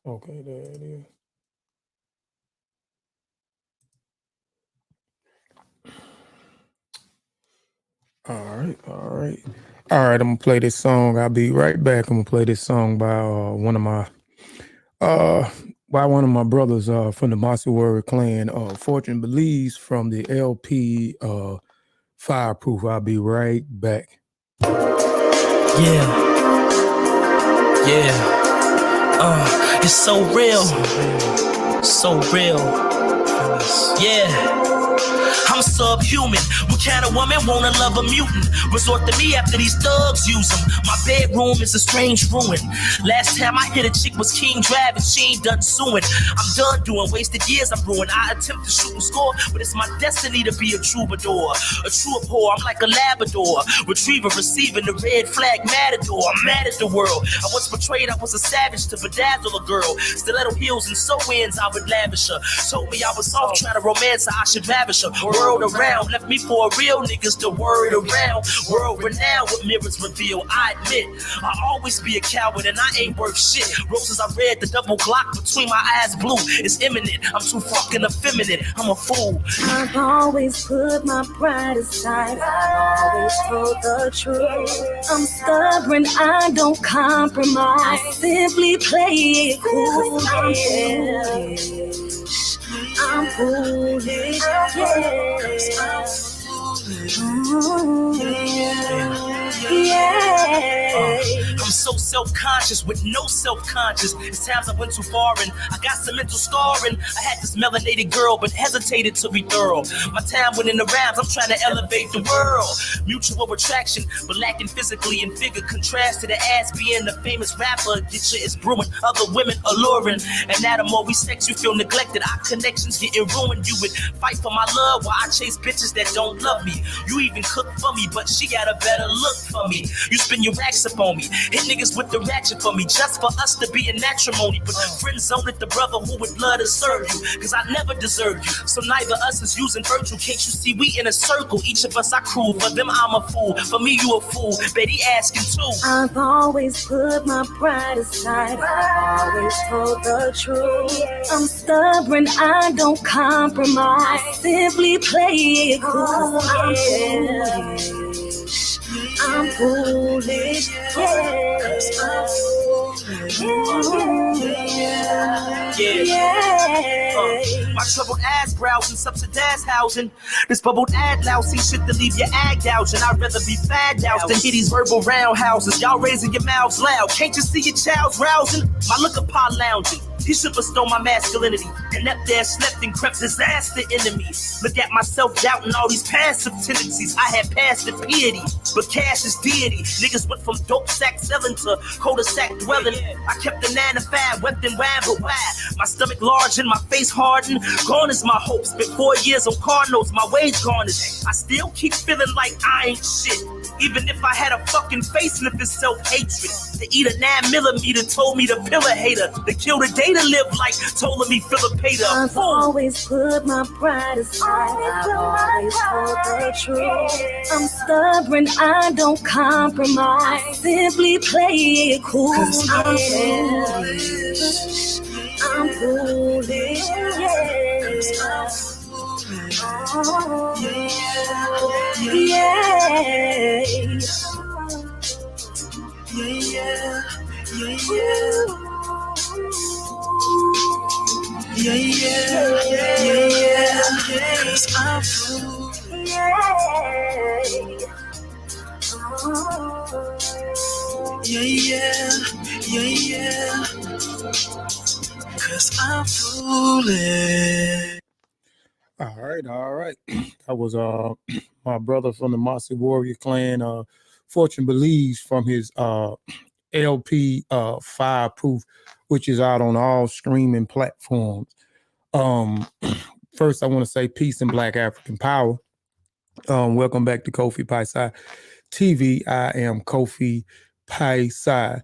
Okay, there it is. All right. I'm gonna play this song. I'll be right back. I'm gonna play this song by one of my brothers from the Mossy Warrior clan, Fortune Believes, from the LP Fireproof. I'll be right back. It's so real. I'm subhuman. What kind of woman wanna love a mutant? Resort to me after these thugs use them. My bedroom is a strange ruin. Last time I hit a chick was King Drive and she ain't done suing. I'm done doing wasted years I'm ruined. I attempt to shoot and score, but it's my destiny to be a troubadour. A true whore, I'm like a Labrador. Retriever receiving the red flag matador. I'm mad at the world. I was portrayed I was a savage to bedazzle a girl. Stiletto heels and sew-ins I would lavish her. Told me I was off trying to romance her, I should ravish her. World around, left me for a real niggas to word around. World renowned, what mirrors reveal. I admit, I'll always be a coward and I ain't worth shit. Roses I read, the double Glock between my eyes blue. It's imminent, I'm too fucking effeminate. I'm a fool. I've always put my pride aside. I've always told the truth. I'm stubborn, I don't compromise. I simply play it cool. I'm foolish, I'm so self-conscious with no self-conscious. It's times I went too far and I got some mental scarring. I had this melanated girl but hesitated to be thorough. My time went in the rounds, I'm trying to elevate the world. Mutual attraction but lacking physically in figure. Contrast to the ass being the famous rapper. This shit is brewing, other women alluring. And now the more we sex you feel neglected. Our connections getting ruined. You would fight for my love while I chase bitches that don't love me. You even cook for me, but she got a better look for me. You spin your racks up on me, hit niggas with the ratchet for me, just for us to be in matrimony. But friend zone it, the brother who would blood to serve you, cause I never deserved you. So neither us is using virtue. Can't you see we in a circle? Each of us are cruel. For them I'm a fool. For me you a fool. Betty asking too. I've always put my pride aside. I've always told the truth. I'm stubborn, I don't compromise. I simply play it cool. I'm foolish, My troubled ass browsing, subsidized housing. This bubbled ad lousy shit to leave your ag gouging. I'd rather be fagged out than hear these verbal roundhouses. Y'all raising your mouths loud. Can't you see your child's rousing? My liquor pot lounging. He should bestow my masculinity. And up there slept and crept disaster enemies. Look at myself doubting all these passive tendencies. I had passive piety, but cash is deity. Niggas went from dope sack selling to cul-de-sac dwelling. I kept the 9 to 5, wept and wine, but why? My stomach large and my face hardened. Gone is my hopes. Been 4 years on car notes, my wage garnished. I still keep feeling like I ain't shit. Even if I had a fucking facelift, it's self-hatred. To eat a 9mm told me to pill a hater. To kill the day to live like told me Philippator. I've always put my pride aside. I've always told the truth. I'm stubborn, I don't compromise. I simply play it cool. I'm foolish, Cause I'm Cause I'm foolish. All right. That was my brother from the Mossy Warrior clan, Fortune Believes, from his LP Fireproof, which is out on all streaming platforms. First, I want to say peace and Black African power. Welcome back to Kofi Piesie TV. I am Kofi Piesie,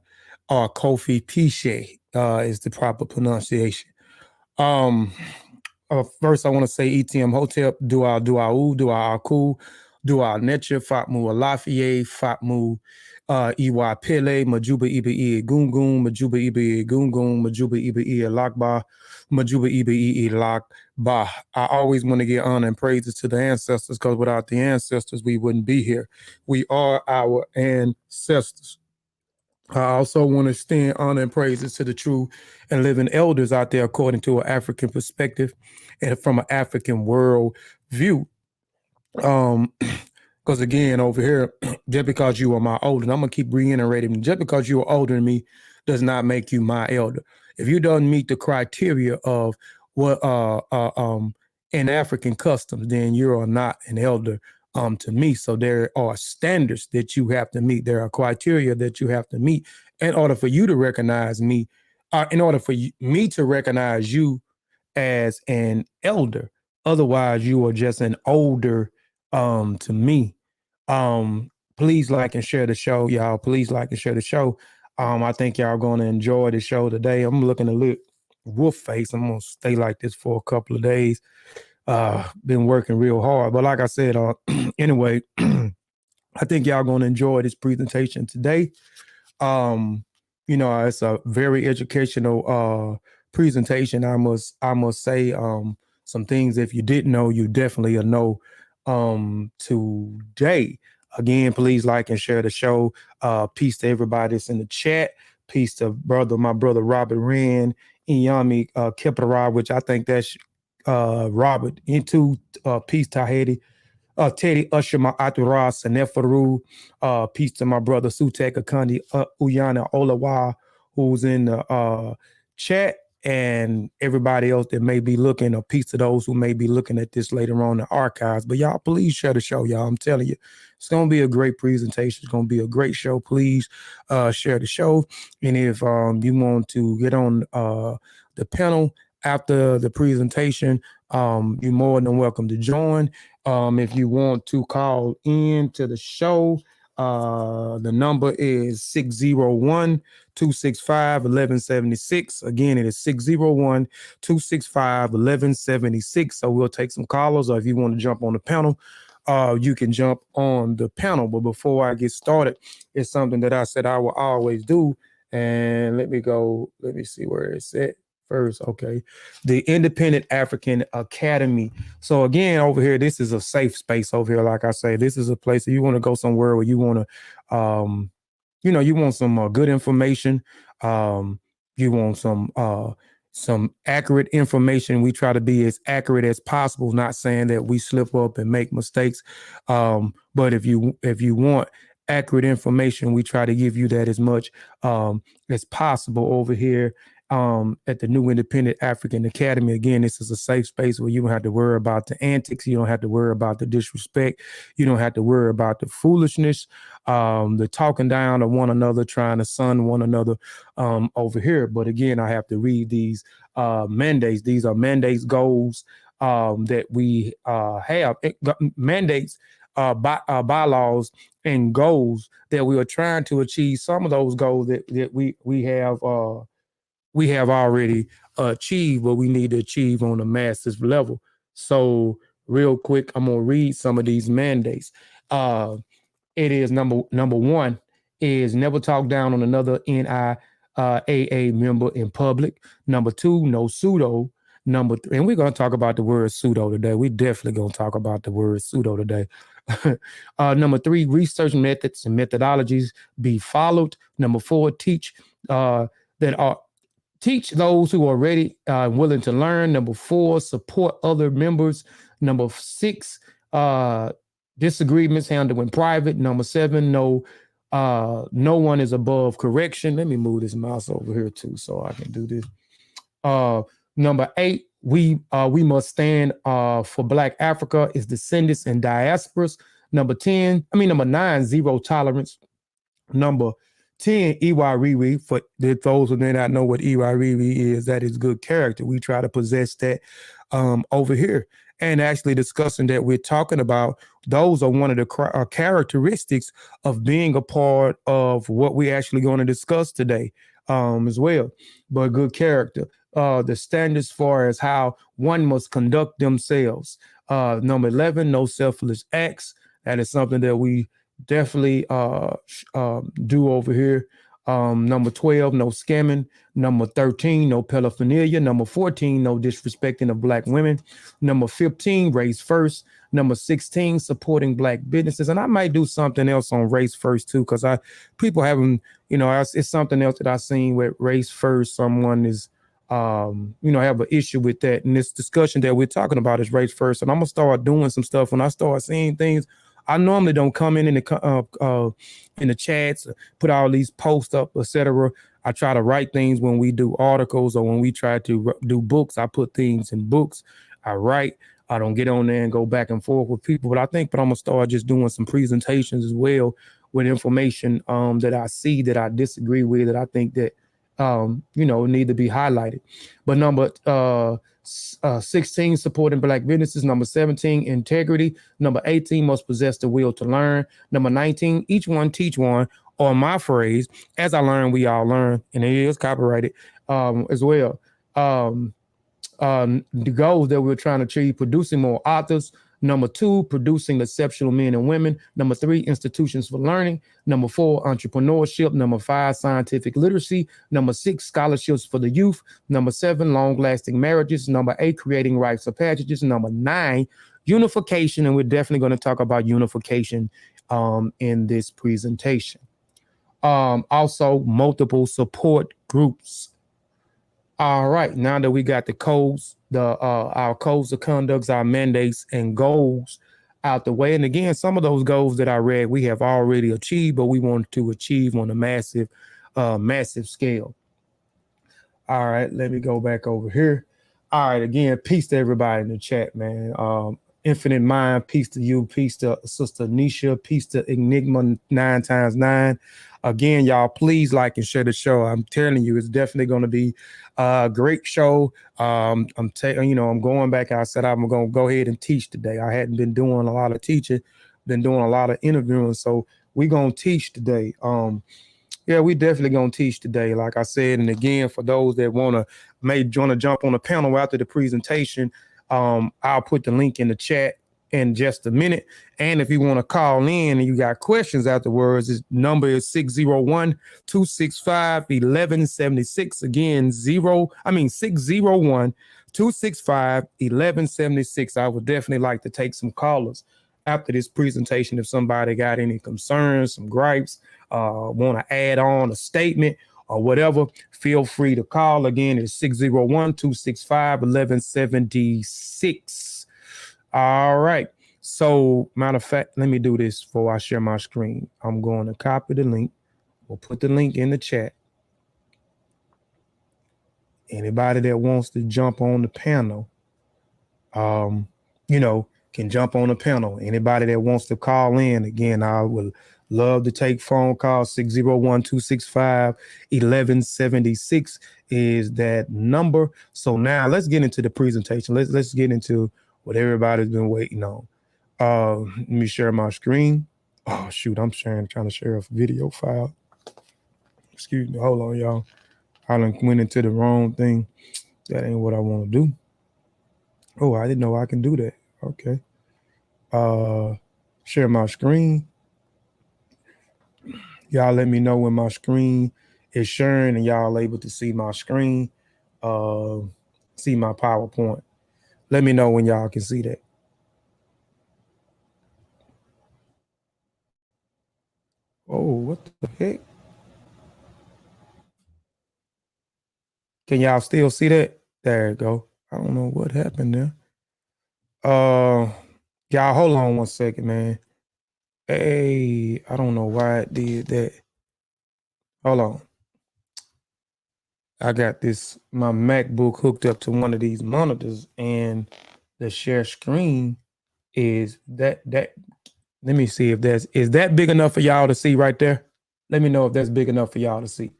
or Kofi Piesie is the proper pronunciation. First, I want to say ETM Hotel, do our cool, Dua Necha, Fatmu Alafie, Fatmu Iwa Pele, Majuba Iba E Gungun, Majuba Iba E Gungun, Majuba Iba E Lakba, Majuba Iba E Lakba. I always want to give honor and praises to the ancestors, because without the ancestors, we wouldn't be here. We are our ancestors. I also want to extend honor and praises to the true and living elders out there according to an African perspective and from an African world view. Because again, over here, just because you are my older, and I'm gonna keep reiterating, just because you are older than me does not make you my elder. If you don't meet the criteria of what in African customs, then you are not an elder to me. So there are standards that you have to meet. There are criteria that you have to meet in order for you to recognize me, in order for me to recognize you as an elder. Otherwise, you are just an older to me. Please like and share the show, y'all. Please like and share the show. I think y'all gonna enjoy the show today. I'm looking to look wolf face. I'm gonna stay like this for a couple of days. Been working real hard, but like I said, anyway, I think y'all gonna enjoy this presentation today. It's a very educational presentation. I must say some things. If you didn't know, you definitely will know today. Again, please like and share the show. Peace to everybody that's in the chat. Peace to my brother Robert Wren, Inyami Kepara, which I think that's Robert. Into peace Tahiti. Teddy Ushama Atura Sanefaru. Peace to my brother Sutek Akandi Uyana Olawa, who's in the chat, and everybody else that may be looking, or peace to those who may be looking at this later on in the archives. But y'all, please share the show, y'all. I'm telling you, it's going to be a great presentation. It's going to be a great show. Please share the show. And if you want to get on the panel after the presentation, you're more than welcome to join. If you want to call in to the show, the number is 601-265-1176. Again, it is 601-265-1176. So we'll take some callers, or if you want to jump on the panel, you can jump on the panel. But before I get started, it's something that I said I will always do. And let me see where it's at. First, okay, the Independent African Academy. So again, over here, this is a safe space over here. Like I say, this is a place that you want to go somewhere where you want to, you want some good information. You want some accurate information. We try to be as accurate as possible, not saying that we slip up and make mistakes. But if you want accurate information, we try to give you that as much as possible over here. At the new Independent African Academy. Again, this is a safe space where you don't have to worry about the antics. You don't have to worry about the disrespect. You don't have to worry about the foolishness, the talking down of one another, trying to sun one another over here. But again, I have to read these mandates. These are mandates, goals that we have, mandates, bylaws, and goals that we are trying to achieve. Some of those goals that we have already achieved, but we need to achieve on a massive level. So real quick, I'm going to read some of these mandates. It is number one is never talk down on another NIAA member in public. Number two, no pseudo. Number three, and we're going to talk about the word pseudo today. We definitely going to talk about the word pseudo today. Number three, research methods and methodologies be followed. Number four, teach those who are ready and willing to learn. Number four, support other members. Number six, disagreements handled in private. Number seven, no one is above correction. Let me move this mouse over here too so I can do this. Number eight, we must stand for Black Africa, its descendants and diasporas. Number nine, zero tolerance. Number 10, Iwariri, for those who may not know what Iwariri is, that is good character. We try to possess that over here. And actually discussing that we're talking about, those are one of the characteristics of being a part of what we're actually going to discuss today as well. But good character. The standards far as how one must conduct themselves. Number 11, no selfless acts. That is something that we definitely do over here. Number 12, no scamming. Number 13, no pedophilia. Number 14, no disrespecting of Black women. Number 15, race first. Number 16, supporting Black businesses. And I might do something else on race first too, because people haven't, it's something else that I've seen with race first. Someone is, have an issue with that. And this discussion that we're talking about is race first. And I'm gonna start doing some stuff when I start seeing things. I normally don't come in the chats, put all these posts up, etc. I try to write things when we do articles or when we try to do books. I put things in books. I write. I don't get on there and go back and forth with people. But I'm gonna start just doing some presentations as well with information that I see that I disagree with, that I think that need to be highlighted. But number 16, supporting Black businesses. Number 17, integrity. Number 18, must possess the will to learn. Number 19, each one teach one, or my phrase, as I learn, we all learn. And it is copyrighted as well. The goals that we're trying to achieve: producing more authors. Number 2, producing exceptional men and women. Number 3, institutions for learning. Number 4, entrepreneurship. Number 5, scientific literacy. Number 6, scholarships for the youth. Number 7, long-lasting marriages. Number 8, creating rites of passages. Number 9, unification. And we're definitely going to talk about unification in this presentation. Also, multiple support groups. All right, now that we got the codes, our codes of conducts, our mandates and goals out the way. And again, some of those goals that I read, we have already achieved, but we want to achieve on a massive scale. All right, let me go back over here. All right, again, peace to everybody in the chat, man. Infinite Mind, peace to you, peace to Sister Nisha, peace to Enigma 9x9. Again, y'all, please like and share the show. I'm telling you, it's definitely going to be a great show. I'm going back. I said I'm going to go ahead and teach today. I hadn't been doing a lot of teaching, been doing a lot of interviewing. So we're going to teach today. We definitely going to teach today, like I said. And again, for those that want to jump on the panel after the presentation, I'll put the link in the chat in just a minute. And if you want to call in and you got questions afterwards, his number is 601-265-1176. Again, 601-265-1176. I would definitely like to take some callers after this presentation. If somebody got any concerns, some gripes, want to add on a statement or whatever, feel free to call. Again, it's 601-265-1176. All right. So, matter of fact, let me do this before I share my screen. I'm going to copy the link. We'll put the link in the chat. Anybody that wants to jump on the panel, can jump on the panel. Anybody that wants to call in, again, I will love to take phone calls. 601-265-1176 is that number. So now let's get into the presentation. Let's get into what everybody's been waiting on. Let me share my screen. Oh shoot, I'm trying to share a video file. Excuse me, hold on, y'all. I done went into the wrong thing. That ain't what I want to do. Oh, I didn't know I can do that. Okay. Share my screen. Y'all let me know when my screen is sharing and y'all able to see my screen, see my PowerPoint. Let me know when y'all can see that. Oh, what the heck? Can y'all still see that? There you go. I don't know what happened there. Y'all hold on one second, man. Hey, I don't know why it did that. Hold on. I got my MacBook hooked up to one of these monitors, and the share screen is that. Let me see if is that big enough for y'all to see right there? Let me know if that's big enough for y'all to see.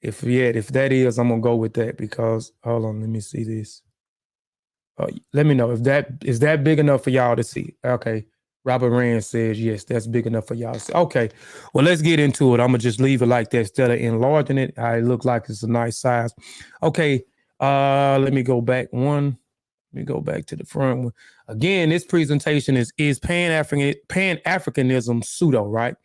If that is, I'm gonna go with that because hold on, let me see this. Let me know if is that big enough for y'all to see. Okay. Robert Rand says, yes, that's big enough for y'all to see. Okay, well, let's get into it. I'm going to just leave it like that instead of enlarging it. I look like it's a nice size. Okay, let me go back one. me go back to the front one. Again, this presentation is Pan-Africanism Pseudo, right?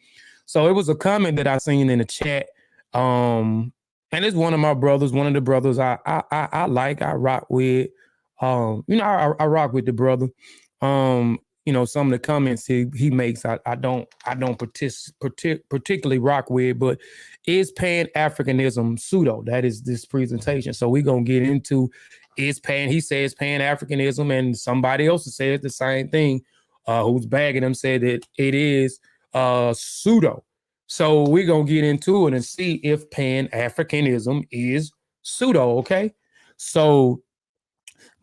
So it was a comment that I seen in the chat. And it's one of my brothers, one of the brothers I rock with. I rock with the brother. Some of the comments he makes, I don't particularly rock with, but is Pan-Africanism Pseudo? That is this presentation. So we're gonna get into he says Pan-Africanism, and somebody else says the same thing, who's bagging him, said that it is pseudo. So we're gonna get into it and see if Pan-Africanism is pseudo, okay? So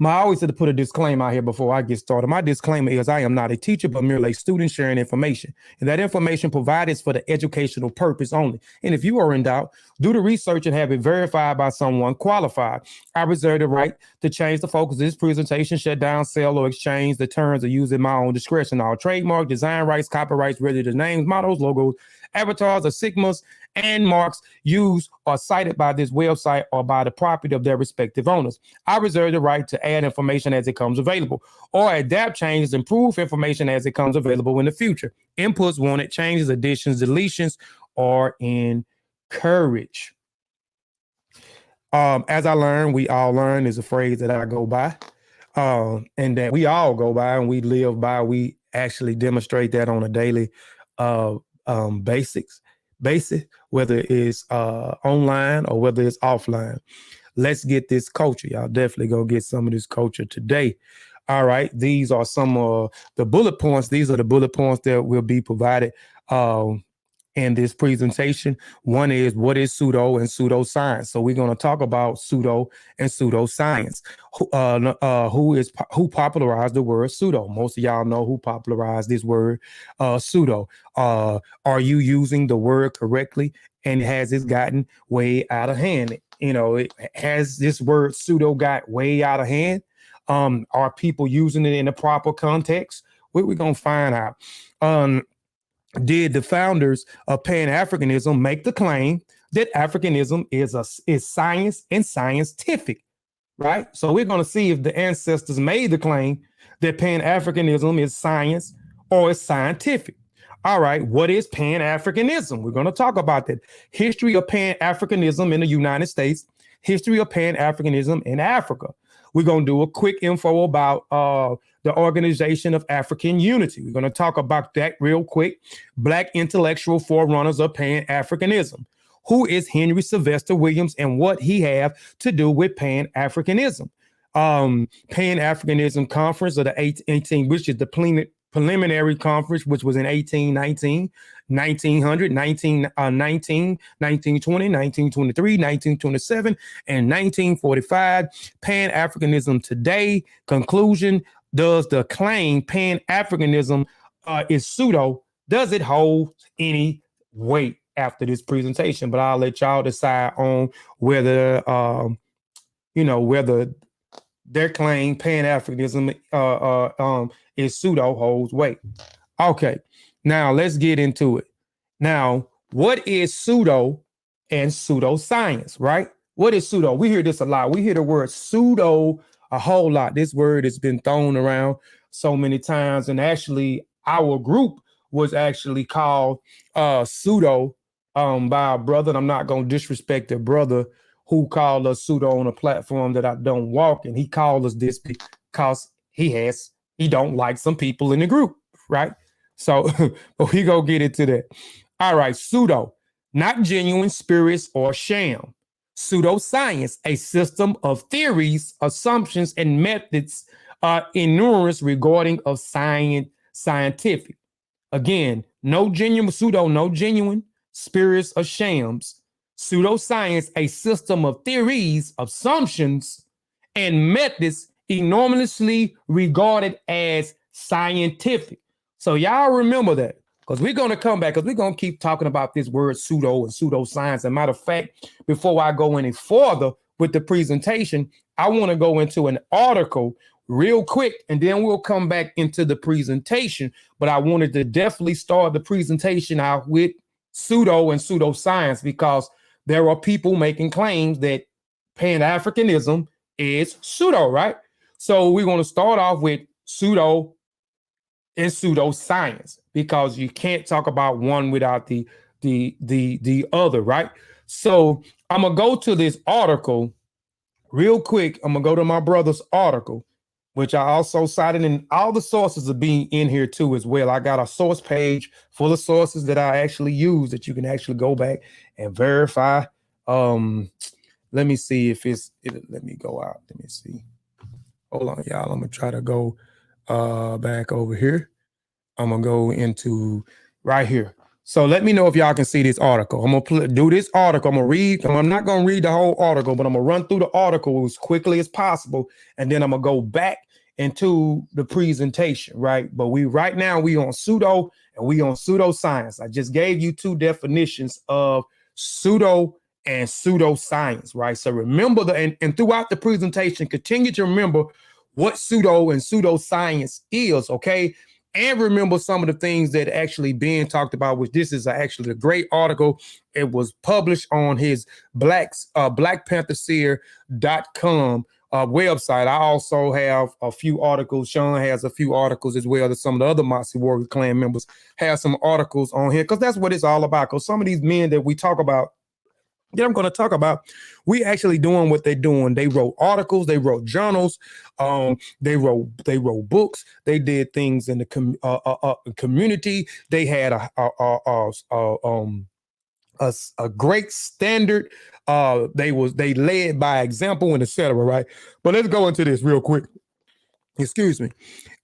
I always had to put a disclaimer out here before I get started. My disclaimer is I am not a teacher, but merely a student sharing information. And that information provided is for the educational purpose only. And if you are in doubt, do the research and have it verified by someone qualified. I reserve the right to change the focus of this presentation, shut down, sell, or exchange the terms or use at my own discretion. All trademark, design rights, copyrights, registered names, mottos, logos, avatars, or sigmas, and marks used or cited by this website or by the property of their respective owners. I reserve the right to add information as it comes available, or adapt, changes, improve information as it comes available in the future. Inputs wanted, changes, additions, deletions, or encourage. As I learn, we all learn is a phrase that I go by, and that we all go by and we live by. We actually demonstrate that on a daily basis, whether it's online or whether it's offline. Let's get this culture. Y'all definitely gonna get some of this culture today. All right, these are some of the bullet points. These are the bullet points that will be provided in this presentation. One is what is pseudo and pseudoscience. So we're going to talk about pseudo and pseudoscience. Who popularized the word pseudo? Most of y'all know who popularized this word pseudo. Are you using the word correctly? And has it gotten way out of hand? Has this word pseudo got way out of hand? Are people using it in the proper context? We're going to find out. Did the founders of Pan-Africanism make the claim that Africanism is science and scientific, right? So we're going to see if the ancestors made the claim that Pan-Africanism is science or is scientific. All right, what is Pan-Africanism? We're going to talk about that. History of Pan-Africanism in the United States, history of Pan-Africanism in Africa. We're going to do a quick info about the Organization of African Unity. We're going to talk about that real quick. Black intellectual forerunners of Pan-Africanism. Who is Henry Sylvester Williams and what he have to do with Pan-Africanism? Pan-Africanism Conference of the 18, which is the preliminary conference, which was in 1819, 1900, 1919, 1920, 1923, 1927, and 1945. Pan-Africanism Today. Conclusion: does the claim Pan-Africanism is pseudo? Does it hold any weight after this presentation? But I'll let y'all decide on whether whether their claim Pan-Africanism is pseudo holds weight. Okay, now let's get into it. Now, what is pseudo and pseudoscience, right? What is pseudo? We hear this a lot. We hear the word pseudo a whole lot. This word has been thrown around so many times, and actually our group was actually called pseudo by a brother, and I'm not going to disrespect the brother who called us pseudo on a platform that I don't walk, and he called us this because he don't like some people in the group, right? So, but we go get into that. All right, pseudo, not genuine, spurious, or sham. Pseudoscience, a system of theories, assumptions, and methods in numerous regarding of scientific. Again, no genuine, pseudo, no genuine, spurious, or shams. Pseudoscience, a system of theories, assumptions, and methods enormously regarded as scientific. So y'all remember that, because we're going to come back, because we're going to keep talking about this word pseudo and pseudoscience. And matter of fact, before I go any further with the presentation, I want to go into an article real quick, and then we'll come back into the presentation. But I wanted to definitely start the presentation out with pseudo and pseudoscience, because there are people making claims that Pan-Africanism is pseudo, right? So we're going to start off with pseudo and pseudoscience, because you can't talk about one without the other, right? So I'm gonna go to this article real quick. I'm gonna go to my brother's article, which I also cited, and all the sources are being in here too as well. I got a source page full of sources that I actually use that you can actually go back and verify. Let me see if let me go out. Let me see. Hold on, y'all. I'm gonna try to go back over here. I'm gonna go into right here. So let me know if y'all can see this article. I'm gonna do this article. I'm gonna read. I'm not gonna read the whole article, but I'm gonna run through the article as quickly as possible, and then I'm gonna go back into the presentation, right? But right now we on pseudo and we on pseudoscience. I just gave you two definitions of pseudo and pseudoscience, right? So remember and throughout the presentation, continue to remember what pseudo and pseudoscience is, okay? And remember some of the things that actually being talked about, which this is actually a great article. It was published on his blackpantherseer.com website. I also have a few articles. Sean has a few articles as well, that some of the other Mossy Warrior Clan members have some articles on here, because that's what it's all about. Because some of these men that we talk about, that I'm going to talk about, we actually doing what they're doing. They wrote articles, they wrote journals, they wrote books, they did things in the community. They had a great standard. They led by example and etc. Right? But let's go into this real quick. Excuse me.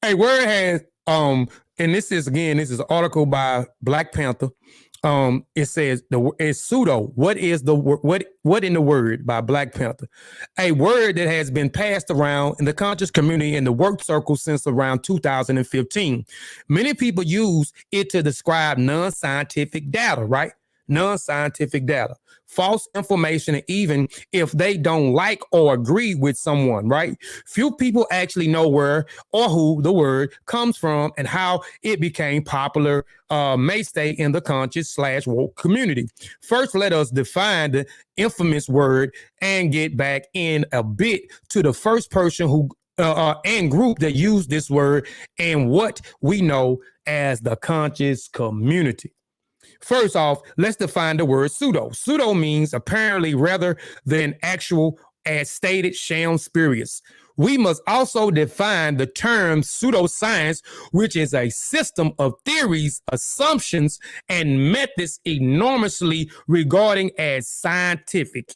Hey, word has and this is an article by Black Panther. It says it's pseudo. What is what in the word by Black Panther? A word that has been passed around in the conscious community in the work circle since around 2015. Many people use it to describe non-scientific data, right? Non-scientific data, false information, and even if they don't like or agree with someone, right? Few people actually know where or who the word comes from and how it became popular mainstay in the conscious/woke community. First, let us define the infamous word and get back in a bit to the first person who and group that used this word and what we know as the conscious community. First off, let's define the word pseudo. Pseudo means apparently rather than actual, as stated, sham, spurious. We must also define the term pseudoscience, which is a system of theories, assumptions, and methods enormously regarding as scientific.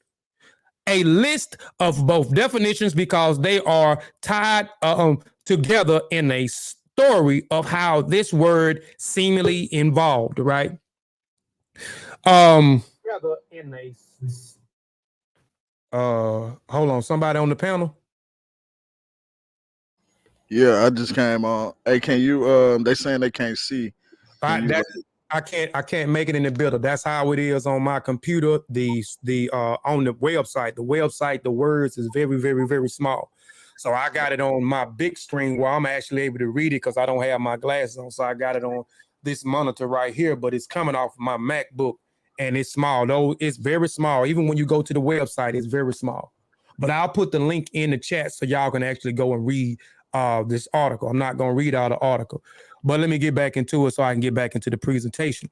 A list of both definitions because they are tied together in a story of how this word seemingly involved, right? Hold on, somebody on the panel? Yeah, I just came on. Hey, can you they saying they can't see. I can't make it in the builder. That's how it is on my computer. On the website, the words is very, very, very small. So I got it on my big screen where I'm actually able to read it because I don't have my glasses on. So I got it on this monitor right here, but it's coming off my MacBook and it's small. Though it's very small. Even when you go to the website, it's very small. But I'll put the link in the chat so y'all can actually go and read this article. I'm not going to read out the article, but let me get back into it so I can get back into the presentation.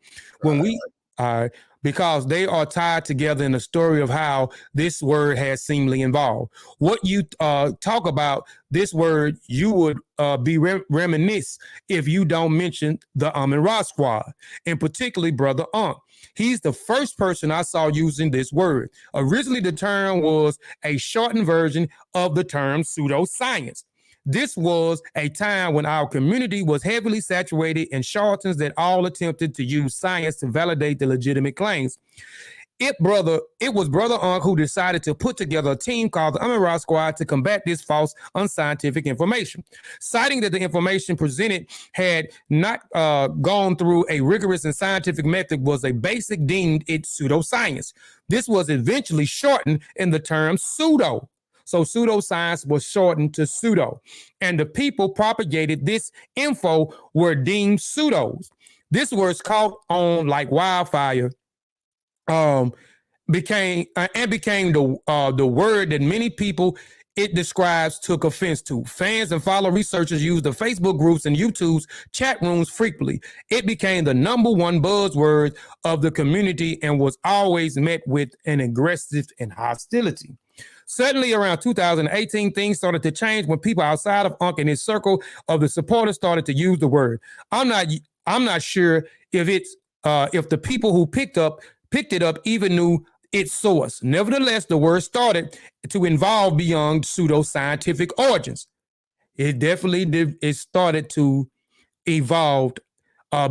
Because they are tied together in the story of how this word has seemingly involved. What you talk about this word, you would be reminisce if you don't mention the and Ra squad, and particularly Brother He's the first person I saw using this word. Originally, the term was a shortened version of the term pseudoscience. This was a time when our community was heavily saturated in charlatans that all attempted to use science to validate the legitimate claims. It was Brother Unc who decided to put together a team called the Ra Squad to combat this false, unscientific information, citing that the information presented had not gone through a rigorous and scientific method was a basic deemed it pseudoscience. This was eventually shortened in the term pseudo. So pseudoscience was shortened to pseudo, and the people propagated this info were deemed pseudos. This was caught on like wildfire. Became the word that many people it describes took offense to. Fans and fellow researchers use the Facebook groups and YouTube's chat rooms frequently. It became the #1 buzzword of the community and was always met with an aggressive and hostility. Certainly around 2018, things started to change when people outside of Unc and his circle of the supporters started to use the word. I'm not sure if the people who picked it up even knew its source. Nevertheless, the word started to evolve beyond pseudoscientific origins. It definitely did. It started to evolve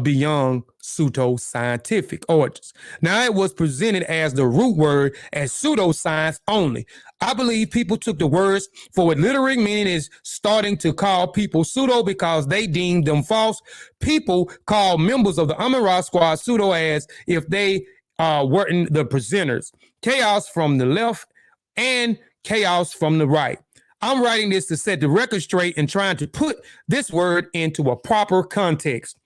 beyond pseudoscientific origins. Now, it was presented as the root word as pseudoscience only. I believe people took the words for its literary meaning is starting to call people pseudo because they deemed them false. People call members of the Amara Squad pseudo as if they weren't the presenters. Chaos from the left and chaos from the right. I'm writing this to set the record straight and trying to put this word into a proper context.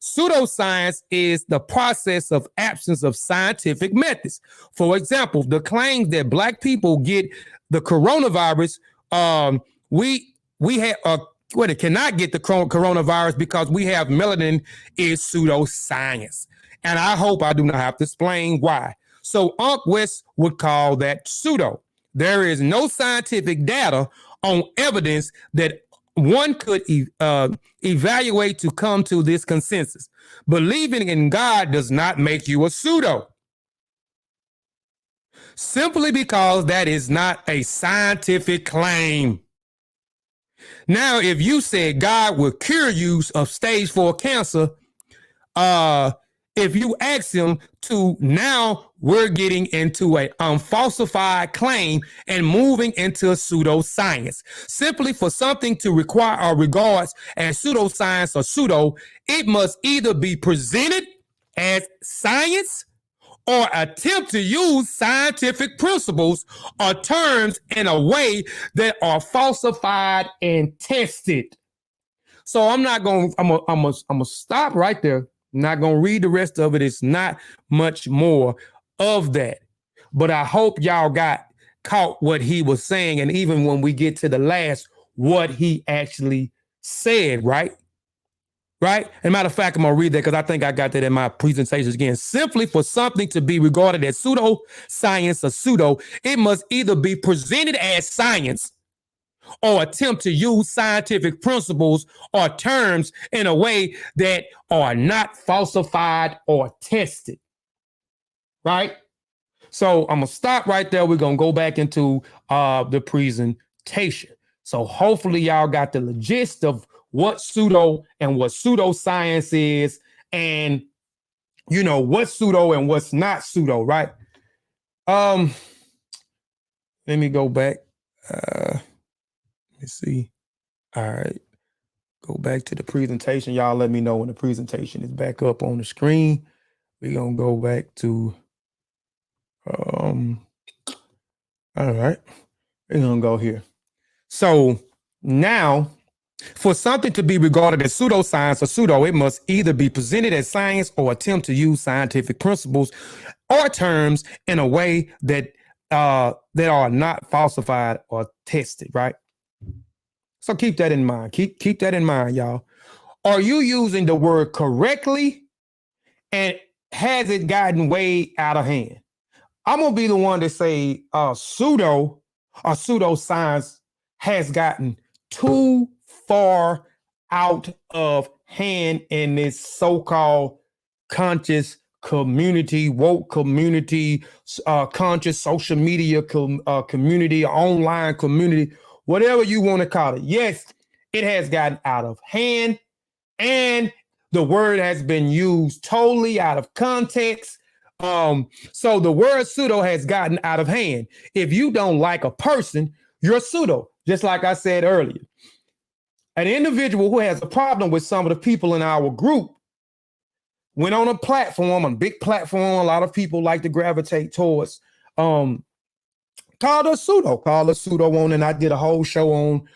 Pseudoscience is the process of absence of scientific methods. For example, the claims that Black people get the coronavirus, it cannot get the coronavirus because we have melanin is pseudoscience. And I hope I do not have to explain why. So Unc West would call that pseudo. There is no scientific data on evidence that one could evaluate to come to this consensus. Believing in God does not make you a pseudo. Simply because that is not a scientific claim. Now, if you said God will cure you of stage 4 cancer, if you ask him to, now we're getting into an unfalsified claim and moving into pseudoscience. Simply for something to require our regards as pseudoscience or pseudo, it must either be presented as science or attempt to use scientific principles or terms in a way that are falsified and tested. So I'm gonna stop right there. I'm not going to read the rest of it. It's not much more of that. But I hope y'all caught what he was saying. And even when we get to the last, what he actually said, right? Right? As a matter of fact, I'm going to read that because I think I got that in my presentations again. Simply for something to be regarded as pseudoscience or pseudo, it must either be presented as science or attempt to use scientific principles or terms in a way that are not falsified or tested. Right? So I'm going to stop right there. We're going to go back into the presentation. So hopefully y'all got the gist of what pseudo and what pseudoscience is, and you know what's pseudo and what's not pseudo, right? Let me go back. Let's see. All right. Go back to the presentation. Y'all let me know when the presentation is back up on the screen. We're going to go back to, all right. We're going to go here. So now, for something to be regarded as pseudoscience or pseudo, it must either be presented as science or attempt to use scientific principles or terms in a way that are not falsified or tested, right? So keep that in mind. Keep that in mind, y'all. Are you using the word correctly, and has it gotten way out of hand? I'm gonna be the one to say pseudo or pseudoscience has gotten too far out of hand in this so-called conscious community, woke community, conscious social media community, online community, whatever you want to call it. Yes, it has gotten out of hand, and the word has been used totally out of context. So the word pseudo has gotten out of hand. If you don't like a person, you're pseudo, just like I said earlier. An individual who has a problem with some of the people in our group went on a platform, a big platform a lot of people like to gravitate towards, called a pseudo on, and I did a whole show on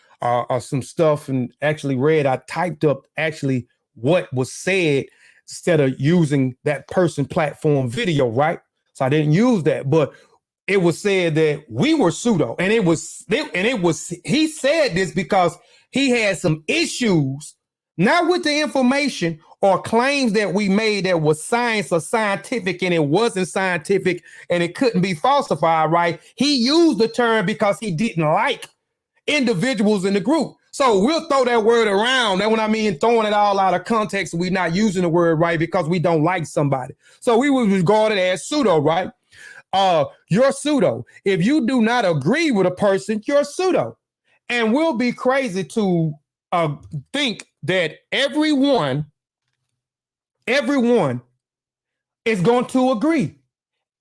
some stuff and actually I typed up actually what was said instead of using that person platform video, right? So I didn't use that. But it was said that we were pseudo, and it was he said this because he had some issues, not with the information or claims that we made that was science or scientific, and it wasn't scientific and it couldn't be falsified, right? He used the term because he didn't like individuals in the group. So we'll throw that word around. That's what I mean, throwing it all out of context. We're not using the word right because we don't like somebody. So we would regard it as pseudo, right? You're pseudo. If you do not agree with a person, you're pseudo. And we'll be crazy to think that everyone is going to agree.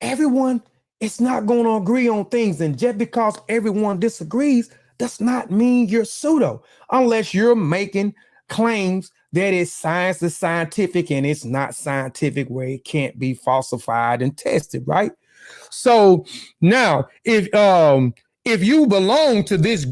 Everyone is not going to agree on things. And just because everyone disagrees does not mean you're pseudo, unless you're making claims that it's science is scientific and it's not scientific, where it can't be falsified and tested, right? So now, if you belong to this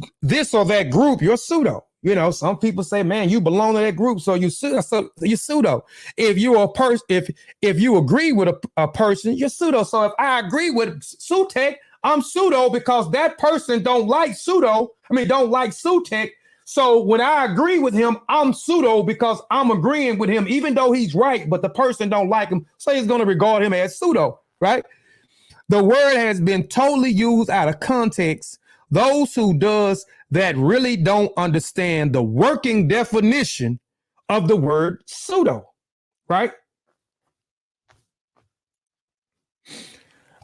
or that group, you're pseudo. You know, some people say, "Man, you belong to that group, so you're pseudo." If you're a person, if you agree with a person, you're pseudo. So if I agree with Sutek, I'm pseudo because that person don't like Sutek. So when I agree with him, I'm pseudo because I'm agreeing with him, even though he's right, but the person don't like him, so he's going to regard him as pseudo, right? The word has been totally used out of context. Those who does that really don't understand the working definition of the word pseudo, right?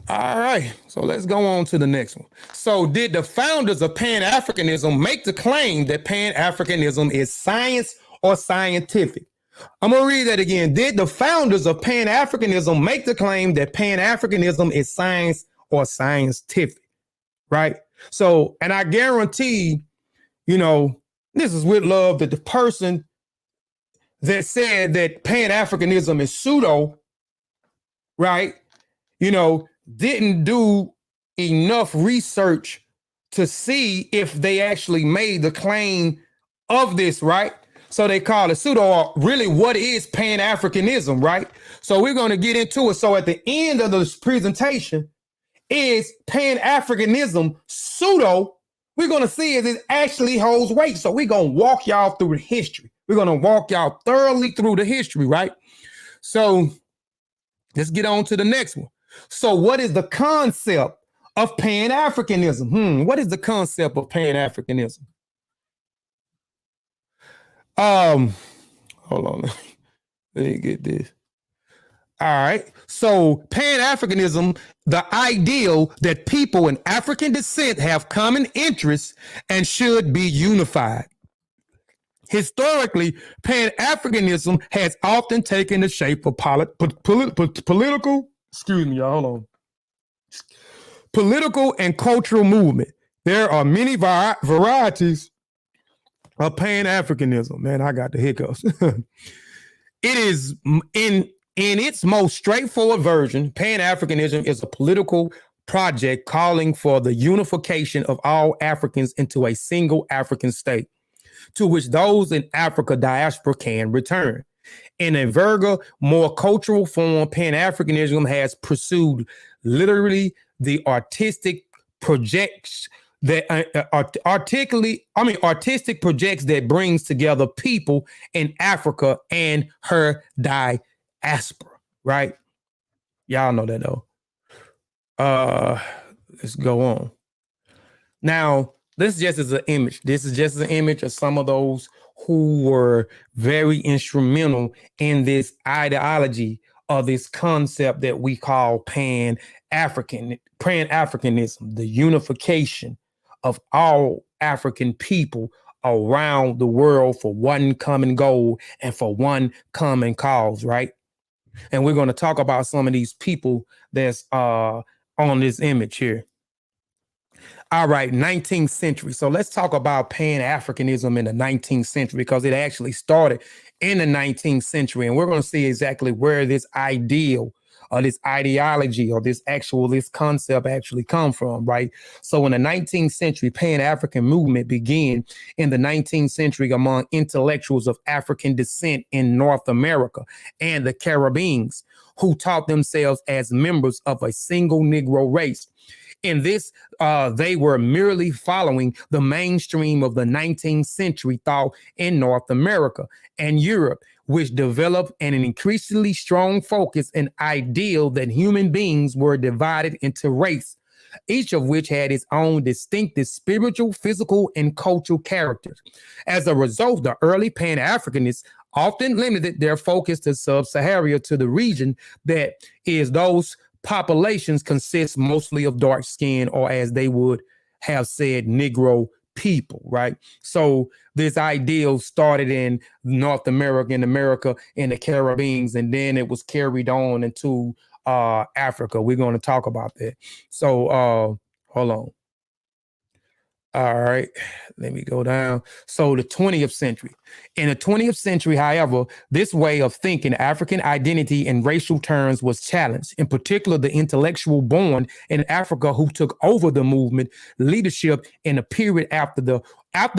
All right, so let's go on to the next one. So did the founders of Pan-Africanism make the claim that Pan-Africanism is science or scientific? I'm going to read that again. Did the founders of Pan-Africanism make the claim that Pan-Africanism is science or scientific, right? So, and I guarantee, you know, this is with love, that the person that said that Pan-Africanism is pseudo, right, you know, didn't do enough research to see if they actually made the claim of this, right? So they call it pseudo, or really what is Pan-Africanism, right? So we're going to get into it. So at the end of this presentation, is Pan-Africanism pseudo? We're going to see if it actually holds weight. So we're going to walk y'all through the history. We're going to walk y'all thoroughly through the history, right? So let's get on to the next one. So what is the concept of Pan-Africanism? What is the concept of Pan-Africanism? Hold on. Let me get this. All right. So Pan-Africanism, the ideal that people in African descent have common interests and should be unified. Historically, Pan-Africanism has often taken the shape of political, excuse me, y'all, hold on. Political and cultural movement. There are many varieties of Pan-Africanism. Man, I got the hiccups. It is in its most straightforward version, Pan-Africanism is a political project calling for the unification of all Africans into a single African state, to which those in Africa diaspora can return. In a vaguer, more cultural form, Pan-Africanism has pursued literally the artistic projects that artistic projects that brings together people in Africa and her diaspora, right? Y'all know that though. Let's go on. Now, this just is an image. This is just an image of some of those who were very instrumental in this ideology of this concept that we call Pan-Africanism, the unification of all African people around the world for one common goal and for one common cause, right? And we're going to talk about some of these people that's on this image here. All right, 19th century. So let's talk about Pan-Africanism in the 19th century, because it actually started in the 19th century. And we're going to see exactly where this ideal or this ideology or this concept actually come from, right? So in the 19th century, Pan-African movement began in the 19th century among intellectuals of African descent in North America and the Caribbeans, who taught themselves as members of a single Negro race. In this, they were merely following the mainstream of the 19th century thought in North America and Europe, which developed an increasingly strong focus and ideal that human beings were divided into race, each of which had its own distinctive spiritual, physical, and cultural characters. As a result, the early Pan-Africanists often limited their focus to sub-Sahara, to the region that is those populations consist mostly of dark skin, or as they would have said, Negro people, right? So this ideal started in North America, in the Caribbean, and then it was carried on into Africa. We're going to talk about that. So hold on. All right, let me go down. So the 20th century. In the 20th century, however, this way of thinking African identity in racial terms was challenged. In particular, the intellectual born in Africa who took over the movement leadership in a period after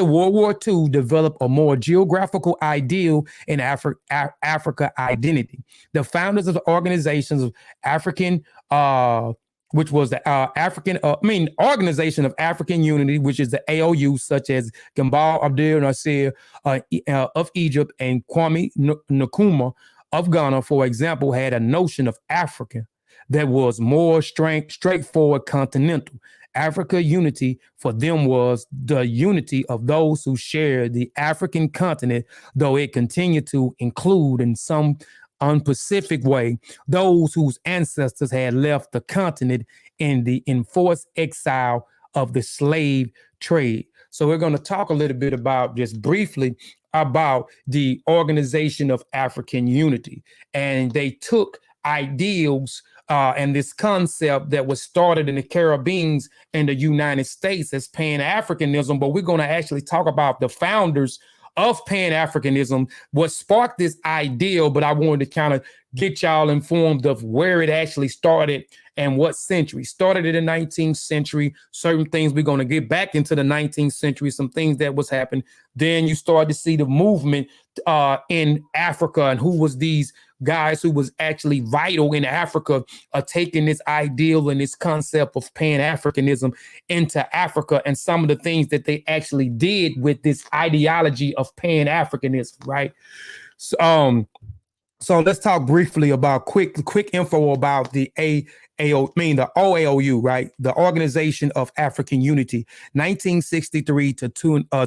World War II developed a more geographical ideal in Africa identity. The founders of the organizations of African which was the Organization of African Unity, which is the AOU, such as Gamal Abdel Nasser of Egypt and Kwame Nkrumah of Ghana, for example, had a notion of Africa that was more straightforward continental. Africa unity for them was the unity of those who shared the African continent, though it continued to include in some unspecific way those whose ancestors had left the continent in the enforced exile of the slave trade. So we're going to talk a little bit about, just briefly, about the Organization of African Unity. And they took ideals and this concept that was started in the Caribbean and the United States as Pan-Africanism, but we're going to actually talk about the founders of Pan-Africanism, what sparked this ideal, but I wanted to kind of get y'all informed of where it actually started and what century. Started in the 19th century, certain things we're going to get back into the 19th century, some things that was happening. Then you start to see the movement in Africa and who was these guys who was actually vital in Africa, taking this ideal and this concept of Pan-Africanism into Africa and some of the things that they actually did with this ideology of Pan-Africanism, right? So let's talk briefly about quick info about the OAOU, right? The Organization of African Unity. 1963 to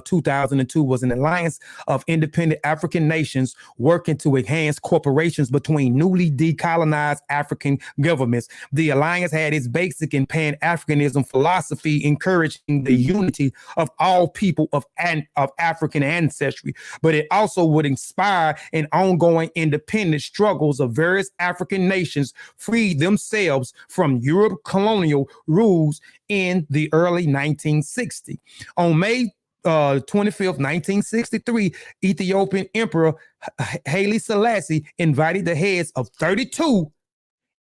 2002 was an alliance of independent African nations working to enhance cooperations between newly decolonized African governments. The alliance had its basic in Pan-Africanism philosophy, encouraging the unity of all people of African ancestry, but it also would inspire an ongoing independent struggles of various African nations free themselves from Europe colonial rules in the early 1960s. On May 25th, 1963, Ethiopian Emperor Haile Selassie invited the heads of 32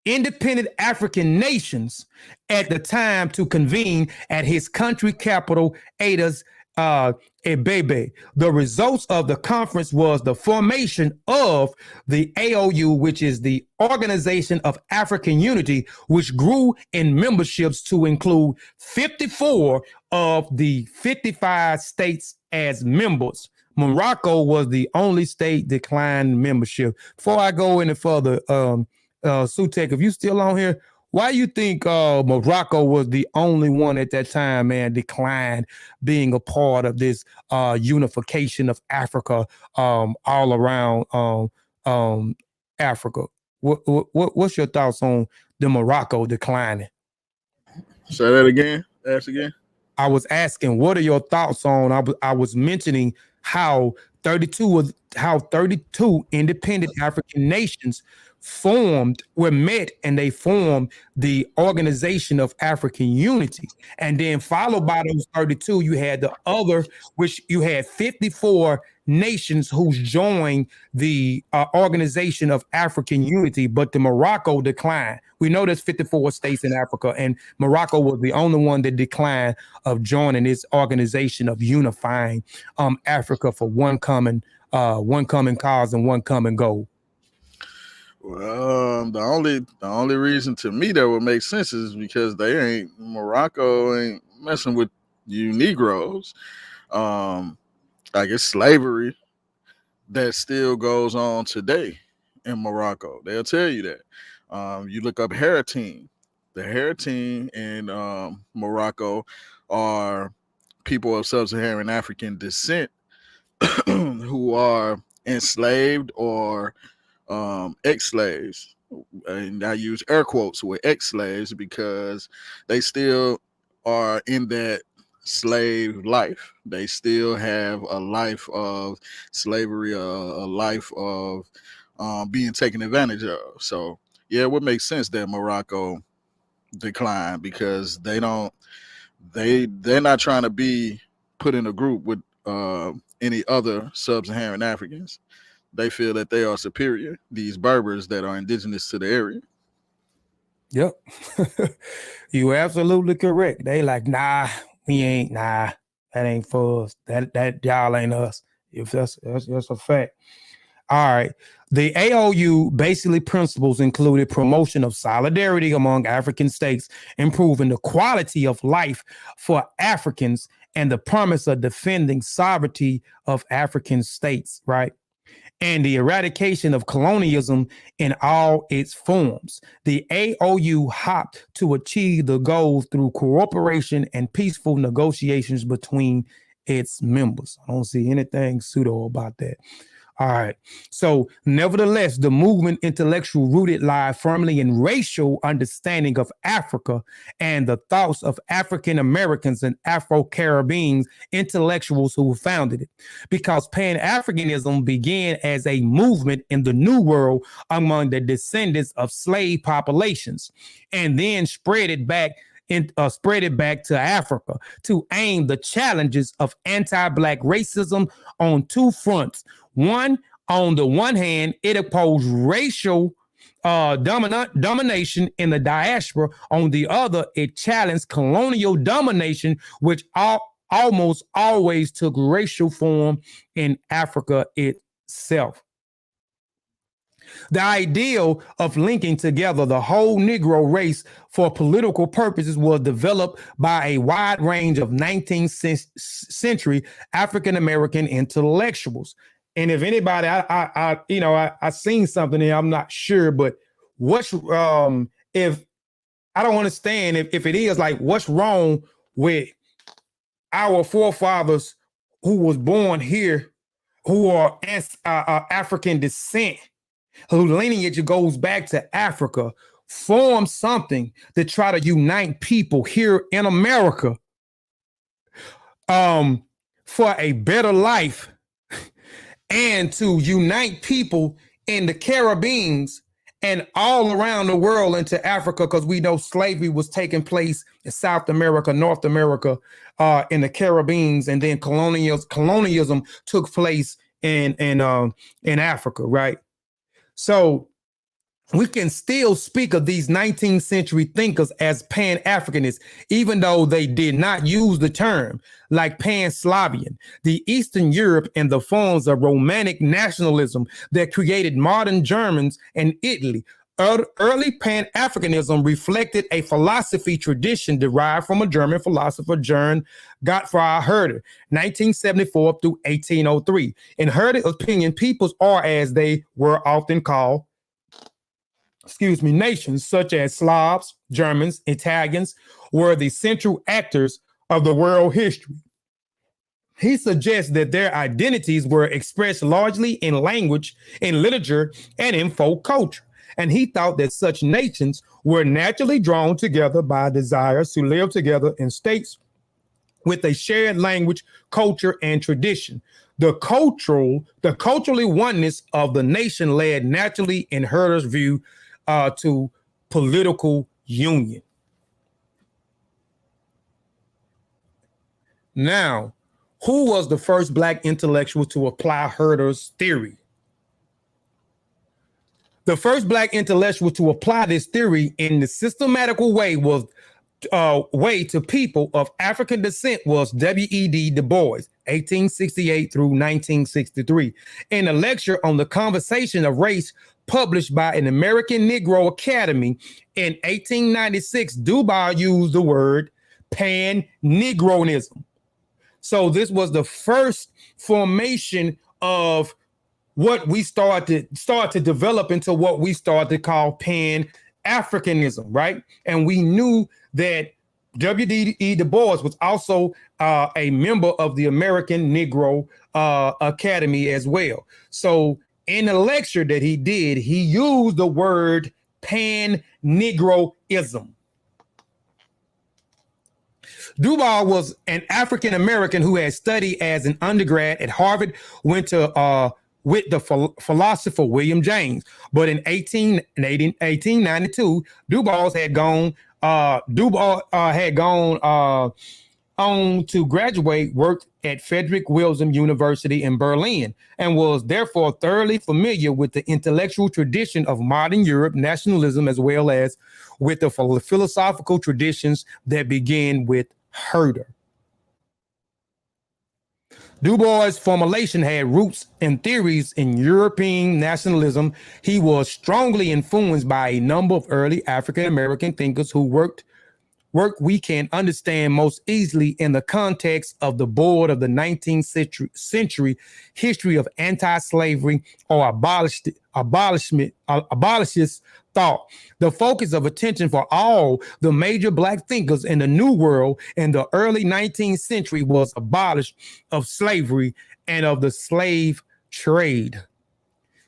independent African nations at the time to convene at his country capital, Addis Ababa. The results of the conference was the formation of the AOU, which is the Organization of African Unity, which grew in memberships to include 54 of the 55 states as members. Morocco was the only state declined membership. Before I go any further, Sutek, if you still on here, why you think Morocco was the only one at that time, man, declined being a part of this unification of Africa all around Africa? What's your thoughts on the Morocco declining? Say that again. Ask again. I was asking, what are your thoughts on? I was mentioning how 32 independent African nations were met, and they formed the Organization of African Unity. And then followed by those 32, you had the other, which you had 54 nations who joined the Organization of African Unity, but the Morocco declined. We know there's 54 states in Africa, and Morocco was the only one that declined of joining this organization of unifying Africa for one common cause and one common goal. Well, the only reason to me that would make sense is because Morocco ain't messing with you Negroes. I guess slavery that still goes on today in Morocco. They'll tell you that. You look up Haratine. The Haratine in Morocco are people of sub-Saharan African descent who are enslaved or ex-slaves. And I use air quotes with ex-slaves because they still are in that slave life. They still have a life of slavery, a life of being taken advantage of. So yeah, it would make sense that Morocco declined because they're not trying to be put in a group with any other sub-Saharan Africans. They feel that they are superior, these Berbers that are indigenous to the area. Yep. You absolutely correct. They like, nah, we ain't, nah, that ain't for us. That y'all ain't us. If that's a fact. All right. The AOU basically principles included promotion of solidarity among African states, improving the quality of life for Africans, and the promise of defending sovereignty of African states, right? And the eradication of colonialism in all its forms. The AOU hoped to achieve the goals through cooperation and peaceful negotiations between its members. I don't see anything pseudo about that. All right. So nevertheless, the movement intellectual rooted lie firmly in racial understanding of Africa and the thoughts of African Americans and Afro-Caribbean intellectuals who founded it. Because Pan-Africanism began as a movement in the New World among the descendants of slave populations and then spread it back to Africa to aim the challenges of anti-Black racism on two fronts. One, on the one hand, it opposed racial domination in the diaspora. On the other, it challenged colonial domination, which almost always took racial form in Africa itself. The ideal of linking together the whole Negro race for political purposes was developed by a wide range of 19th century African-American intellectuals. And if anybody, I seen something here, I'm not sure, but if I don't understand if it is like, what's wrong with our forefathers who was born here, who are African descent, whose lineage goes back to Africa, form something to try to unite people here in America for a better life, and to unite people in the Caribbean and all around the world into Africa, because we know slavery was taking place in South America, North America, in the Caribbean, and then colonialism took place in Africa, right? So we can still speak of these 19th century thinkers as Pan-Africanists, even though they did not use the term, like Pan-Slavian, the Eastern Europe, and the forms of Romantic nationalism that created modern Germans and Italy. Early Pan-Africanism reflected a philosophy tradition derived from a German philosopher, Gottfried Herder, 1974 through 1803. In Herder's opinion, peoples are, as they were often called, nations such as Slavs, Germans, Italians, were the central actors of the world history. He suggests that their identities were expressed largely in language, in literature, and in folk culture. And he thought that such nations were naturally drawn together by desires to live together in states with a shared language, culture, and tradition. The culturally oneness of the nation led naturally, in Herder's view, to political union. Now, who was the first Black intellectual to apply Herder's theory? The first Black intellectual to apply this theory in the systematical way to people of African descent was W.E.B. Du Bois, 1868 through 1963. In a lecture on the conversation of race, published by an American Negro Academy in 1896, Dubois used the word Pan-Negronism. So this was the first formation of what we start to develop into what we start to call Pan-Africanism, right? And we knew that W.E. Du Bois was also a member of the American Negro Academy as well. So in the lecture that he did, he used the word Pan-Negroism. Dubois was an African American who had studied as an undergrad at Harvard, went to with the philosopher William James. But in 1892, Dubois had gone on to graduate, worked at Frederick Wilson University in Berlin, and was therefore thoroughly familiar with the intellectual tradition of modern Europe nationalism, as well as with the philosophical traditions that began with Herder. Dubois' formulation had roots and theories in European nationalism. He was strongly influenced by a number of early African American thinkers who work we can understand most easily in the context of the board of the 19th century history of anti-slavery or abolishist thought. The focus of attention for all the major Black thinkers in the New World in the early 19th century was abolish of slavery and of the slave trade.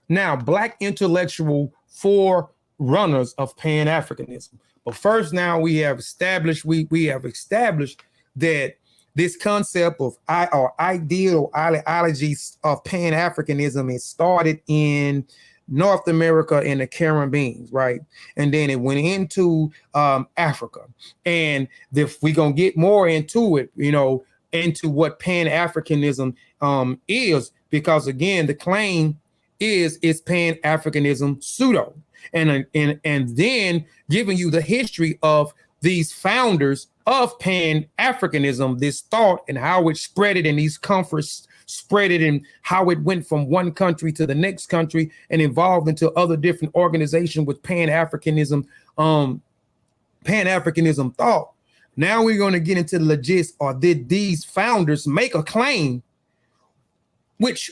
Now, Black intellectual forerunners of Pan-Africanism. But first, now we have established that this concept of ideal ideologies of Pan-Africanism is started in North America and the Caribbean, right? And then it went into Africa. And if we're going to get more into it, into what Pan-Africanism is, because again, the claim is Pan-Africanism Pseudo. And then giving you the history of these founders of Pan-Africanism, this thought and how it spread it in these conferences, spread it and how it went from one country to the next country and evolved into other different organizations with Pan-Africanism thought. Now we're going to get into the legit, or did these founders make a claim, which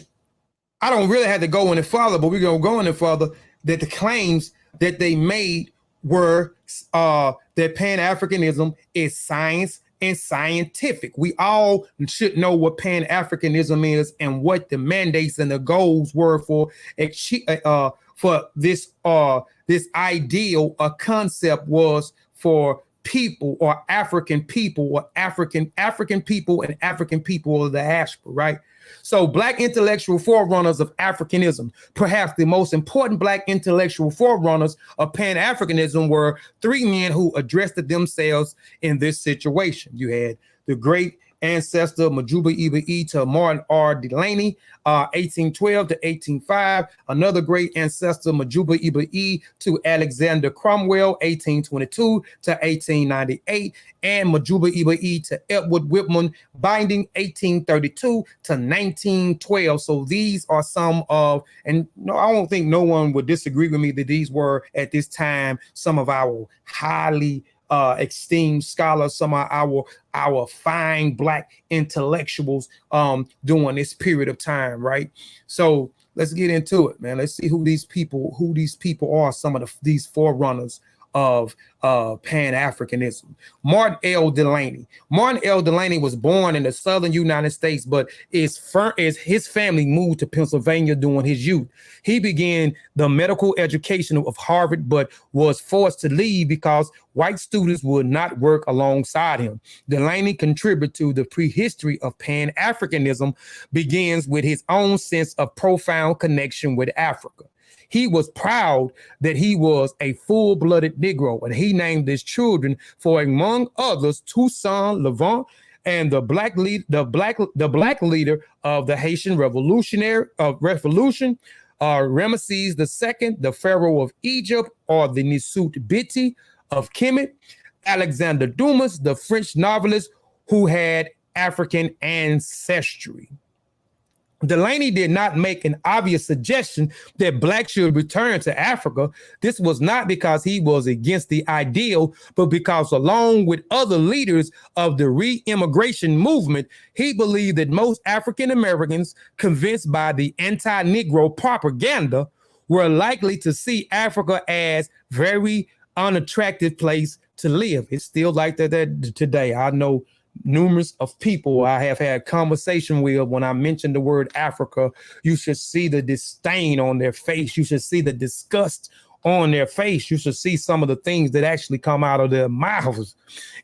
I don't really have to go any further, but we're going to go any further, that the claims that they made were that Pan-Africanism is science and scientific. We all should know what Pan-Africanism is and what the mandates and the goals were for this ideal concept was for people, or African people, or African people and African people of the diaspora, right? So Black intellectual forerunners of Africanism, perhaps the most important Black intellectual forerunners of Pan-Africanism, were three men who addressed themselves in this situation. You had the great ancestor Majuba Ibe to Martin R. Delaney, 1812 to 1805. Another great ancestor Majuba Ibe to Alexander Cromwell, 1822 to 1898. And Majuba Ibe to Edward Whitman Binding, 1832 to 1912. So these are some of, and no, I don't think no one would disagree with me that these were at this time some of our highly esteemed scholars, some of our fine Black intellectuals during this period of time, right? So let's get into it, man. Let's see who these people are, some of these forerunners of Pan-Africanism. Martin L. Delaney. Martin L. Delaney was born in the southern United States, but his family moved to Pennsylvania during his youth. He began the medical education of Harvard, but was forced to leave because white students would not work alongside him. Delaney contributed to the prehistory of Pan-Africanism, begins with his own sense of profound connection with Africa. He was proud that he was a full-blooded Negro, and he named his children for, among others, Toussaint Louverture and the black leader of the Haitian Revolution, Ramesses II, the Pharaoh of Egypt, or the Nisut Biti of Kemet, Alexander Dumas, the French novelist who had African ancestry. Delaney did not make an obvious suggestion that blacks should return to Africa. This was not because he was against the ideal, but because along with other leaders of the re-immigration movement, he believed that most African Americans convinced by the anti-Negro propaganda were likely to see Africa as very unattractive place to live. It's still like that today. I know numerous of people I have had conversation with, when I mention the word Africa, you should see the disdain on their face. You should see the disgust on their face. You should see some of the things that actually come out of their mouths.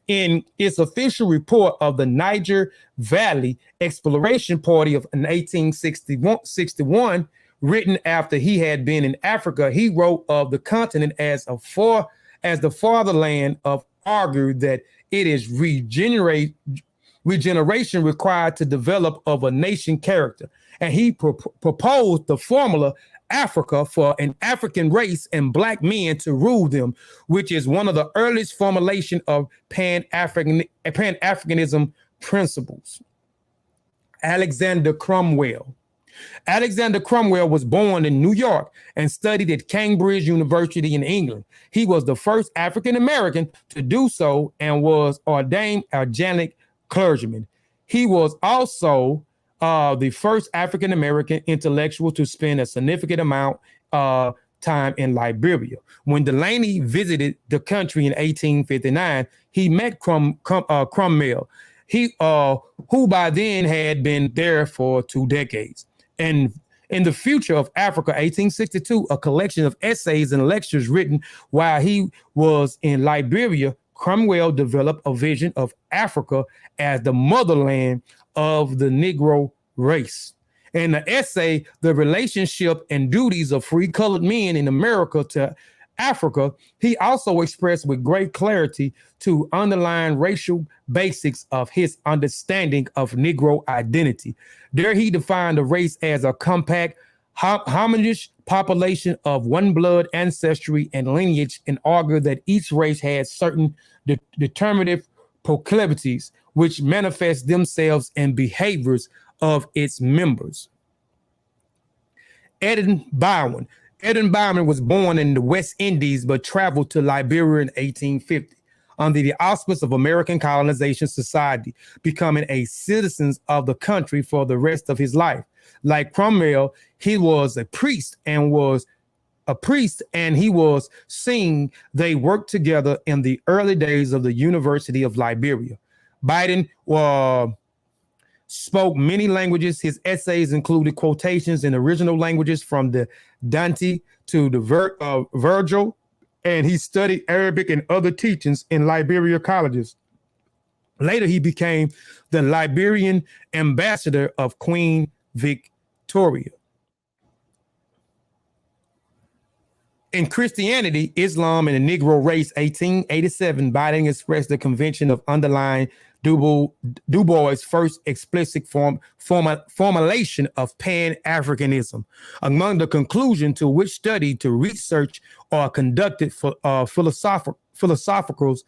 In its official report of the Niger Valley Exploration Party of 1861, written after he had been in Africa, he wrote of the continent as the fatherland of, argued that it is regeneration required to develop of a nation character. And he proposed the formula Africa for an African race and black men to rule them, which is one of the earliest formulation of Pan-Africanism principles. Alexander Cromwell. Alexander Cromwell was born in New York and studied at Cambridge University in England. He was the first African American to do so and was ordained a Catholic clergyman. He was also the first African American intellectual to spend a significant amount of time in Liberia. When Delaney visited the country in 1859, he met Cromwell, who by then had been there for 2 decades. And in the Future of Africa, 1862, a collection of essays and lectures written while he was in Liberia, Cromwell developed a vision of Africa as the motherland of the Negro race. In the essay, The Relationship and Duties of Free Colored Men in America to Africa, he also expressed with great clarity to underline racial basics of his understanding of Negro identity. There he defined the race as a compact, homogeneous population of one blood ancestry and lineage, and argued that each race had certain determinative proclivities which manifest themselves in behaviors of its members. Eden Bowen. Eden Bowen was born in the West Indies but traveled to Liberia in 1850 under the auspice of American Colonization Society, becoming a citizen of the country for the rest of his life. Like Cromwell, he was a priest and he was seen. They worked together in the early days of the University of Liberia. Biden spoke many languages. His essays included quotations in original languages from the Dante to the Virgil, and he studied Arabic and other teachings in Liberia colleges. Later, he became the Liberian ambassador of Queen Victoria. In Christianity, Islam, and the Negro Race, 1887, Biden expressed the convention of underlying Du Bois' first explicit formulation of Pan-Africanism. Among the conclusion to which study to research or conducted for philosophicals,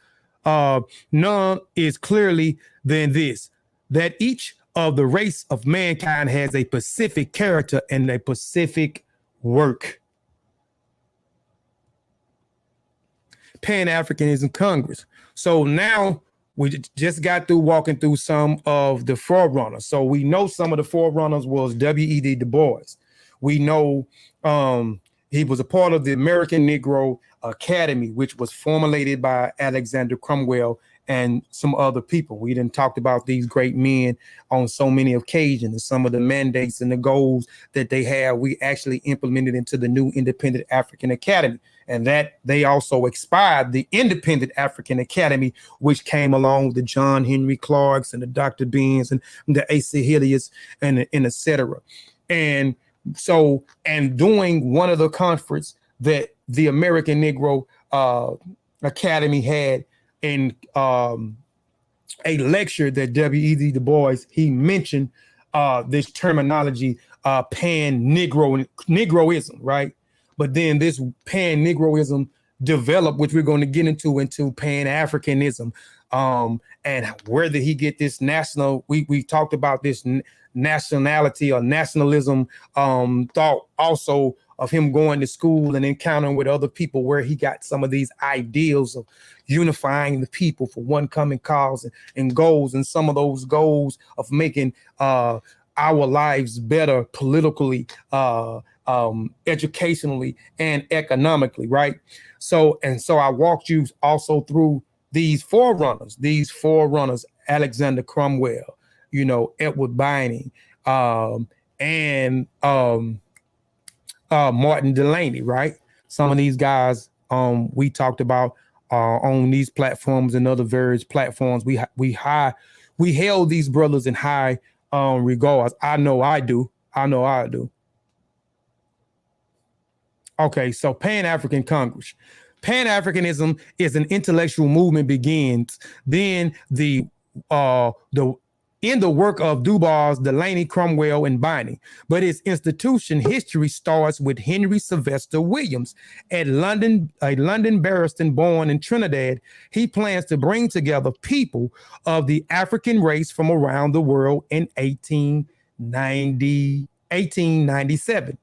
none is clearly than this, that each of the race of mankind has a specific character and a specific work. Pan-Africanism Congress. So now we just got through walking through some of the forerunners. So we know some of the forerunners was W.E.B. Du Bois. We know he was a part of the American Negro Academy, which was formulated by Alexander Cromwell and some other people. We done talked about these great men on so many occasions, and some of the mandates and the goals that they have, we actually implemented into the new Independent African Academy. And that they also expired the Independent African Academy, which came along with the John Henry Clarks and the Dr. Benz and the Asa Hilliards and et cetera. And so, and during one of the conference that the American Negro Academy had in a lecture that W.E.B. Du Bois, he mentioned this terminology, Pan-Negroism, right? But then this Pan-Negroism developed, which we're going to get into Pan-Africanism. And where did he get this national? We talked about this nationality or nationalism thought also of him going to school and encountering with other people, where he got some of these ideals of unifying the people for one common cause and goals, and some of those goals of making our lives better politically, educationally, and economically, right? So I walked you also through these forerunners, Alexander Cromwell, Edward Bynum, and Martin Delany, right? Some of these guys we talked about on these platforms and other various platforms. We held these brothers in high regards. I know I do. Okay, so Pan-African Congress. Pan-Africanism is an intellectual movement begins. Then in the work of Dubois, Delany, Cromwell, and Bynum. But its institution history starts with Henry Sylvester Williams, a London barrister born in Trinidad. He plans to bring together people of the African race from around the world in 1897.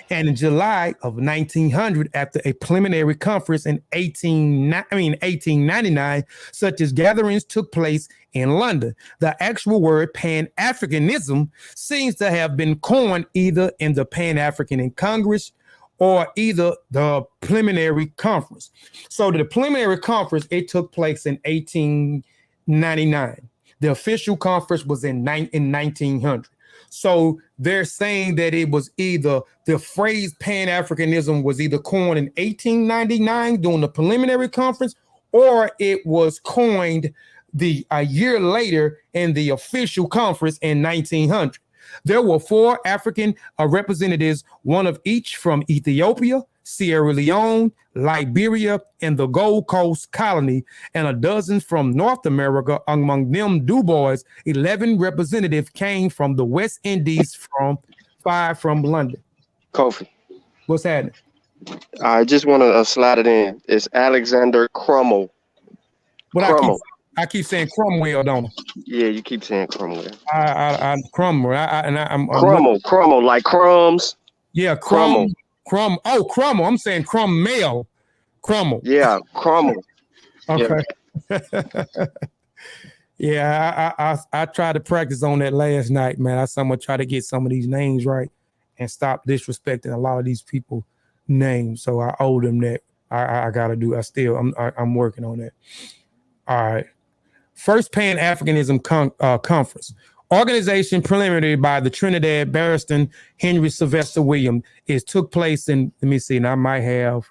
And in July of 1900, after a preliminary conference in 1899, such as gatherings took place in London. The actual word Pan-Africanism seems to have been coined either in the Pan-African Congress or either the preliminary conference. So the preliminary conference, it took place in 1899. The official conference was in 1900. So they're saying that it was either the phrase Pan-Africanism was either coined in 1899 during the preliminary conference, or it was coined a year later in the official conference in 1900. There were 4 African representatives, one of each from Ethiopia, Sierra Leone, Liberia, and the Gold Coast colony, and a dozen from North America. Among them, Dubois. 11 representatives came from the West Indies, 5 from London. Kofi, what's happening? I just want to slide it in. It's Alexander Cromwell. But I keep saying Cromwell, don't I? Yeah, you keep saying Cromwell. Cromwell. I'm Cromwell, like crumbs. Yeah, Cromwell. Oh, Cromwell. I'm saying Cromwell. Cromwell. Yeah, Cromwell. Okay. Yeah, I tried to practice on that last night, man. I someone try to get some of these names right and stop disrespecting a lot of these people names. So I owe them that. I gotta do. I'm working on that. All right. First Pan-Africanism Conference. Organization preliminary by the Trinidad barrister Henry Sylvester Williams. It took place in, let me see, and I might have,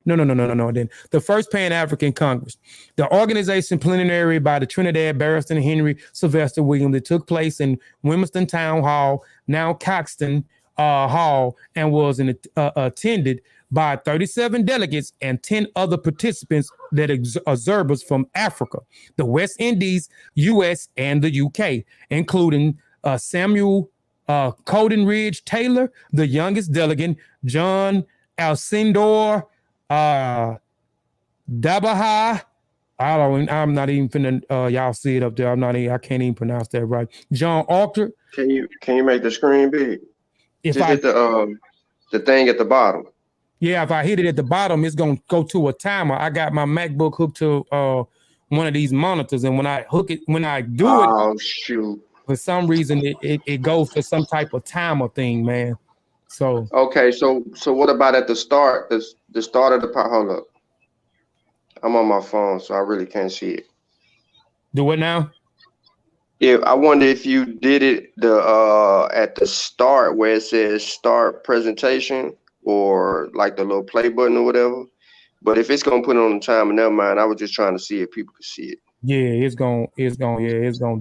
no. Then the first Pan-African Congress. The organization preliminary by the Trinidad barrister Henry Sylvester Williams. It took place in Wilmington Town Hall, now Caxton Hall, and was attended by 37 delegates and 10 other participants that observers from Africa, the West Indies, U.S., and the U.K., including Samuel Coleridge Taylor, the youngest delegate, John Alcindor Dabaha. I'm not even finna, y'all see it up there. I can't even pronounce that right. John Alter. Can you make the screen big? Just hit the thing at the bottom. Yeah, if I hit it at the bottom, it's gonna go to a timer. I got my MacBook hooked to one of these monitors, and when I do it, oh shoot! For some reason it goes to some type of timer thing, man. So okay, so what about at the start? The start of the part. Hold up, I'm on my phone, so I really can't see it. Do it now. Yeah, I wonder if you did it at the start where it says start presentation, or like the little play button or whatever. But if it's gonna put it on the timer, never mind. I was just trying to see if people could see it. Yeah, it's gonna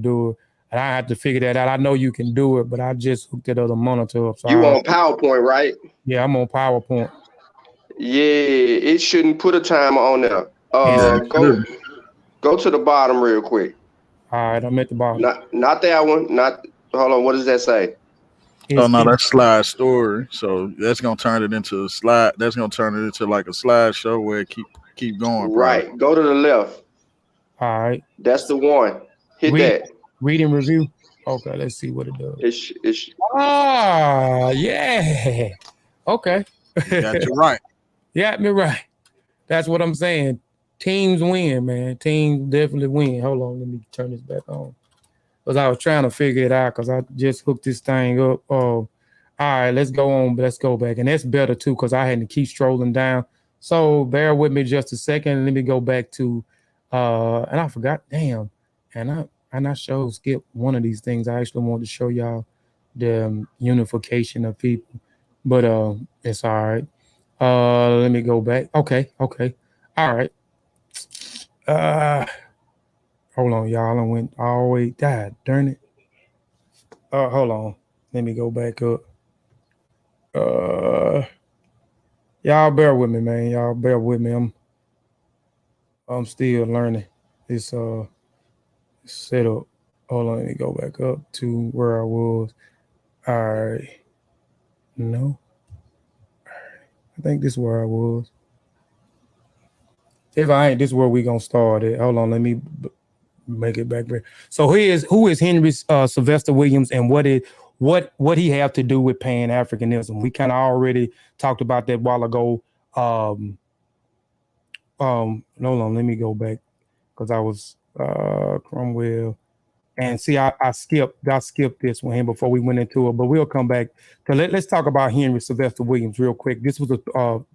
do it. And I have to figure that out. I know you can do it, but I just hooked that other monitor up. So you on PowerPoint, right? Yeah, I'm on PowerPoint. Yeah, it shouldn't put a timer on there. Go to the bottom real quick. All right, I'm at the bottom. Not that one. Hold on. What does that say? Oh no, that's slide story. So that's gonna turn it into a slide. That's gonna turn it into like a slideshow where it keep going. Right. Probably. Go to the left. All right. That's the one. Hit that. Read and review. Okay, let's see what it does. It's Yeah. Okay. Got you right. Yeah, me right. That's what I'm saying. Teams win, man. Teams definitely win. Hold on, let me turn this back on. Because I was trying to figure it out because I just hooked this thing up. All right, let's go on. Let's go back. And that's better too because I had to keep strolling down. So bear with me just a second. Let me go back to and I forgot. Damn. And I skip one of these things. I actually wanted to show y'all the unification of people. But it's all right. Let me go back. Okay. All right. Hold on, y'all. I went all the way. God darn it. Hold on. Let me go back up. Y'all bear with me, man. Y'all bear with me. I'm still learning this setup. Hold on, let me go back up to where I was. All right. No. I think this is where I was. If I ain't, this is where we gonna start it. Hold on, let me make it back there. So who is Henry Sylvester Williams, and what he have to do with Pan-Africanism? We kind of already talked about that a while ago. Hold on, let me go back because I was Cromwell. And see, I skipped this one before we went into it, but we'll come back to let's talk about Henry Sylvester Williams real quick. This was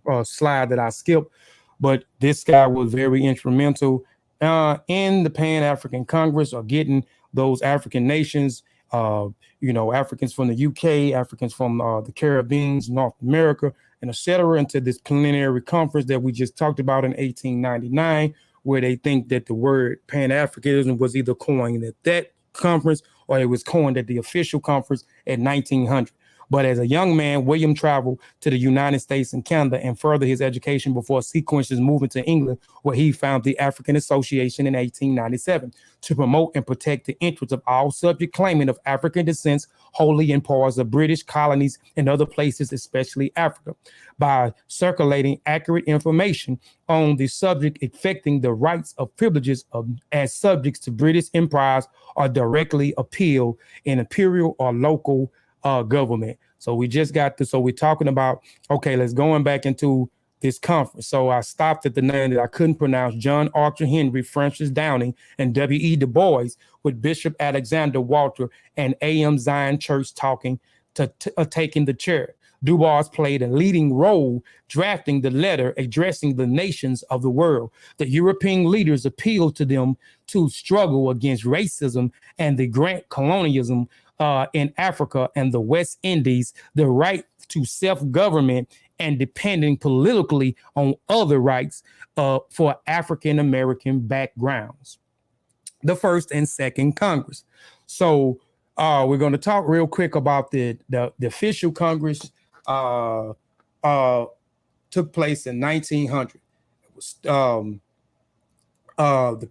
a slide that I skipped, but this guy was very instrumental in the Pan-African Congress, or getting those African nations, Africans from the UK, Africans from the Caribbean, North America, and etc., into this plenary conference that we just talked about in 1899, where they think that the word Pan-Africanism was either coined at that conference or it was coined at the official conference at 1900. But as a young man, William traveled to the United States and Canada and furthered his education before sequentially moving to England, where he found the African Association in 1897 to promote and protect the interests of all subject claiming of African descent, wholly in parts of British colonies and other places, especially Africa, by circulating accurate information on the subject affecting the rights of privileges as subjects to British empires or directly appeal in imperial or local government. So we just got this. So we're talking about, okay, let's going back into this conference. So I stopped at the name that I couldn't pronounce: John Arthur Henry, Francis Downing, and W.E. Du Bois, with Bishop Alexander Walter and A.M. Zion Church taking the chair. Du Bois played a leading role drafting the letter addressing the nations of the world. The European leaders appealed to them to struggle against racism and the grant colonialism in Africa and the West Indies, the right to self-government, and depending politically on other rights for African-American backgrounds. The first and second Congress. So we're going to talk real quick about the official Congress. Took place in 1900. It was the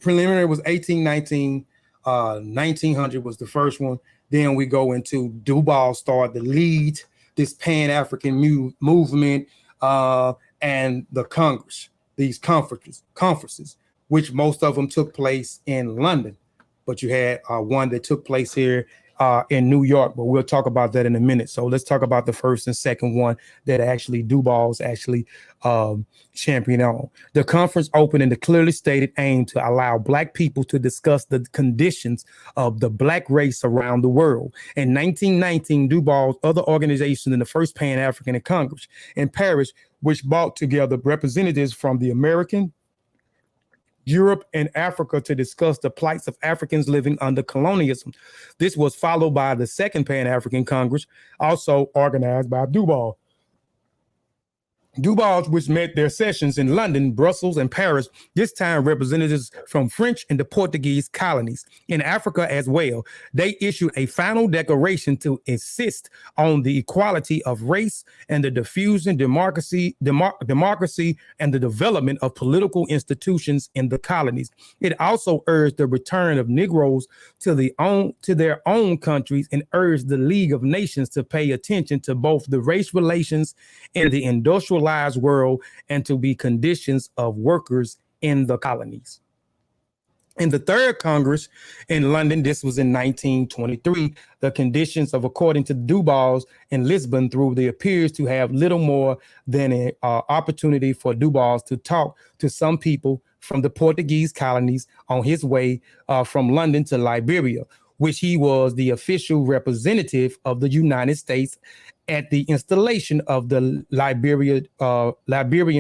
preliminary was 1819. 1900 was the first one. Then we go into Du Bois started to lead this Pan-African movement and the Congress, these conferences, which most of them took place in London. But you had one that took place here in New York, but we'll talk about that in a minute. So let's talk about the first and second one that actually Du Bois championed on. The conference opened in the clearly stated aim to allow Black people to discuss the conditions of the Black race around the world. In 1919, Du Bois' other organizations in the first Pan-African Congress in Paris, which brought together representatives from the American, Europe, and Africa to discuss the plights of Africans living under colonialism. This was followed by the Second Pan-African Congress, also organized by Du Bois. Du Bois, which met their sessions in London, Brussels, and Paris, this time representatives from French and the Portuguese colonies in Africa as well. They issued a final declaration to insist on the equality of race and the diffusion, democracy, and the development of political institutions in the colonies. It also urged the return of Negroes to their own countries and urged the League of Nations to pay attention to both the race relations in the industrialized world and to be conditions of workers in the colonies. In the third Congress in London, this was in 1923, the conditions of, according to Dubois in Lisbon, through the appears to have little more than an opportunity for Dubois to talk to some people from the Portuguese colonies on his way from London to Liberia, which he was the official representative of the United States at the installation of the Liberian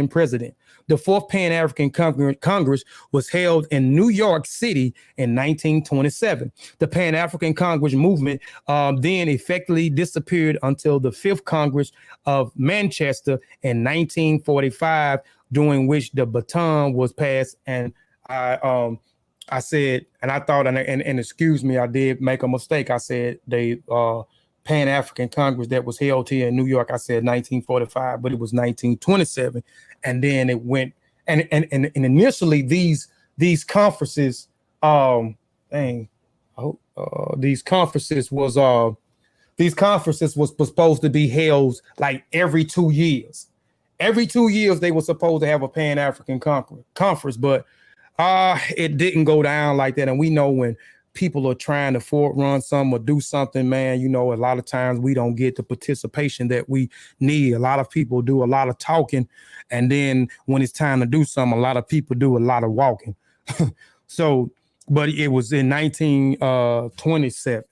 president. The fourth Pan-African Congress was held in New York City in 1927. The Pan-African Congress movement then effectively disappeared until the fifth Congress of Manchester in 1945, during which the baton was passed. And I said, and I thought, and excuse me, I did make a mistake. I said the Pan-African Congress that was held here in New York, I said 1945, but it was 1927. And then it went, and initially these conferences, these conferences was supposed to be held like every 2 years. Every 2 years they were supposed to have a Pan-African conference, but it didn't go down like that. And we know when people are trying to forerun something or do something, man, you know, a lot of times we don't get the participation that we need. A lot of people do a lot of talking, and then when it's time to do something, a lot of people do a lot of walking. So, but it was in 1927.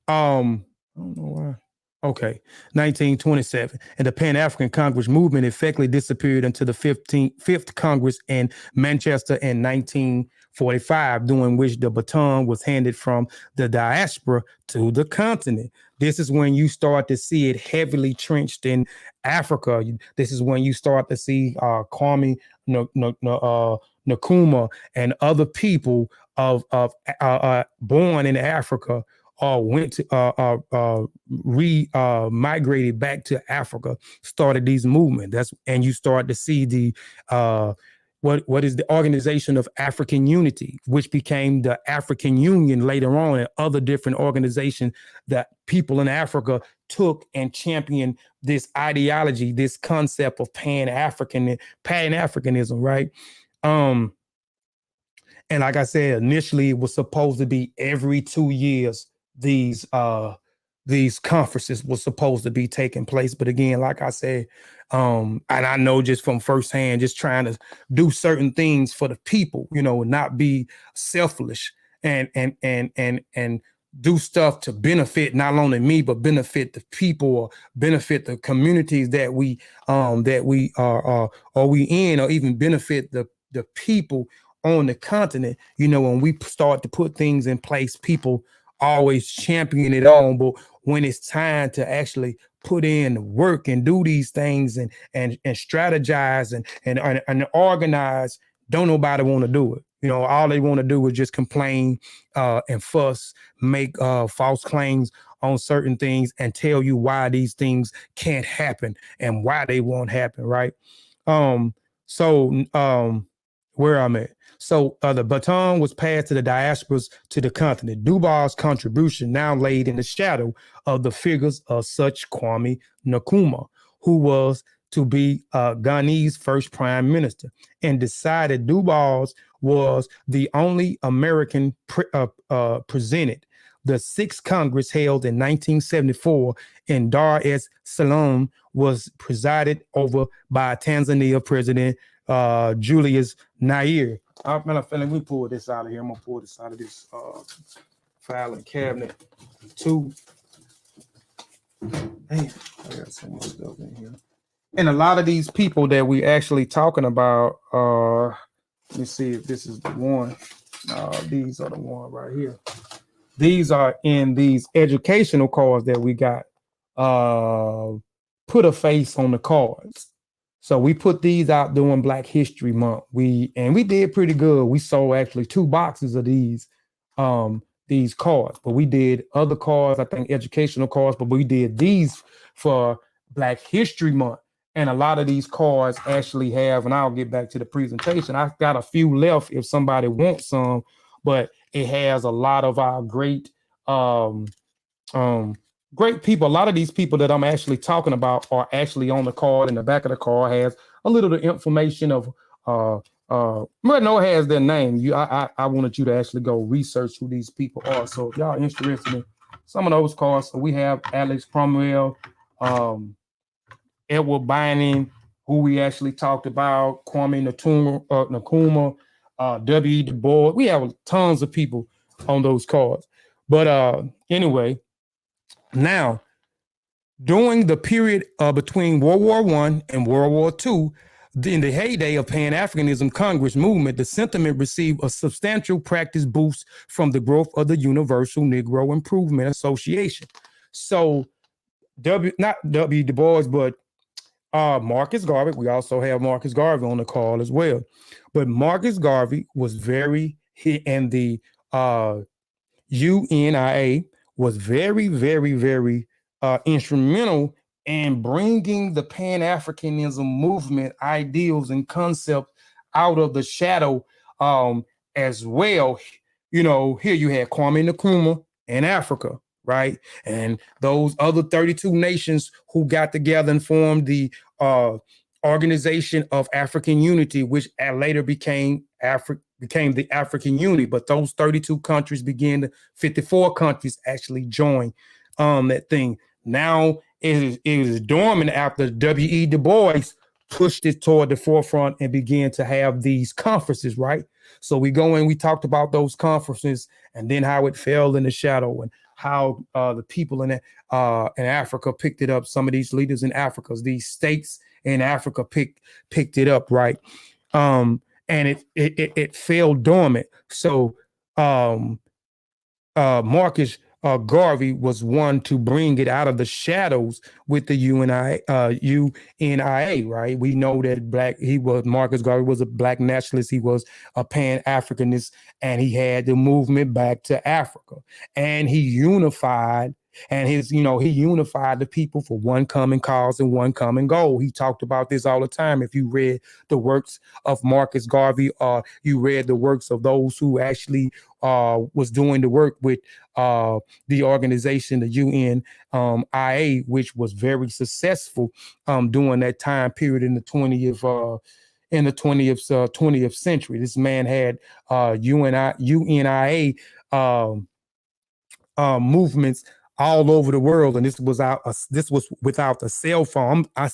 I don't know why. Okay, 1927. And the Pan-African Congress movement effectively disappeared until the 5th Congress in Manchester in 1945, during which the baton was handed from the diaspora to the continent. This is when you start to see it heavily trenched in Africa. This is when you start to see Kwame Nkrumah and other people of born in Africa went to migrated back to Africa, started these movements. And you start to see the what is the Organization of African Unity, which became the African Union later on, and other different organizations that people in Africa took and championed this ideology, this concept of Pan-Africanism, right? And like I said, initially it was supposed to be every 2 years. These conferences were supposed to be taking place. But again, like I said, and I know just from firsthand, just trying to do certain things for the people, you know, not be selfish and do stuff to benefit not only me, but benefit the people or benefit the communities that we are we in, or even benefit the people on the continent. You know, when we start to put things in place, people always champion it on, but when it's time to actually put in work and do these things and strategize and organize, don't nobody want to do it. You know, all they want to do is just complain and fuss, make false claims on certain things, and tell you why these things can't happen and why they won't happen, right? Where I'm at. So the baton was passed to the diasporas to the continent. Dubois' contribution now laid in the shadow of the figures of such Kwame Nkrumah, who was to be Ghane's first prime minister, and decided Dubois was the only American presented. The sixth Congress, held in 1974 in Dar es Salaam, was presided over by Tanzania President Julius Nyerere. I'm feeling we pull this out of here. I'm gonna pull this out of this filing cabinet too. Hey, I got so much stuff in here. And a lot of these people that we actually talking about, let me see if this is the one. These are the one right here. These are in these educational cards that we got. Put a face on the cards. So we put these out during Black History Month. We did pretty good. We sold actually 2 boxes of these cards, but we did other cards, I think educational cards, but we did these for Black History Month. And a lot of these cards actually have, and I'll get back to the presentation, I've got a few left if somebody wants some, but it has a lot of our great great people. A lot of these people that I'm actually talking about are actually on the card. In the back of the card has a little of the information of But no, it has their name. I wanted you to actually go research who these people are. So if y'all interested in some of those cards, so we have Alex Cromwell, Edward Bynum, who we actually talked about, Kwame Nkrumah, W.E. Du Bois. We have tons of people on those cards. But anyway, now, during the period between World War I and World War II, in the heyday of Pan-Africanism Congress movement, the sentiment received a substantial practice boost from the growth of the Universal Negro Improvement Association. So, not W. Du Bois, but Marcus Garvey. We also have Marcus Garvey on the call as well. But Marcus Garvey was and the UNIA was very, very, very instrumental in bringing the Pan-Africanism movement ideals and concepts out of the shadow as well. You know, here you had Kwame Nkrumah in Africa, right? And those other 32 nations who got together and formed the Organization of African Unity, which later became the African Unity. But those 32 countries 54 countries actually joined that thing. Now it is dormant after W.E. Du Bois pushed it toward the forefront and began to have these conferences, right? So we go in, we talked about those conferences and then how it fell in the shadow and how the people in Africa picked it up. Some of these leaders in Africa, these states in Africa picked it up, right? And it fell dormant. So Marcus Garvey was one to bring it out of the shadows with the UNIA, right? We know that Marcus Garvey was a Black nationalist. He was a Pan-Africanist, and he had the movement back to Africa. And he unified the people for one common cause and one common goal. He talked about this all the time. If you read the works of Marcus Garvey, or you read the works of those who actually was doing the work with the organization, the UNIA, which was very successful during that time period in the 20th century. This man had UNIA movements all over the world, and this was without a cell phone. I'm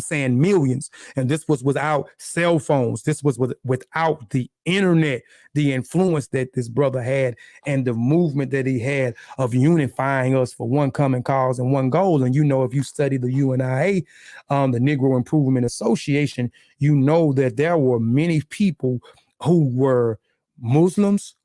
saying millions, and this was without cell phones. This was without the internet, the influence that this brother had, and the movement that he had of unifying us for one common cause and one goal. And you know, if you study the UNIA, the Negro Improvement Association, you know that there were many people who were Muslims,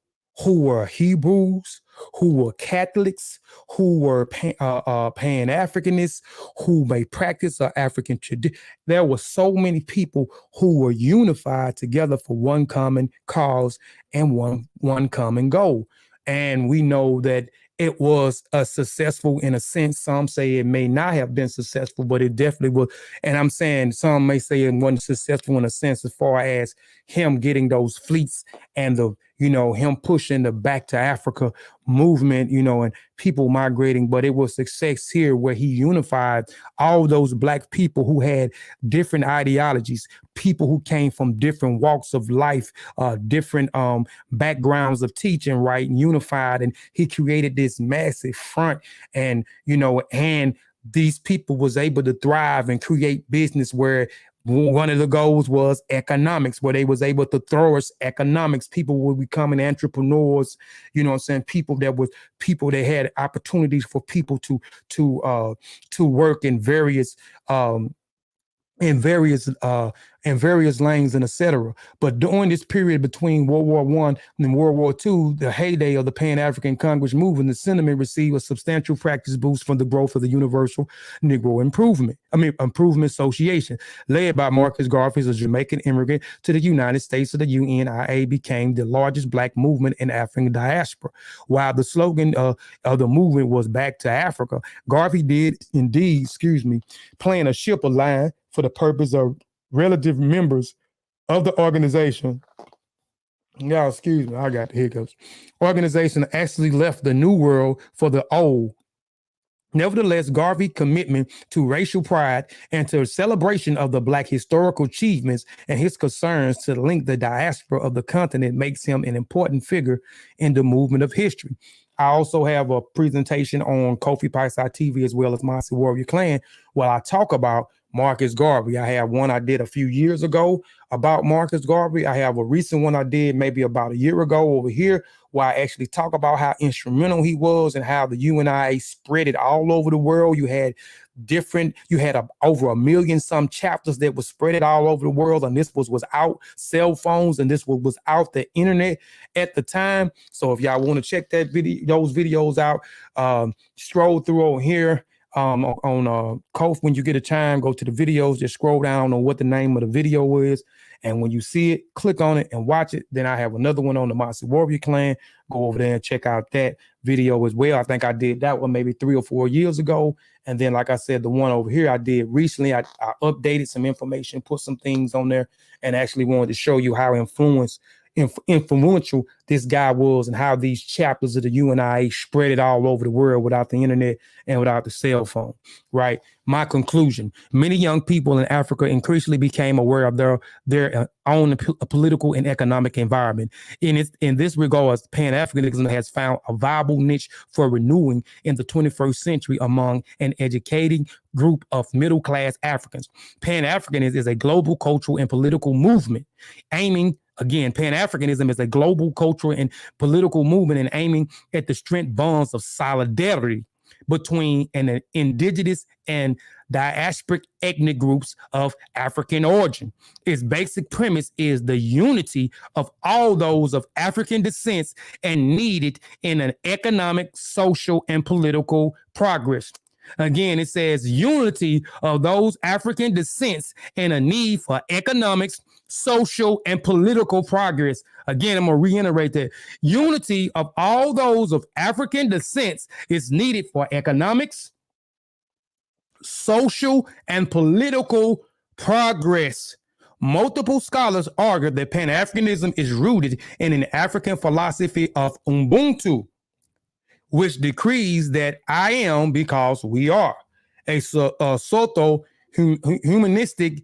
who were Hebrews, who were Catholics, who were Pan-Africanists, who may practice African tradition. There were so many people who were unified together for one common cause and one common goal. And we know that it was successful in a sense. Some say it may not have been successful, but it definitely was. And I'm saying some may say it wasn't successful in a sense as far as him getting those fleets and him pushing the back to Africa movement, and people migrating. But it was success here where he unified all those Black people who had different ideologies, people who came from different walks of life, different backgrounds of teaching, right? And unified, and he created this massive front, and and these people was able to thrive and create business where one of the goals was economics, where they was able to throw us economics. People were becoming entrepreneurs, people that had opportunities for people to work in various lanes and etc. But during this period between World War I and World War II, the heyday of the Pan-African Congress movement, the sentiment received a substantial practice boost from the growth of the Universal Negro Improvement Association, led by Marcus Garvey, a Jamaican immigrant to the United States. Of the UNIA became the largest Black movement in African diaspora. While the slogan of the movement was "Back to Africa," Garvey did indeed, plan a ship line for the purpose of relative members of the organization. Y'all, excuse me, I got the hiccups. Organization actually left the New World for the Old, Nevertheless, Garvey's commitment to racial pride and to celebration of the Black historical achievements and his concerns to link the diaspora of the continent makes him an important figure in the movement of history. I also have a presentation on Kofi Piesie TV as well as Mossy Warrior Clan where I talk about Marcus Garvey. I have one I did a few years ago about Marcus Garvey. I have a recent one I did maybe about a year ago over here where I actually talk about how instrumental he was and how the UNIA spread it all over the world. You had over 1 million some chapters that was spread it all over the world, and this was without cell phones, and this was without the internet at the time. So if y'all want to check those videos out, stroll through over here on Kofi. When you get a time, go to the videos, just scroll down on what the name of the video is, and when you see it, click on it and watch it. Then I have another one on the Mossy Warrior Clan. Go over there and check out that video as well. I think I did that one maybe 3 or 4 years ago. And then, like I said, the one over here I did recently, I updated some information, put some things on there, and actually wanted to show you how influential this guy was and how these chapters of the UNIA spread it all over the world without the internet and without the cell phone, right? My conclusion, many young people in Africa increasingly became aware of their own political and economic environment. In this regard, Pan-Africanism has found a viable niche for renewing in the 21st century among an educating group of middle-class Africans. Pan-Africanism is a global cultural and political movement aiming Again, Pan-Africanism is a global cultural and political movement and aiming at the strength bonds of solidarity between an indigenous and diasporic ethnic groups of African origin. Its basic premise is the unity of all those of African descent and needed in an economic, social, and political progress. Again, it says unity of those African descents and a need for economics, social, and political progress. Again, I'm going to reiterate that unity of all those of African descents is needed for economics, social, and political progress. Multiple scholars argue that Pan-Africanism is rooted in an African philosophy of Ubuntu, which decrees that I am because we are, a soto-humanistic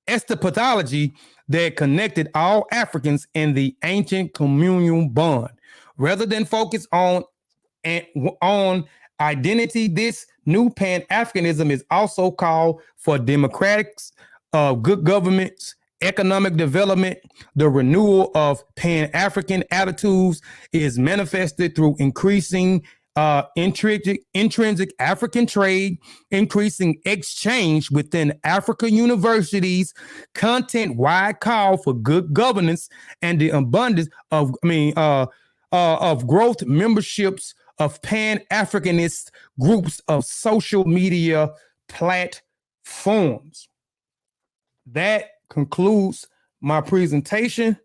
epistemology that connected all Africans in the ancient communal bond. Rather than focus on identity, this new Pan-Africanism is also called for democratic good governments, economic development. The renewal of Pan-African attitudes is manifested through increasing intrinsic African trade, increasing exchange within Africa universities, content-wide call for good governance, and the abundance of growth memberships of Pan-Africanist groups of social media platforms. That concludes my presentation.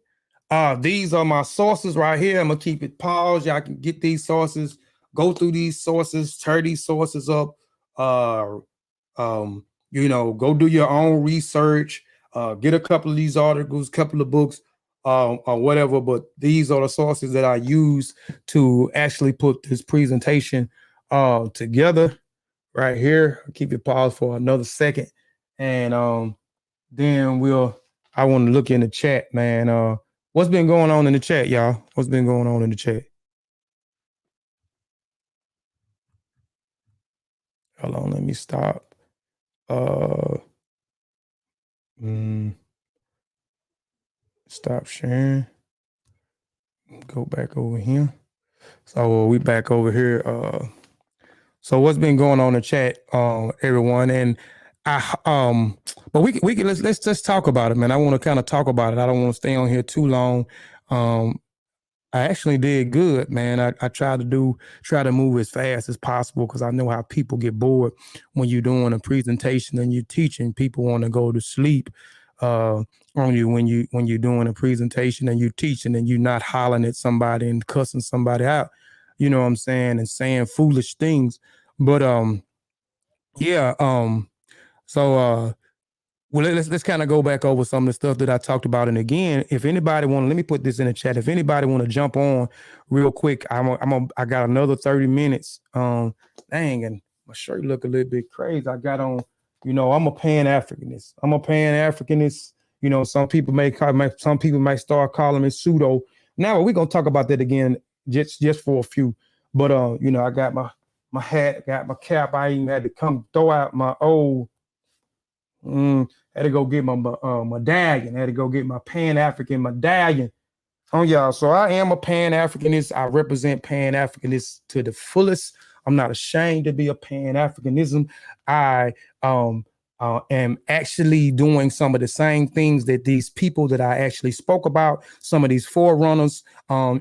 These are my sources right here. I'm gonna keep it paused. Y'all can get these sources, go through these sources, turn these sources up. Go do your own research. Get a couple of these articles, couple of books, or whatever. But these are the sources that I use to actually put this presentation together. Right here. I'll keep it paused for another second, and then I want to look in the chat, man. What's been going on in the chat, y'all? What's been going on in the chat? Hold on, let me stop. Stop sharing. Go back over here. So we back over here. So what's been going on in the chat, everyone? And but we can let's just talk about it, man. I want to kind of talk about it. I don't want to stay on here too long. I actually did good, man. I try to move as fast as possible because I know how people get bored when you're doing a presentation and you're teaching. People want to go to sleep on you when you're doing a presentation and you're teaching and you're not hollering at somebody and cussing somebody out. You know what I'm saying? And saying foolish things. But So Well, let's kind of go back over some of the stuff that I talked about. And again, if anybody want to, let me put this in the chat. If anybody want to jump on real quick, I got another 30 minutes. Dang, and my shirt look a little bit crazy. I got on, I'm a Pan-Africanist. Some people might start calling me pseudo. Now we're gonna talk about that again, just for a few. But I got my hat, got my cap. I even had to come throw out my old. Had to go get my medallion. Had to go get my Pan-African medallion. Oh, y'all. So I am a Pan-Africanist. I represent Pan-Africanists to the fullest. I'm not ashamed to be a Pan-Africanism. I am actually doing some of the same things that these people that I actually spoke about, some of these forerunners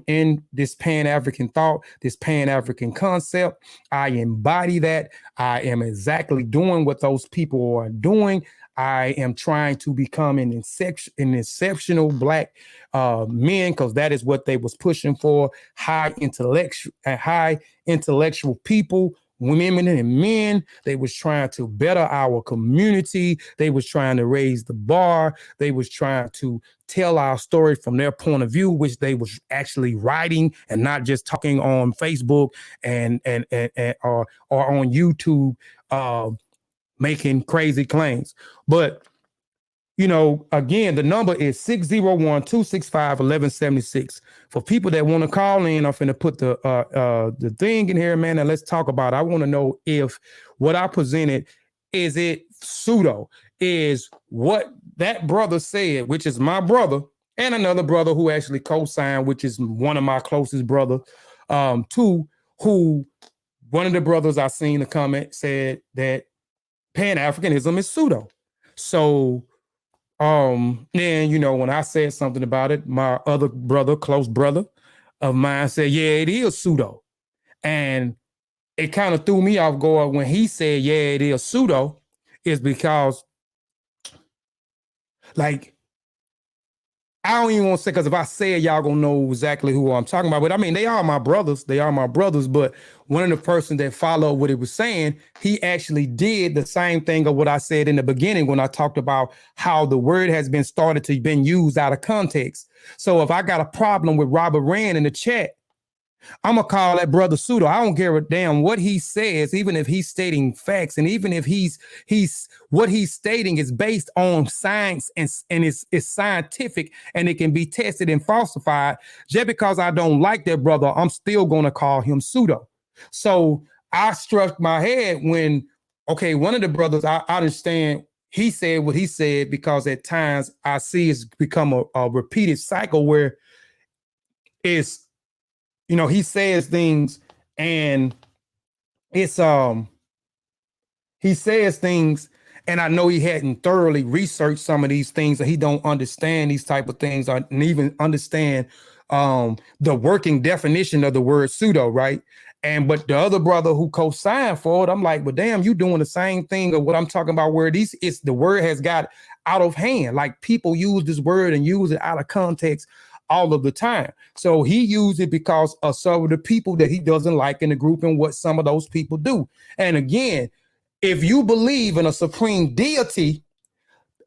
in this Pan-African thought, this Pan-African concept. I embody that. I am exactly doing what those people are doing. I am trying to become an exceptional black men, because that is what they was pushing for. High intellectual people, women and men. They was trying to better our community. They was trying to raise the bar. They was trying to tell our story from their point of view, which they was actually writing and not just talking on Facebook and or on YouTube, making crazy claims. But again, the number is 601-265-1176. For people that want to call in, I'm finna put the thing in here, man, and let's talk about it. I want to know if what I presented, is it pseudo? Is what that brother said, which is my brother, and another brother who actually co-signed, which is one of my closest brother, who one of the brothers I seen the comment said that Pan-Africanism is pseudo. So then, when I said something about it, my other brother, close brother of mine, said, yeah, it is pseudo. And it kind of threw me off guard when he said, yeah, it is pseudo, is because, like, I don't even want to say, because if I say it, y'all gonna know exactly who I'm talking about. But I mean, they are my brothers. But one of the persons that followed what he was saying, he actually did the same thing of what I said in the beginning when I talked about how the word has been started to been used out of context. So if I got a problem with Robert Rand in the chat, I'm gonna call that brother pseudo. I don't care a damn what he says, even if he's stating facts, and even if he's what he's stating is based on science and it's scientific and it can be tested and falsified. Just because I don't like that brother, I'm still gonna call him pseudo. So I struck my head when, okay, one of the brothers, I understand he said what he said, because at times I see it's become a repeated cycle where it's, he says things and it's he says things, and I know he hadn't thoroughly researched some of these things, that he don't understand these type of things, or even understand the working definition of the word pseudo, right? But the other brother who co-signed for it, I'm like, well, damn, you doing the same thing of what I'm talking about, where it's the word has got out of hand. Like, people use this word and use it out of context all of the time. So he used it because of some of the people that he doesn't like in the group and what some of those people do. And again, if you believe in a supreme deity,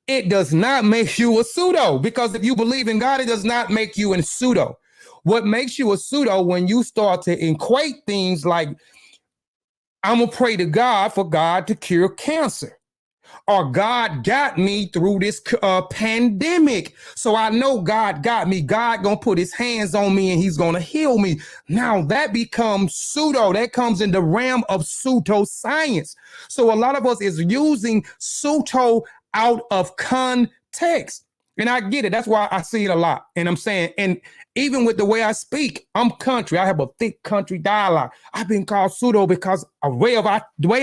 it does not make you a pseudo, because if you believe in God, it does not make you a pseudo. What makes you a pseudo, when you start to equate things like, I'm gonna pray to God for God to cure cancer, or God got me through this pandemic, so I know God got me. God gonna put his hands on me and he's gonna heal me. Now that becomes pseudo. That comes in the realm of pseudoscience. So a lot of us is using pseudo out of context. And I get it. That's why I see it a lot. And I'm saying, and even with the way I speak, I'm country. I have a thick country dialogue. I've been called pseudo because the way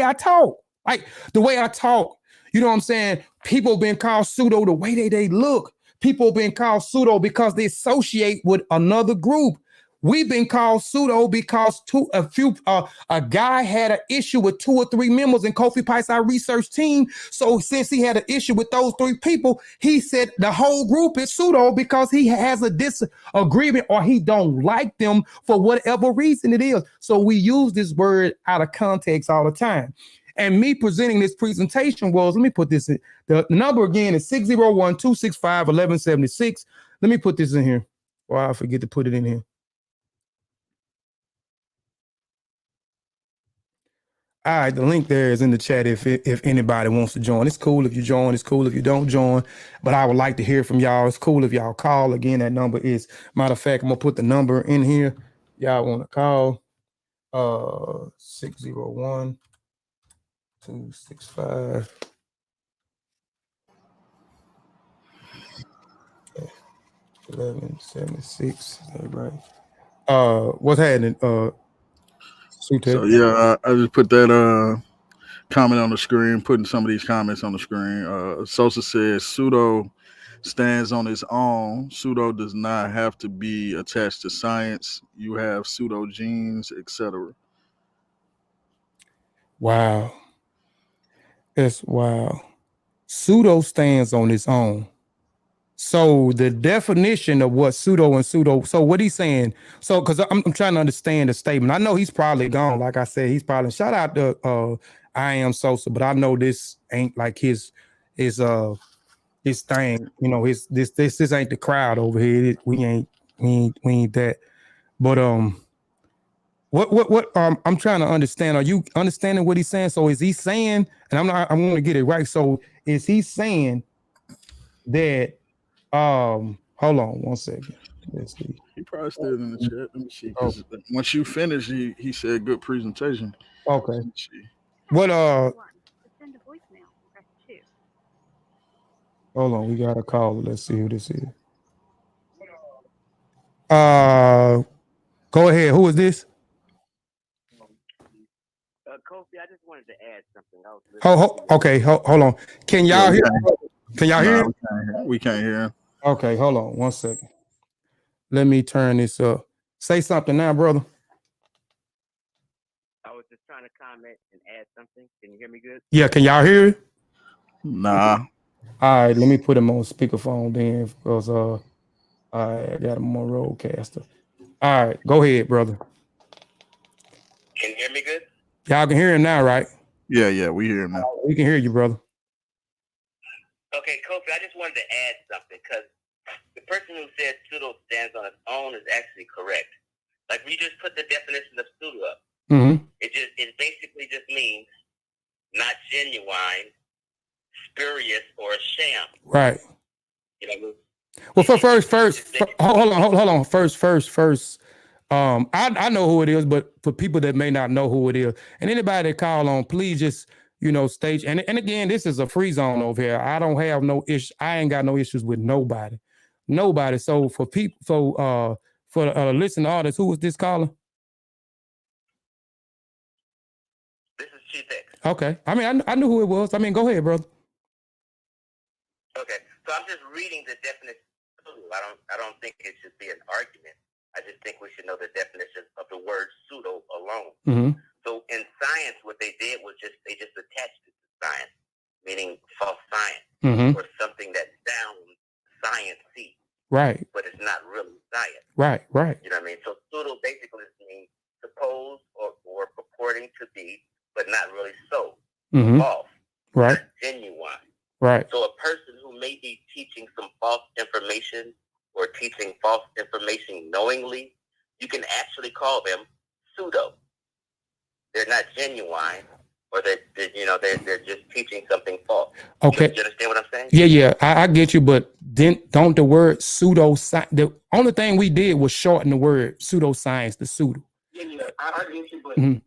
I talk. Like, the way I talk. You know what I'm saying? People been called pseudo the way they look. People been called pseudo because they associate with another group. We've been called pseudo because a guy had an issue with 2 or 3 members in Kofi Piesie, our research team. So since he had an issue with those 3 people, he said the whole group is pseudo because he has a disagreement or he don't like them for whatever reason it is. So we use this word out of context all the time. And me presenting this presentation was, let me put this in. The number again is 601-265-1176. Let me put this in here. Or I forget to put it in here. All right, the link there is in the chat if anybody wants to join. It's cool if you join. It's cool if you don't join. But I would like to hear from y'all. It's cool if y'all call. Again, that number is, matter of fact, I'm going to put the number in here. Y'all want to call 601-265-1176. Is that right? What's happening? So yeah, I just put that comment on the screen, putting some of these comments on the screen. Sosa says pseudo stands on its own. Pseudo does not have to be attached to science. You have pseudo genes, etc. Wow. That's wow. Pseudo stands on its own. So the definition of what pseudo and pseudo, so what he's saying, so because I'm trying to understand the statement. I know he's probably gone. Like I said, he's probably, shout out to I Am Sosa, but I know this ain't like his thing, you know, this ain't the crowd over here. We ain't that. But what I'm trying to understand. Are you understanding what he's saying? So is he saying, and I want to get it right. So is he saying that hold on one second. Let's see. He probably still in the chat. Let me see. Once you finish, he said good presentation. Okay. Let me see. What hold on, we got a call. Let's see who this is. Go ahead. Who is this? Kofi, I just wanted to add something. Okay, hold on. Can y'all hear? Can y'all hear? We can't hear him. Okay, hold on 1 second. Let me turn this up. Say something now, brother. I was just trying to comment and add something. Can you hear me good? Yeah, can y'all hear it? Nah. All right, let me put him on speakerphone then, because I got him on roadcaster. All right, go ahead, brother. Can you hear me good? Y'all can hear him now, right? Yeah, we hear him now. We can hear you, brother. Okay, Kofi, I just wanted to add something, because the person who said pseudo stands on its own is actually correct. Like, we just put the definition of pseudo up. Mm-hmm. It basically just means not genuine, spurious, or a sham. Right. You know what I mean? Well, hold on. First. I know who it is, but for people that may not know who it is, and anybody that call on, please just, you know, stage. And again, this is a free zone over here. I don't have no issue. I ain't got no issues with nobody. So for people, for listening audience, who was this caller? This is Chief X. Okay. I mean, I knew who it was. I mean, go ahead, brother. Okay. So I'm just reading the definition. I don't think it should be an argument. I just think we should know the definition of the word pseudo alone. Mm-hmm. So in science, what they did was they just attached it to science, meaning false science, Mm-hmm. or something that sounds science-y. Right. But it's not really science. Right. You know what I mean? So pseudo basically means supposed or purporting to be, but not really so. Mm-hmm. False. Right. Not genuine. Right. So a person who may be teaching some false information or teaching false information knowingly, you can actually call them pseudo. They're not genuine, or they're just teaching something false. Okay. You understand what I'm saying? Yeah, I get you, but then don't the word pseudoscience, the only thing we did was shorten the word pseudoscience to pseudo. Yeah, I get you, but Mm-hmm.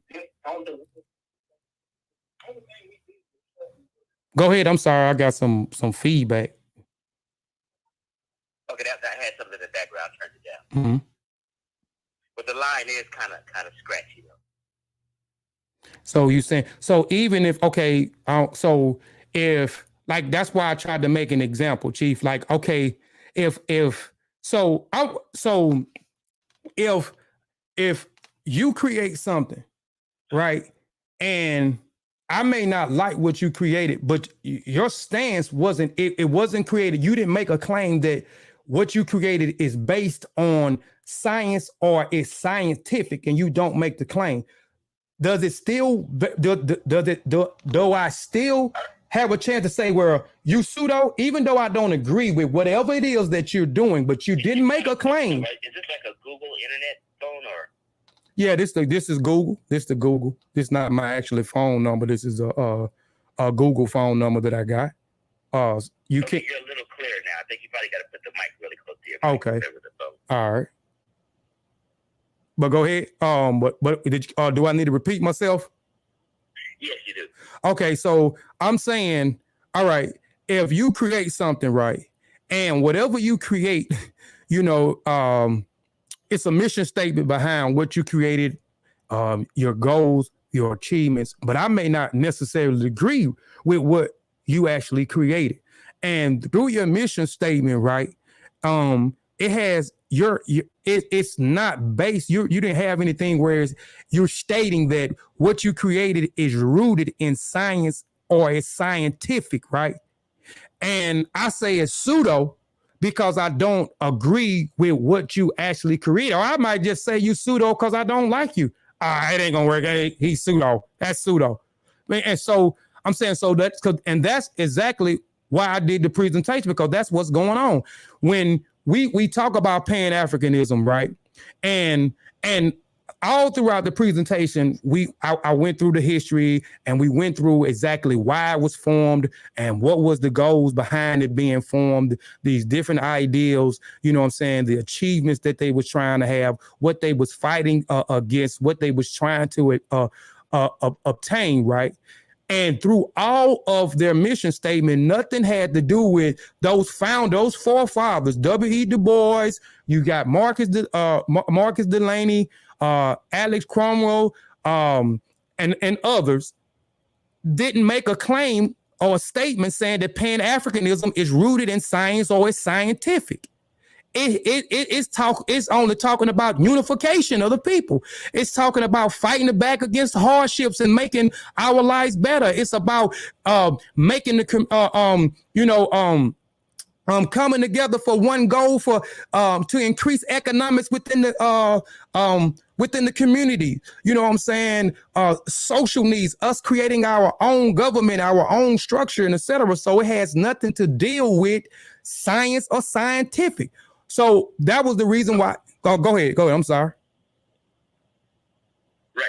Go ahead. I'm sorry, I got some feedback. Okay, I had something in the background, turned it down. Mm-hmm. But the line is kind of scratchy, though. So you saying, so even if, okay, so if, like, that's why I tried to make an example, Chief. Like, okay, if you create something, right, and I may not like what you created, but your stance wasn't, it wasn't created. You didn't make a claim that what you created is based on science or is scientific, and you don't make the claim. does it still do I still have a chance to say, well, you pseudo, even though I don't agree with whatever it is that you're doing, but you didn't make a claim. Is this like a Google internet phone or? Yeah, this is Google. This the Google. This is not my actual phone number. This is a Google phone number that I got. You Okay, can. you're a little clear now. I think you probably got to put the mic really close to your mic. Okay. With the phone. All right. But go ahead. But did you, do I need to repeat myself? Yes, you do. Okay, so I'm saying, all right, if you create something, right, and whatever you create, you know, it's a mission statement behind what you created, your goals, your achievements, but I may not necessarily agree with what you actually created. And through your mission statement, right, it has it's not based, you didn't have anything where you're stating that what you created is rooted in science or it's scientific, right? And I say it's pseudo because I don't agree with what you actually created. Or I might just say you pseudo because I don't like you. It ain't gonna work. He's pseudo. That's pseudo. And so I'm saying, so that's exactly why I did the presentation, because that's what's going on. When we talk about Pan-Africanism, right? And all throughout the presentation, I went through the history and we went through exactly why it was formed and what was the goals behind it being formed, these different ideals, you know what I'm saying, the achievements that they was trying to have, what they was fighting against, what they was trying to obtain, right? And through all of their mission statement, nothing had to do with those forefathers, W.E. Du Bois, you got Marcus Delaney, Alex Cromwell, and others, didn't make a claim or a statement saying that Pan-Africanism is rooted in science or it's scientific. It's only talking about unification of the people. It's talking about fighting back against hardships and making our lives better. It's about making the coming together for one goal to increase economics within the community. You know what I'm saying? Social needs, us creating our own government, our own structure, and etc. So it has nothing to deal with science or scientific. So that was the reason why. Go ahead. I'm sorry. Right.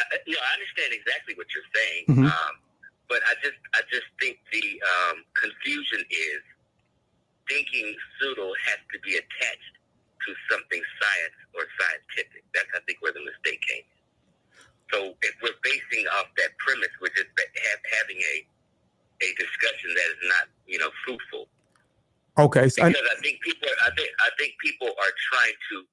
I understand exactly what you're saying. Mm-hmm. But I just think the confusion is thinking pseudo has to be attached to something science or scientific. That's, I think, where the mistake came. So if we're basing off that premise, we're just having a discussion that is not, fruitful. Okay. So because I think people are trying to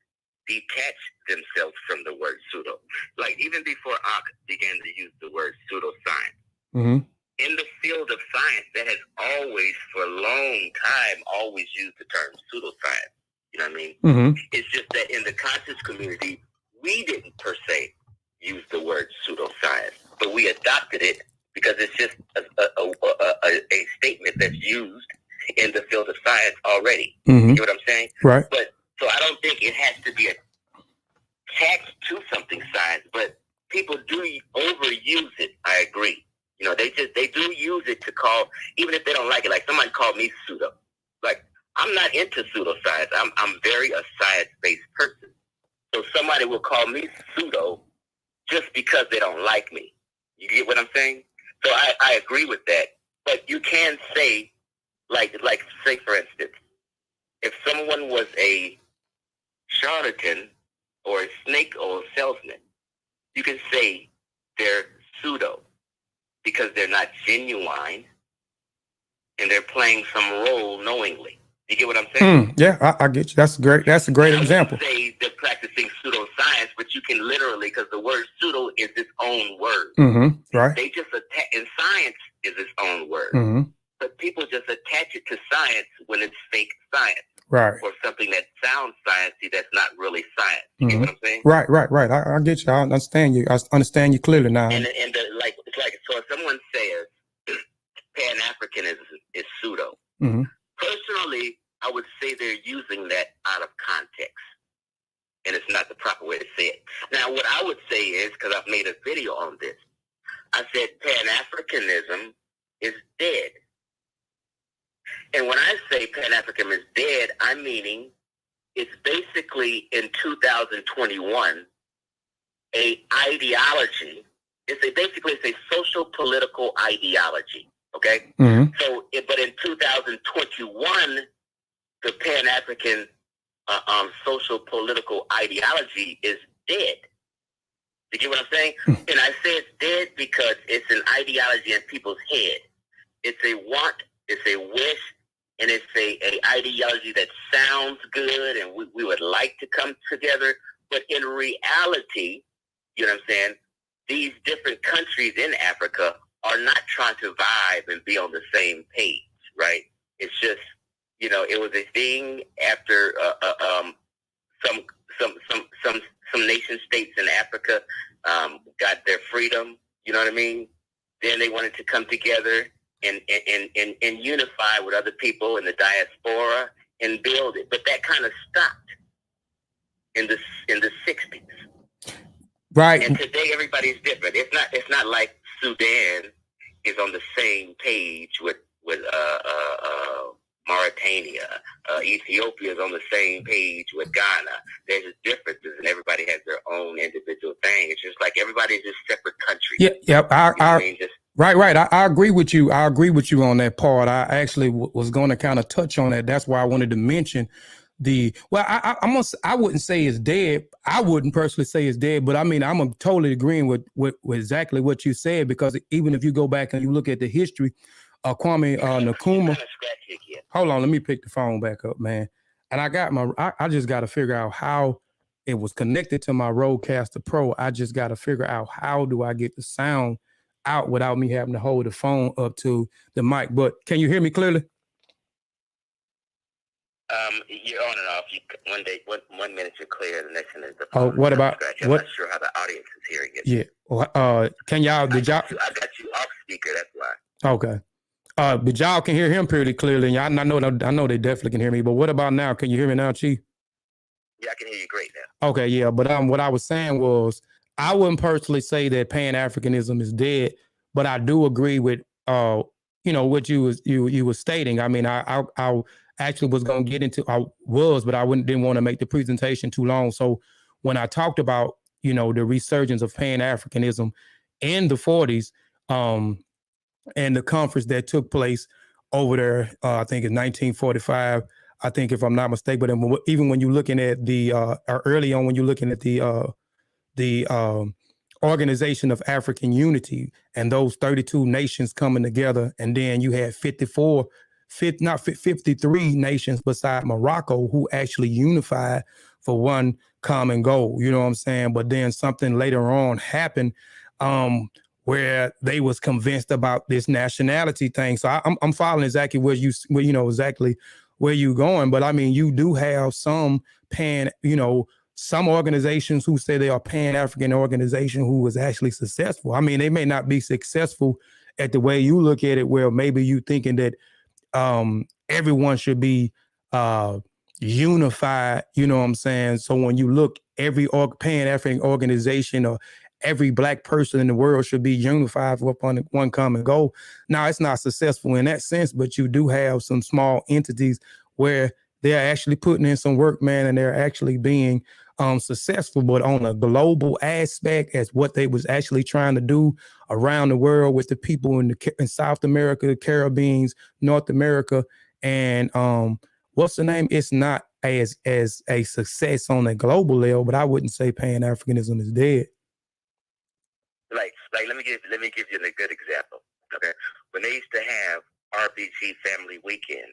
detach themselves from the word pseudo. Like even before Ock began to use the word pseudoscience. Mm-hmm. In the field of science, that has always, for a long time, always used the term pseudoscience. You know what I mean? Mm-hmm. It's just that in the conscious community, we didn't per se use the word pseudoscience, but we adopted it because it's just a statement that's used in the field of science already. Mm-hmm. You know what I'm saying? Right. But so I don't think it has to be attached to something science, but people do overuse it. I agree. They do use it to call, even if they don't like it. Like somebody called me pseudo. Like I'm not into pseudoscience. I'm very a science-based person. So somebody will call me pseudo just because they don't like me. You get what I'm saying? So I agree with that. But you can say, like say for instance, if someone was a charlatan or a snake oil salesman, you can say they're pseudo because they're not genuine and they're playing some role knowingly. You get what I'm saying? Yeah, I get you. That's great. That's a great example. I wouldn't say they're practicing pseudoscience, but you can literally, because the word pseudo is its own word. Mm-hmm. Right. They just attach, and science is its own word. Mm-hmm. But people just attach it to science when it's fake science. Right. Or something that sounds sciencey that's not really science. You get what I'm saying? Right. I get you. I understand you. I understand you clearly now. And it's like so if someone says Pan-Africanism is pseudo, mm-hmm. personally, I would say they're using that out of context. and it's not the proper way to say it. Now, what I would say is, because I've made a video on this, I said Pan-Africanism is dead. And when I say Pan-Africanism is dead, I'm meaning it's basically in 2021 a ideology. Basically it's a social political ideology. Okay, so but in 2021, the Pan-African social political ideology is dead. You get what I'm saying? And I say it's dead because it's an ideology in people's head. It's a want, it's a wish, and it's a ideology that sounds good, and we would like to come together. But in reality, you know what I'm saying, these different countries in Africa are not trying to vibe and be on the same page, right? It's just, you know, it was a thing after some nation states in Africa got their freedom, you know what I mean? Then they wanted to come together and unify with other people in the diaspora and build it. But that kind of stopped in the 60s. Right. And today everybody's different. It's not like Sudan is on the same page with Mauritania. Ethiopia is on the same page with Ghana. There's differences, and everybody has their own individual thing. It's just like everybody's just separate countries. Yeah. Right. I agree with you. I agree with you on that part. I actually was going to kind of touch on that. That's why I wanted to mention I wouldn't say it's dead. I wouldn't personally say it's dead, but I mean, I'm totally agreeing with exactly what you said, because even if you go back and you look at the history of Kwame Nkrumah. Hold on, let me pick the phone back up, man. And I just got to figure out how it was connected to my Rodecaster Pro. I just got to figure out how do I get the sound out without me having to hold the phone up to the mic. But can you hear me clearly? You're on and off. One minute you're clear, the next minute the phone. Oh, what about I'm not sure how the audience is hearing it. Yeah. Can y'all? I got you off speaker. That's why. Okay. But y'all can hear him pretty clearly. I know they definitely can hear me. But what about now? Can you hear me now, Chief? Yeah, I can hear you great now. Okay, yeah. But what I was saying was, I wouldn't personally say that Pan-Africanism is dead, but I do agree with what you were stating. I mean, I actually was going to get into, but I didn't want to make the presentation too long. So when I talked about, the resurgence of Pan-Africanism in the 40s, and the conference that took place over there, I think in 1945, I think, if I'm not mistaken. But even when you're looking at the early on, when you're looking at the Organization of African Unity and those 32 nations coming together, and then you had 53 nations beside Morocco who actually unified for one common goal. You know what I'm saying? But then something later on happened where they was convinced about this nationality thing. So I'm following exactly exactly where you going. But I mean, you do have some some organizations who say they are Pan-African organization who was actually successful. I mean, they may not be successful at the way you look at it, where maybe you thinking that everyone should be unified, you know what I'm saying? So when you look, every Pan-African organization or every Black person in the world should be unified upon one common goal. Now, it's not successful in that sense, but you do have some small entities where they're actually putting in some work, man, and they're actually being successful. But on a global aspect, as what they was actually trying to do around the world with the people in South America, the Caribbean, North America, and what's the name? It's not as a success on a global level, but I wouldn't say Pan-Africanism is dead. Like let me give you a good example. Okay, when they used to have RBG Family Weekend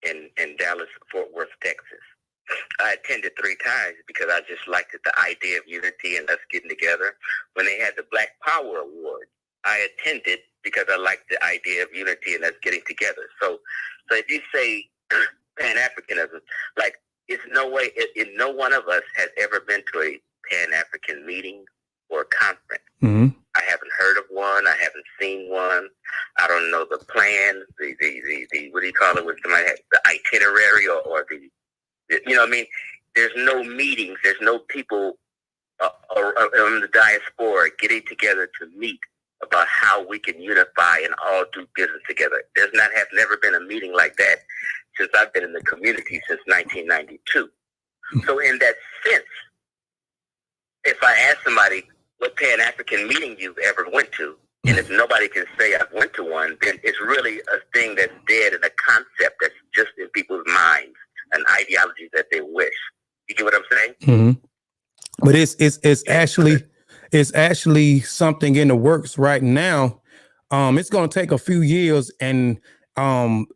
in Dallas, Fort Worth, Texas, I attended 3 times because I just liked the idea of unity and us getting together. When they had the Black Power Award, I attended because I liked the idea of unity and us getting together. So if you say Pan-Africanism, like, it's no way, no one of us has ever been to a Pan-African meeting or conference. Mm-hmm. I haven't heard of one. I haven't seen one. I don't know the plan, the what do you call it, when somebody has the itinerary or the you know what I mean? there's no meetings, there's no people in the diaspora getting together to meet about how we can unify and all do business together. There's never been a meeting like that since I've been in the community since 1992. So in that sense, if I ask somebody what Pan-African meeting you've ever went to, and if nobody can say I've went to one, then it's really a thing that's dead and a concept that's just in people's minds, an ideology that they wish. You get what I'm saying? Mm-hmm. But it's actually something in the works right now. It's going to take a few years, and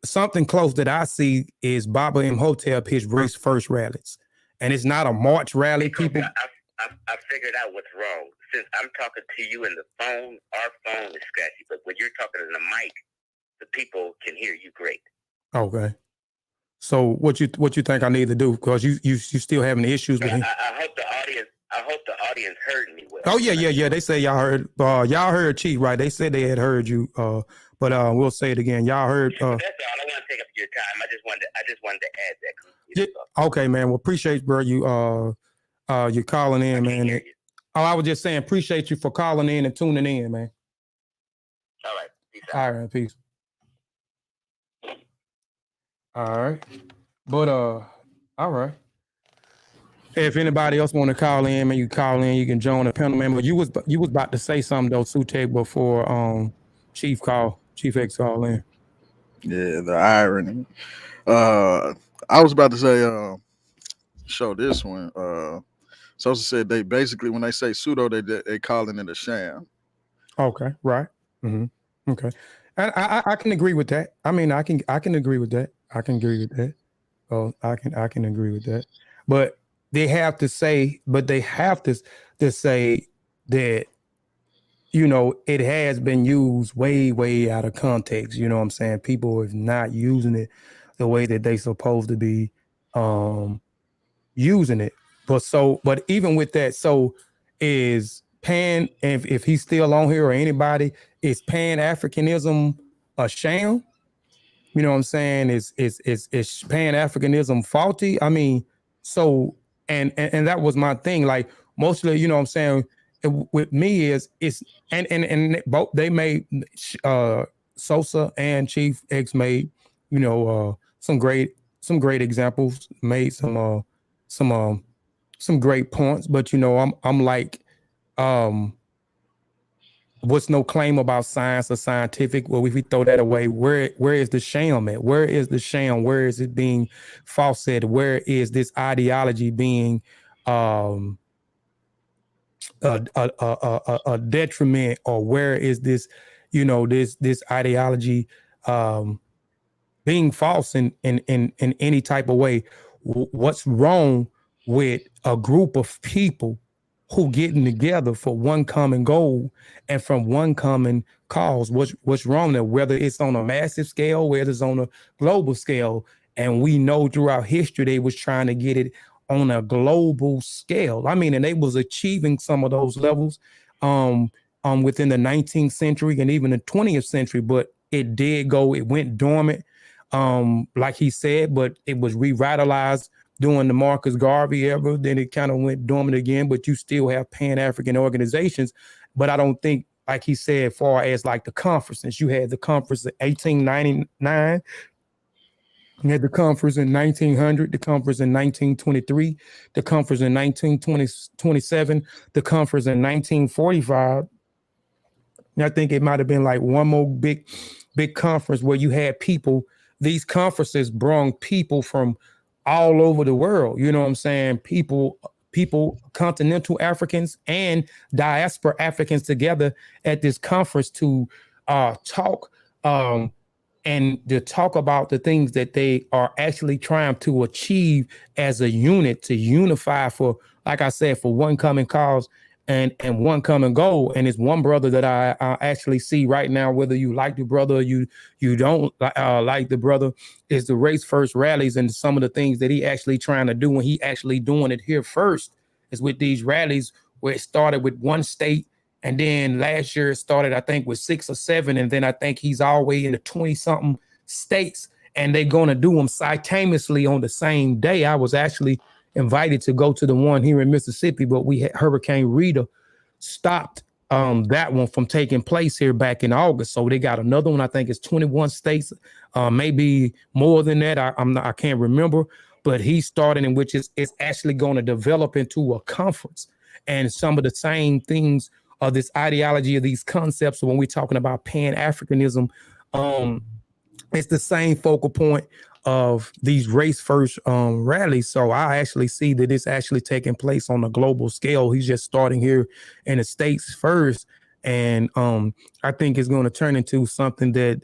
something close that I see is Baba Imhotep, his race first rallies, and it's not a March rally. People, I figured out what's wrong. Since I'm talking to you in the phone, our phone is scratchy, but when you're talking in the mic, the people can hear you great. Okay. So what you think I need to do? Because you still having issues with him. I hope the audience heard me well. Oh yeah. They say y'all heard Chief, right? They said they had heard you. But we'll say it again. Y'all heard. That's all. I want to take up your time. I just wanted to add that. Yeah, okay, man. Well, appreciate, bro. You calling in, man. I was just saying, appreciate you for calling in and tuning in, man. All right. Peace out. All right, peace. All right. But all right. If anybody else want to call in, man, you call in, you can join the panel, man. But you was about to say something though, Sute, before Chief X call in. Yeah, the irony. I was about to say show this one. Sosa said they basically, when they say pseudo, they calling it a sham. Okay, right. Mm-hmm. Okay, and I can agree with that. I mean, I can agree with that. I can agree with that. Oh, I can agree with that. But they have to say that, you know, it has been used way out of context. You know what I'm saying? People are not using it the way that they supposed to be using it. But even with that, so is Pan, if he's still on here or anybody, is Pan-Africanism a sham? You know what I'm saying? Is Pan-Africanism faulty? I mean, so and that was my thing. Like mostly, you know what I'm saying, with me is and both they made Sosa and Chief X made, you know, some great examples, made some great points, but you know, I'm like, what's no claim about science or scientific? Well, if we throw that away, where is the sham at? Where is the sham? Where is it being falsified? Where is this ideology being a detriment, or where is this, you know, this ideology being false in any type of way? What's wrong with a group of people who getting together for one common goal and from one common cause? What's wrong there? Whether it's on a massive scale, whether it's on a global scale, and we know throughout history they was trying to get it on a global scale. I mean, and they was achieving some of those levels within the 19th century and even the 20th century, but it went dormant, like he said, but it was revitalized during the Marcus Garvey era. Then it kind of went dormant again, but you still have Pan-African organizations. But I don't think, like he said, far as like the conferences, you had the conference in 1899, you had the conference in 1900, the conference in 1923, the conference in 1927, the conference in 1945. And I think it might have been like one more big conference where you had people. These conferences brought people from all over the world. You know what I'm saying? People, continental Africans and diaspora Africans together at this conference to talk and to talk about the things that they are actually trying to achieve as a unit, to unify for, like I said, for one common cause and one common goal. And it's one brother that I actually see right now, whether you like the brother or you don't like the brother, is the race first rallies, and some of the things that he actually trying to do, and he actually doing it here first, is with these rallies where it started with one state, and then last year it started, I think, with 6 or 7, and then I think he's all the way into 20-something states, and they're going to do them simultaneously on the same day. I was actually invited to go to the one here in Mississippi, but we had Hurricane Rita stopped that one from taking place here back in August. So they got another one. I think it's 21 states, maybe more than that. I can't remember, but he's starting in which is actually going to develop into a conference, and some of the same things of this ideology of these concepts. So when we're talking about Pan-Africanism, it's the same focal point of these race first rallies. So I actually see that it's actually taking place on a global scale. He's just starting here in the States first. And I think it's going to turn into something that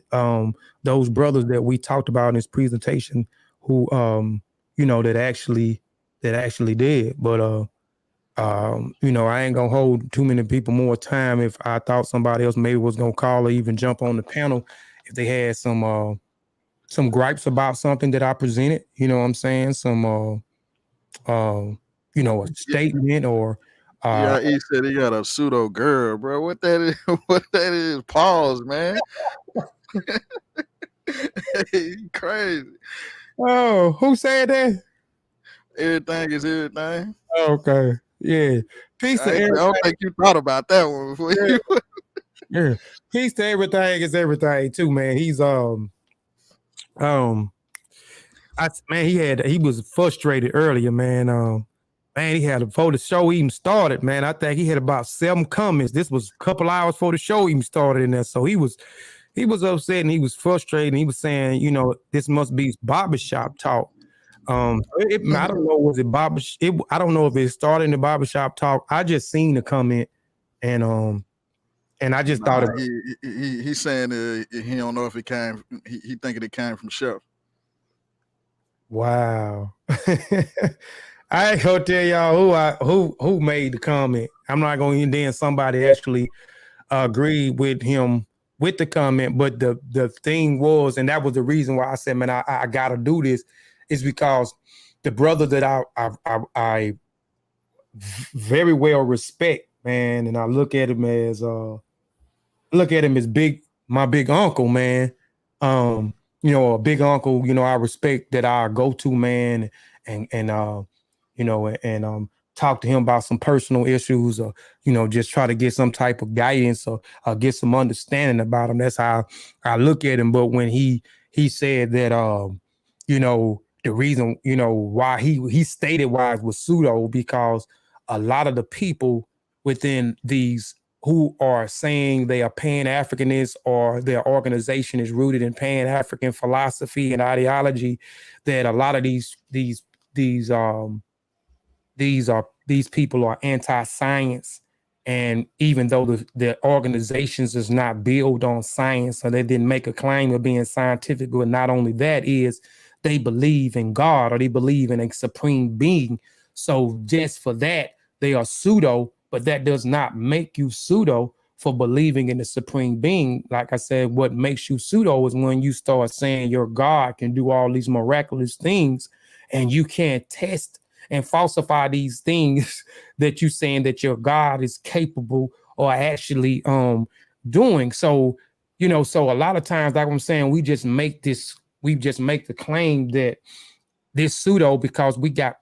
those brothers that we talked about in this presentation who, that actually did. But, I ain't going to hold too many people more time. If I thought somebody else maybe was going to call or even jump on the panel, if they had some gripes about something that I presented, you know what I'm saying? Some, a statement or. He said he got a pseudo girl, bro. What that is? What that is? Pause, man. Crazy. Oh, who said that? Everything is everything. Okay. Yeah. Peace to everything. I don't think you thought about that one before. Yeah. Peace to everything is everything too, man. He's he was frustrated earlier, man. He had before the show even started, man. I think he had about 7 comments. This was a couple hours before the show even started in there. So he was upset and he was frustrated. And he was saying, this must be barbershop talk. I don't know, was it barbershop? I don't know if it started in the barbershop talk. I just seen the comment and I just thought he's saying he don't know if it came. He thinking it came from Chef. Wow. I ain't gonna tell y'all who made the comment. I'm not going to. Then somebody actually agreed with him with the comment, but the thing was, and that was the reason why I said, man, I gotta do this, is because the brother that I very well respect, man, and I look at him as my big uncle, man. A big uncle, I respect, that I go to, man, and talk to him about some personal issues, or, just try to get some type of guidance or get some understanding about him. That's how I look at him. But when he said that, the reason, why he stated why it was pseudo, because a lot of the people within these who are saying they are Pan-Africanists or their organization is rooted in Pan-African philosophy and ideology, that a lot of these people are anti-science. And even though the organizations is not built on science, or they didn't make a claim of being scientific, but not only that, is they believe in God, or they believe in a supreme being. So just for that, they are pseudo, but that does not make you pseudo for believing in the supreme being. Like I said, what makes you pseudo is when you start saying your God can do all these miraculous things, and you can't test and falsify these things that you're saying that your God is capable or actually doing. So, so a lot of times, like I'm saying, we just make the claim that this pseudo because we got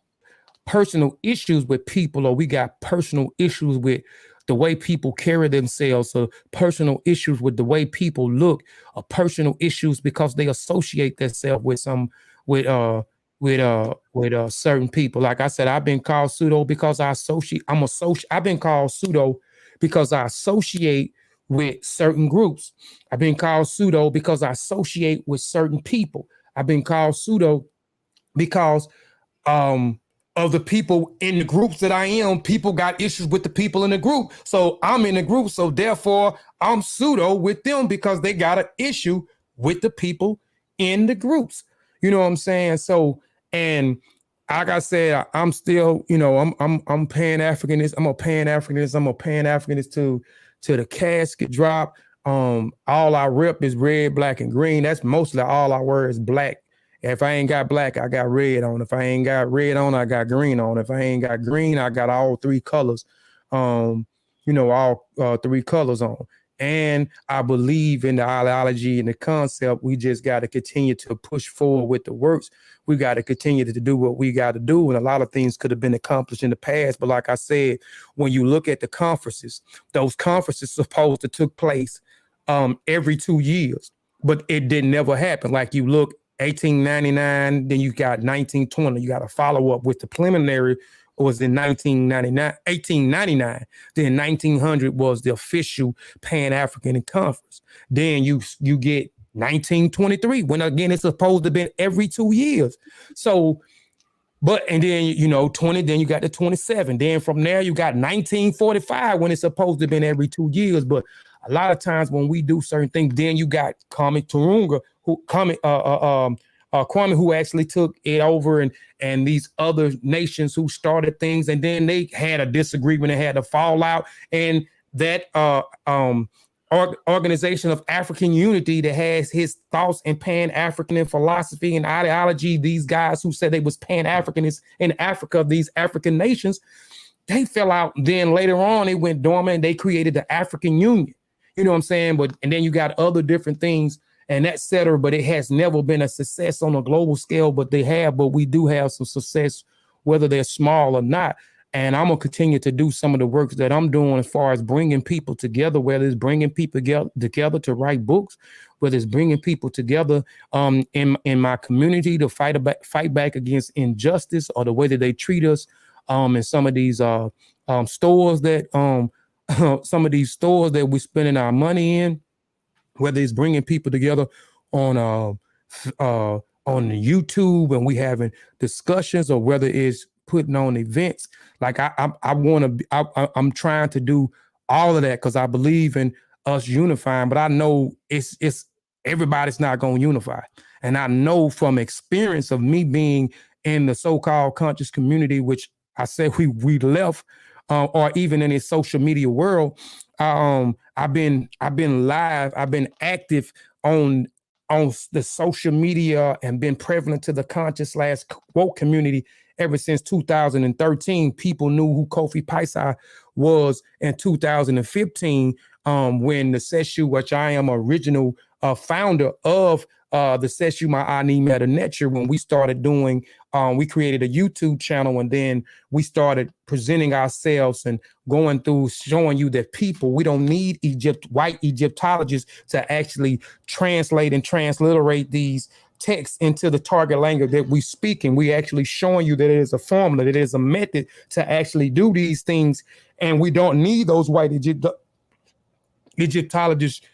personal issues with people, or we got personal issues with the way people carry themselves, or personal issues with the way people look, or personal issues because they associate themselves with certain people. Like I said, I've been called pseudo because I've been called pseudo because I associate with certain groups. I've been called pseudo because I associate with certain people. I've been called pseudo because of the people in the groups that I am. People got issues with the people in the group. So I'm in the group. So therefore I'm pseudo with them because they got an issue with the people in the groups. You know what I'm saying? So, and like I said, I'm still, I'm Pan-Africanist. I'm a Pan-Africanist. I'm a Pan-Africanist to the casket drop. All I rep is red, black, and green. That's mostly all I wear is black. If I ain't got black, I got red on. If I ain't got red on, I got green on. If I ain't got green, I got all 3 colors. All 3 colors on. and I believe in the ideology and the concept. We just got to continue to push forward with the works. We got to continue to do what we got to do. And a lot of things could have been accomplished in the past. But like I said, when you look at the conferences, those conferences supposed to took place every 2 years, but it didn't never happen. Like you look 1899, then you got 1920, you got to follow up with the preliminary was in 1899. Then 1900 was the official Pan-African conference. Then you get 1923, when again it's supposed to be every 2 years. So, and then 20, then you got the 27. Then from there you got 1945 when it's supposed to be every 2 years. But a lot of times when we do certain things, then you got Kwame Turunga, Kwame, who actually took it over, and these other nations who started things, and then they had a disagreement and had a fallout, and that organization of African unity that has his thoughts in Pan-African philosophy and ideology, these guys who said they was Pan-Africanists in Africa, these African nations, they fell out. Then later on, they went dormant and they created the African Union. You know what I'm saying? And then you got other different things and et cetera, but it has never been a success on a global scale, but we do have some success, whether they're small or not. And I'm going to continue to do some of the work that I'm doing as far as bringing people together, whether it's bringing people together to write books, whether it's bringing people together in my community to fight back against injustice or the way that they treat us in some of these stores that we're spending our money in, whether it's bringing people together on YouTube and we having discussions, or whether it's putting on events. Like I'm trying to do all of that because I believe in us unifying, but I know it's everybody's not going to unify. And I know from experience of me being in the so-called conscious community, which I said we left, or even in the social media world, I've been live, I've been active on the social media and been prevalent to the conscious / woke community ever since 2013. People knew who Kofi Piesie was in 2015 when the Seshu, which I am original founder of the Seshu Ma'ani Meta Nature, when we started doing, we created a YouTube channel, and then we started presenting ourselves and going through showing you that we don't need white Egyptologists to actually translate and transliterate these texts into the target language that we speak. And we actually showing you that it is a formula, that it is a method to actually do these things. And we don't need those white Egyptologists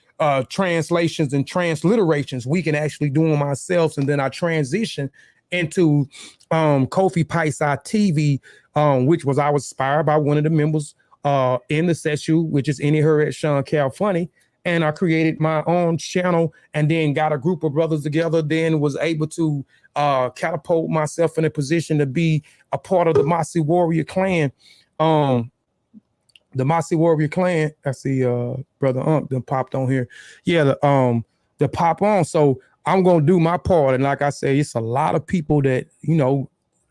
translations and transliterations. We can actually do them ourselves. And then I transition into Kofi Piesie TV, which was I was inspired by one of the members in the Seshu, which is Any Her at Sean Cal Funny. And I created my own channel and then got a group of brothers together, then was able to catapult myself in a position to be a part of the Masi Warrior Clan. The Masi Warrior Clan, I see Brother Ump then popped on here. Yeah, the pop on. So I'm gonna do my part. And like I said, it's a lot of people that,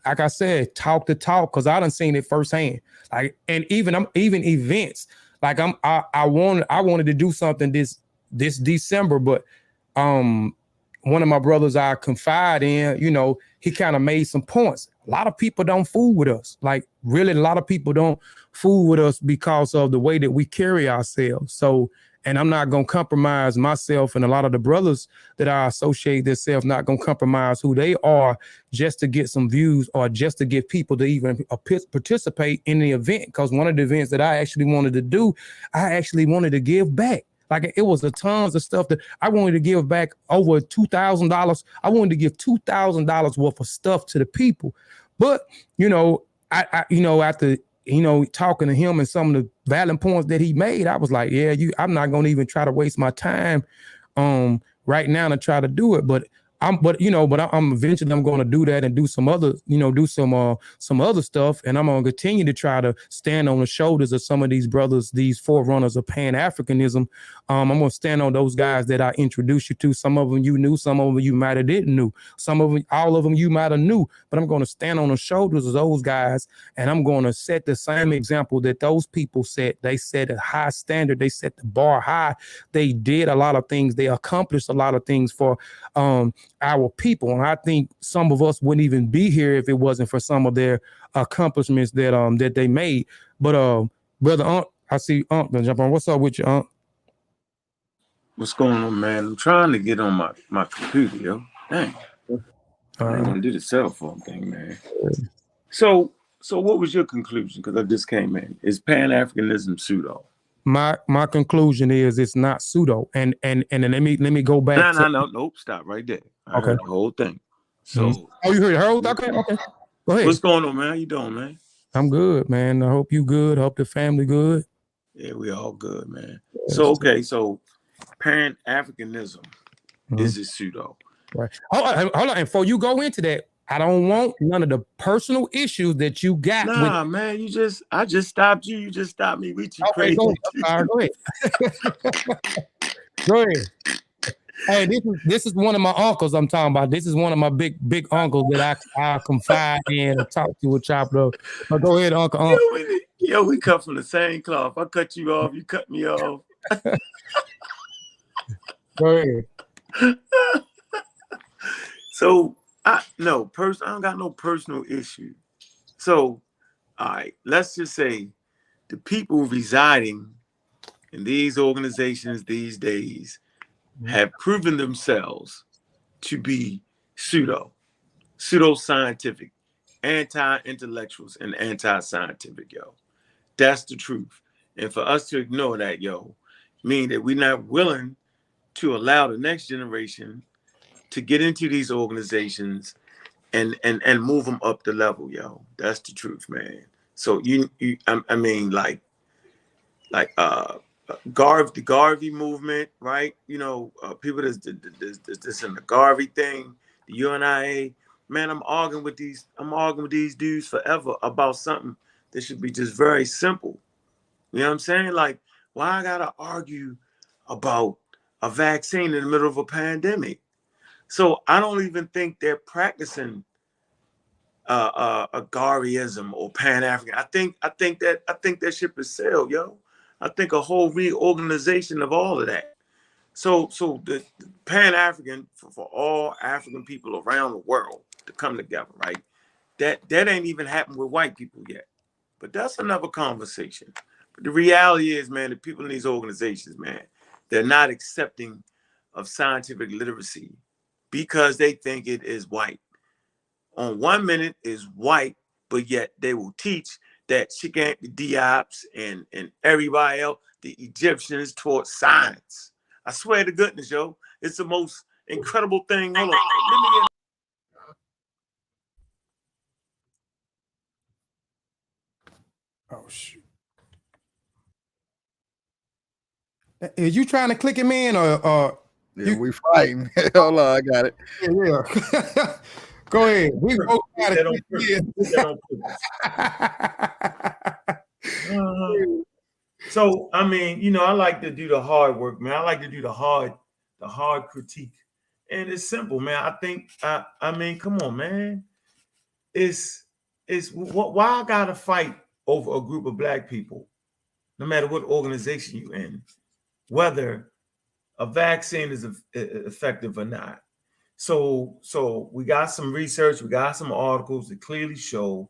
like I said, talk the talk, because I done seen it firsthand. Like, and even events. Like I wanted to do something this December, but one of my brothers I confide in, he kind of made some points. A lot of people don't fool with us. Like, really, a lot of people don't fool with us because of the way that we carry ourselves. So, and I'm not going to compromise myself, and a lot of the brothers that I associate themselves not going to compromise who they are just to get some views or just to get people to even participate in the event. Because one of the events that I actually wanted to do, I actually wanted to give back. Like, it was a tons of stuff that I wanted to give back, over $2,000. I wanted to give $2,000 worth of stuff to the people. But, after talking to him and some of the valid points that he made, I was like, I'm not going to even try to waste my time right now to try to do it. But but I'm eventually I'm going to do that and do some other, do some other stuff, and I'm going to continue to try to stand on the shoulders of some of these brothers, these forerunners of Pan-Africanism. I'm going to stand on those guys that I introduced you to. Some of them you knew, some of them you might have didn't knew, some of them, all of them you might have knew, but I'm going to stand on the shoulders of those guys, and I'm going to set the same example that those people set. They set a high standard. They set the bar high. They did a lot of things. They accomplished a lot of things for our people, and I think some of us wouldn't even be here if it wasn't for some of their accomplishments that they made. But brother Unc, I see Unc gonna jump on. What's up with you, Unc? What's going on, man? I'm trying to get on my computer, yo. Dang. I ain't gonna do the cell phone thing, man. So what was your conclusion? Because I just came in. Is Pan-Africanism pseudo? My conclusion is it's not pseudo. And let me go back. Nope. Stop right there. I heard the whole thing. So oh, you heard the whole? Okay. Go ahead. What's going on, man? How you doing, man? I'm good, man. I hope you good. I hope the family good. Yeah, we all good, man. So Pan-Africanism is a pseudo. Right. Hold on. And before you go into that, I don't want none of the personal issues that you got. Nah, man, I just stopped you. You just stopped me with you crazy. Go ahead. Go ahead. Hey, this is one of my uncles I'm talking about. This is one of my big uncles that I confide in and talk to a chapter. But go ahead, Uncle. We cut from the same cloth. I cut you off, you cut me off. Go ahead. So I don't got no personal issue. So, all right, let's just say the people residing in these organizations these days have proven themselves to be pseudo-scientific, anti-intellectuals, and anti-scientific, yo. That's the truth. And for us to ignore that, yo, mean that we're not willing to allow the next generation to get into these organizations and move them up the level, yo. That's the truth, man. So I mean, like the Garvey movement, right? People that's in the Garvey thing, the UNIA. Man, I'm arguing with these dudes forever about something that should be just very simple. You know what I'm saying? Like, why I gotta argue about a vaccine in the middle of a pandemic? So I don't even think they're practicing a Garveyism or Pan-African. I think that ship is sailed, yo. I think a whole reorganization of all of that. So the Pan-African for all African people around the world to come together, right? That ain't even happened with white people yet. But that's another conversation. But the reality is, man, the people in these organizations, man, they're not accepting of scientific literacy because they think it is white. On 1 minute is white, but yet they will teach that Shigant Diops and everybody else, the Egyptians, taught science. I swear to goodness, yo, it's the most incredible thing. Hold on. Oh, shoot. Is you trying to click him in or yeah, we fighting. Hold on, I got it. Yeah. Go ahead. We both got it. So I mean, I like to do the hard work, man. I like to do the hard critique. And it's simple, man. I think I mean, come on, man. It's why I gotta fight over a group of black people, no matter what organization you're in, whether a vaccine is effective or not. So we got some research, we got some articles that clearly show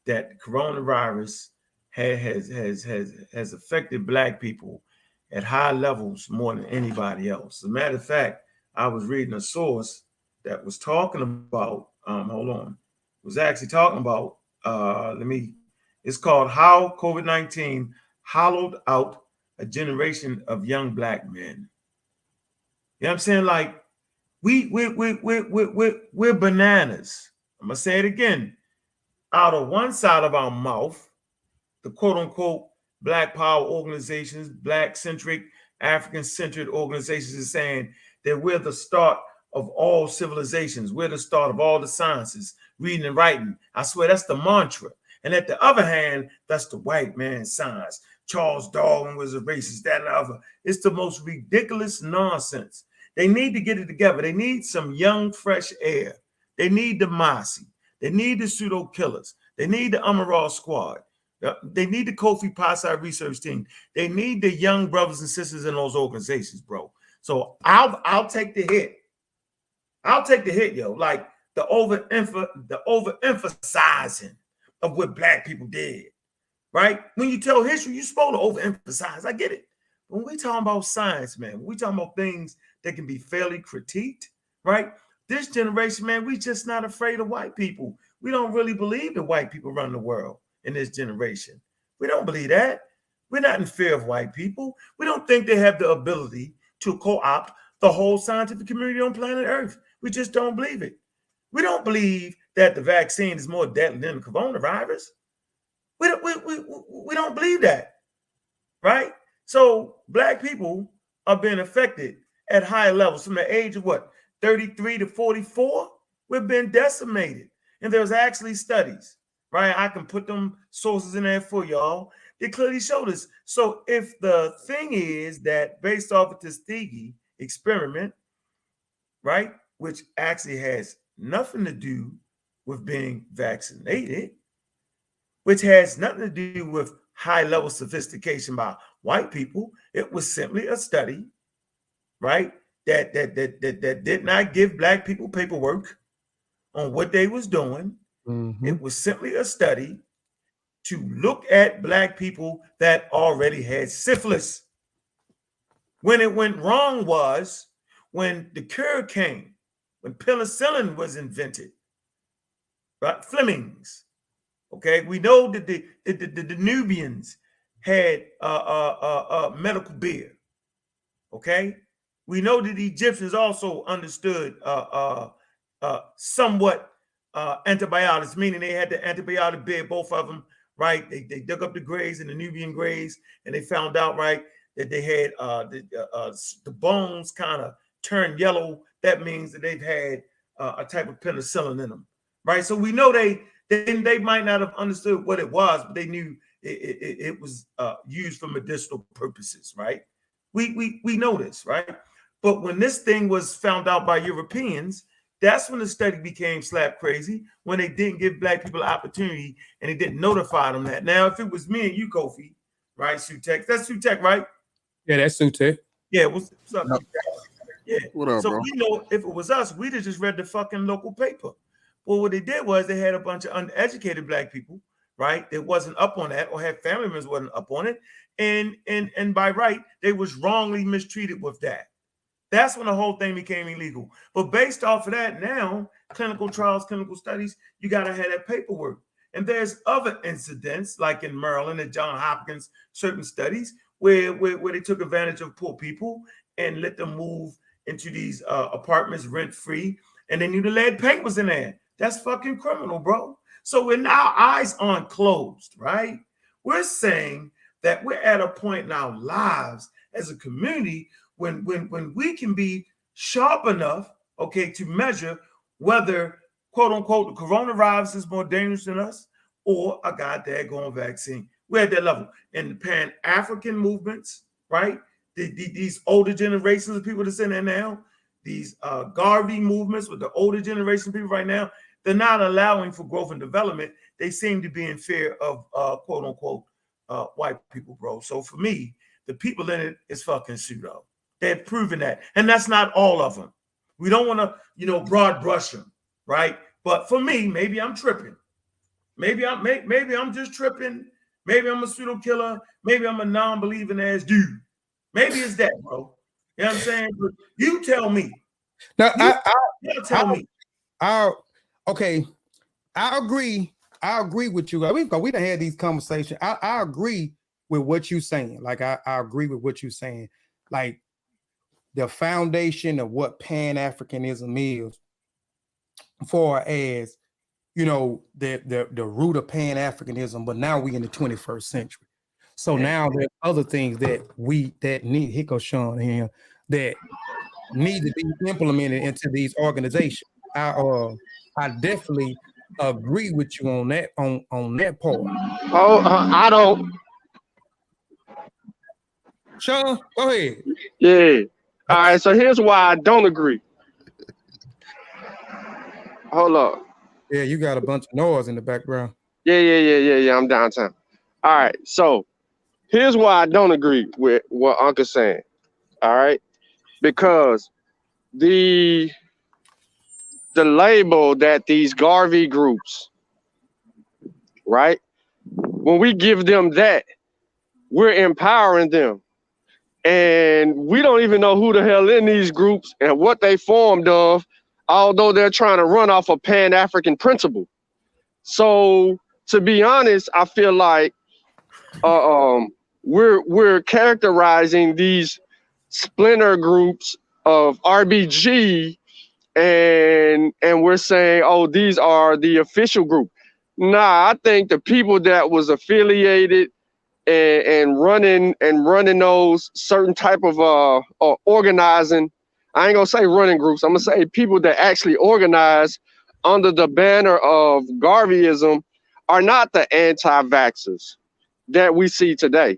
that coronavirus has affected black people at high levels more than anybody else. As a matter of fact, I was reading a source that was talking about, was actually talking about, it's called How COVID-19 Hollowed Out a Generation of Young Black Men. You know what I'm saying? Like, we're bananas. I'm gonna say it again. Out of one side of our mouth, the quote unquote Black power organizations, Black centric, African centered organizations is saying that we're the start of all civilizations. We're the start of all the sciences, reading and writing. I swear that's the mantra. And at the other hand, that's the white man's science. Charles Darwin was a racist, that and the other. It's the most ridiculous nonsense. They need to get it together. They need some young, fresh air. They need the Mossy. They need the pseudo killers. They need the Amaral squad. They need the Kofi Piesie research team. They need the young brothers and sisters in those organizations, bro. So I'll take the hit. I'll take the hit, yo. Like the overemphasizing of what black people did, right? When you tell history, you're supposed to overemphasize. I get it. When we talking about science, man, when we talking about things that can be fairly critiqued, right? This generation, man, we just not afraid of white people. We don't really believe that white people run the world in this generation. We don't believe that. We're not in fear of white people. We don't think they have the ability to co-opt the whole scientific community on planet Earth. We just don't believe it. We don't believe that the vaccine is more deadly than the coronavirus. We don't believe that, right? So black people are being affected at higher levels from the age of what, 33 to 44? We've been decimated. And there's actually studies, right? I can put them sources in there for y'all. They clearly show this. So if the thing is that based off of Tuskegee experiment, right, which actually has nothing to do with being vaccinated, which has nothing to do with high-level sophistication by white people, it was simply a study, right, that did not give black people paperwork on what they was doing. Mm-hmm. It was simply a study to look at black people that already had syphilis. When it went wrong was when the cure came, when penicillin was invented, right? Flemings. Okay, we know that the Nubians had medical beer. Okay, we know that the Egyptians also understood somewhat antibiotics, meaning they had the antibiotic beer, both of them, right? They dug up the graves and the Nubian graves, and they found out, right, that they had the bones kind of turned yellow. That means that they've had a type of penicillin in them, right? So we know they might not have understood what it was, but they knew it was used for medicinal purposes, right? We know this, right? But when this thing was found out by Europeans, that's when the study became slap crazy, when they didn't give black people an opportunity and they didn't notify them that. Now, if it was me and you, Kofi, right, Sutek, that's Sutek, right? Yeah, that's Sutek. Yeah, what's up? Yep. Yeah. What up, so bro? we know if it was us, we'd have just read the fucking local paper. Well, what they did was they had a bunch of uneducated black people, right, that wasn't up on that, or had family members wasn't up on it, and by right, they was wrongly mistreated with that. That's when the whole thing became illegal. But based off of that, now clinical trials, clinical studies, you got to have that paperwork. And there's other incidents, like in Maryland and Johns Hopkins, certain studies where they took advantage of poor people and let them move into these apartments rent-free, and they knew the lead paint was in there. That's fucking criminal, bro. So when our eyes aren't closed, right, we're saying that we're at a point in our lives as a community when we can be sharp enough, okay, to measure whether, quote unquote, the coronavirus is more dangerous than us or a goddamn vaccine. We're at that level. And the Pan-African movements, right? These older generations of people that's in there now, these Garvey movements with the older generation of people right now, they're not allowing for growth and development. They seem to be in fear of quote unquote white people, bro. So for me, the people in it is fucking pseudo. They've proven that. And that's not all of them. We don't want to, broad brush them, right? But for me, maybe I'm tripping. Maybe I'm just tripping. Maybe I'm a pseudo killer. Maybe I'm a non-believing ass dude. Maybe it's that, bro. You know what I'm saying? But you tell me. Now, Tell me. Okay, I agree. I agree with you. We done had these conversations. I agree with what you're saying. Like I agree with what you're saying. Like the foundation of what Pan-Africanism is, far as the root of Pan-Africanism. But now we in the 21st century. So now there's other things that need Hicko Sean here that need to be implemented into these organizations. I definitely agree with you on that part. Oh, I don't. Sean, go ahead. Yeah. All right. So here's why I don't agree. Hold up. Yeah, you got a bunch of noise in the background. Yeah. I'm downtown. All right. So here's why I don't agree with what Uncle's saying. All right. Because the label that these Garvey groups, right? When we give them that, we're empowering them. And we don't even know who the hell in these groups and what they formed of, although they're trying to run off a Pan-African principle. So to be honest, I feel like we're characterizing these splinter groups of RBG and we're saying, oh, these are the official group. Nah, I think the people that was affiliated and running those certain type of organizing, I ain't gonna say running groups, I'm gonna say people that actually organize under the banner of Garveyism are not the anti-vaxxers that we see today.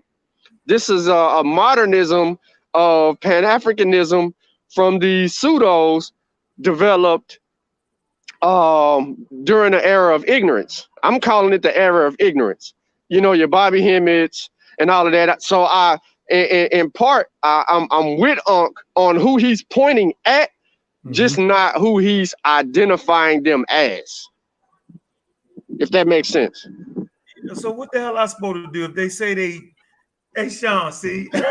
This is a modernism of Pan-Africanism from the pseudos developed during the era of ignorance. I'm calling it the era of ignorance. You know, your Bobby Hemmitt's and all of that. So in part, I'm with Unc on who he's pointing at, just not who he's identifying them as. If that makes sense. So what the hell I supposed to do if they say they, hey Sean, see? Hey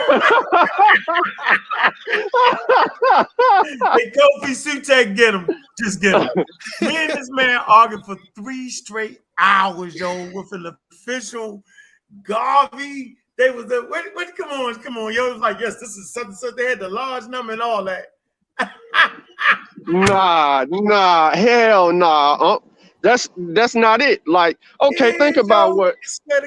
Kofi Piesie, get him. Just get him. Me and this man argued for 3 straight hours, yo, with an official Garvey. They was the come on, yo. It was like, yes, this is something. So they had the large number and all that. Nah, hell nah. That's not it. Like, okay, yeah, think about what.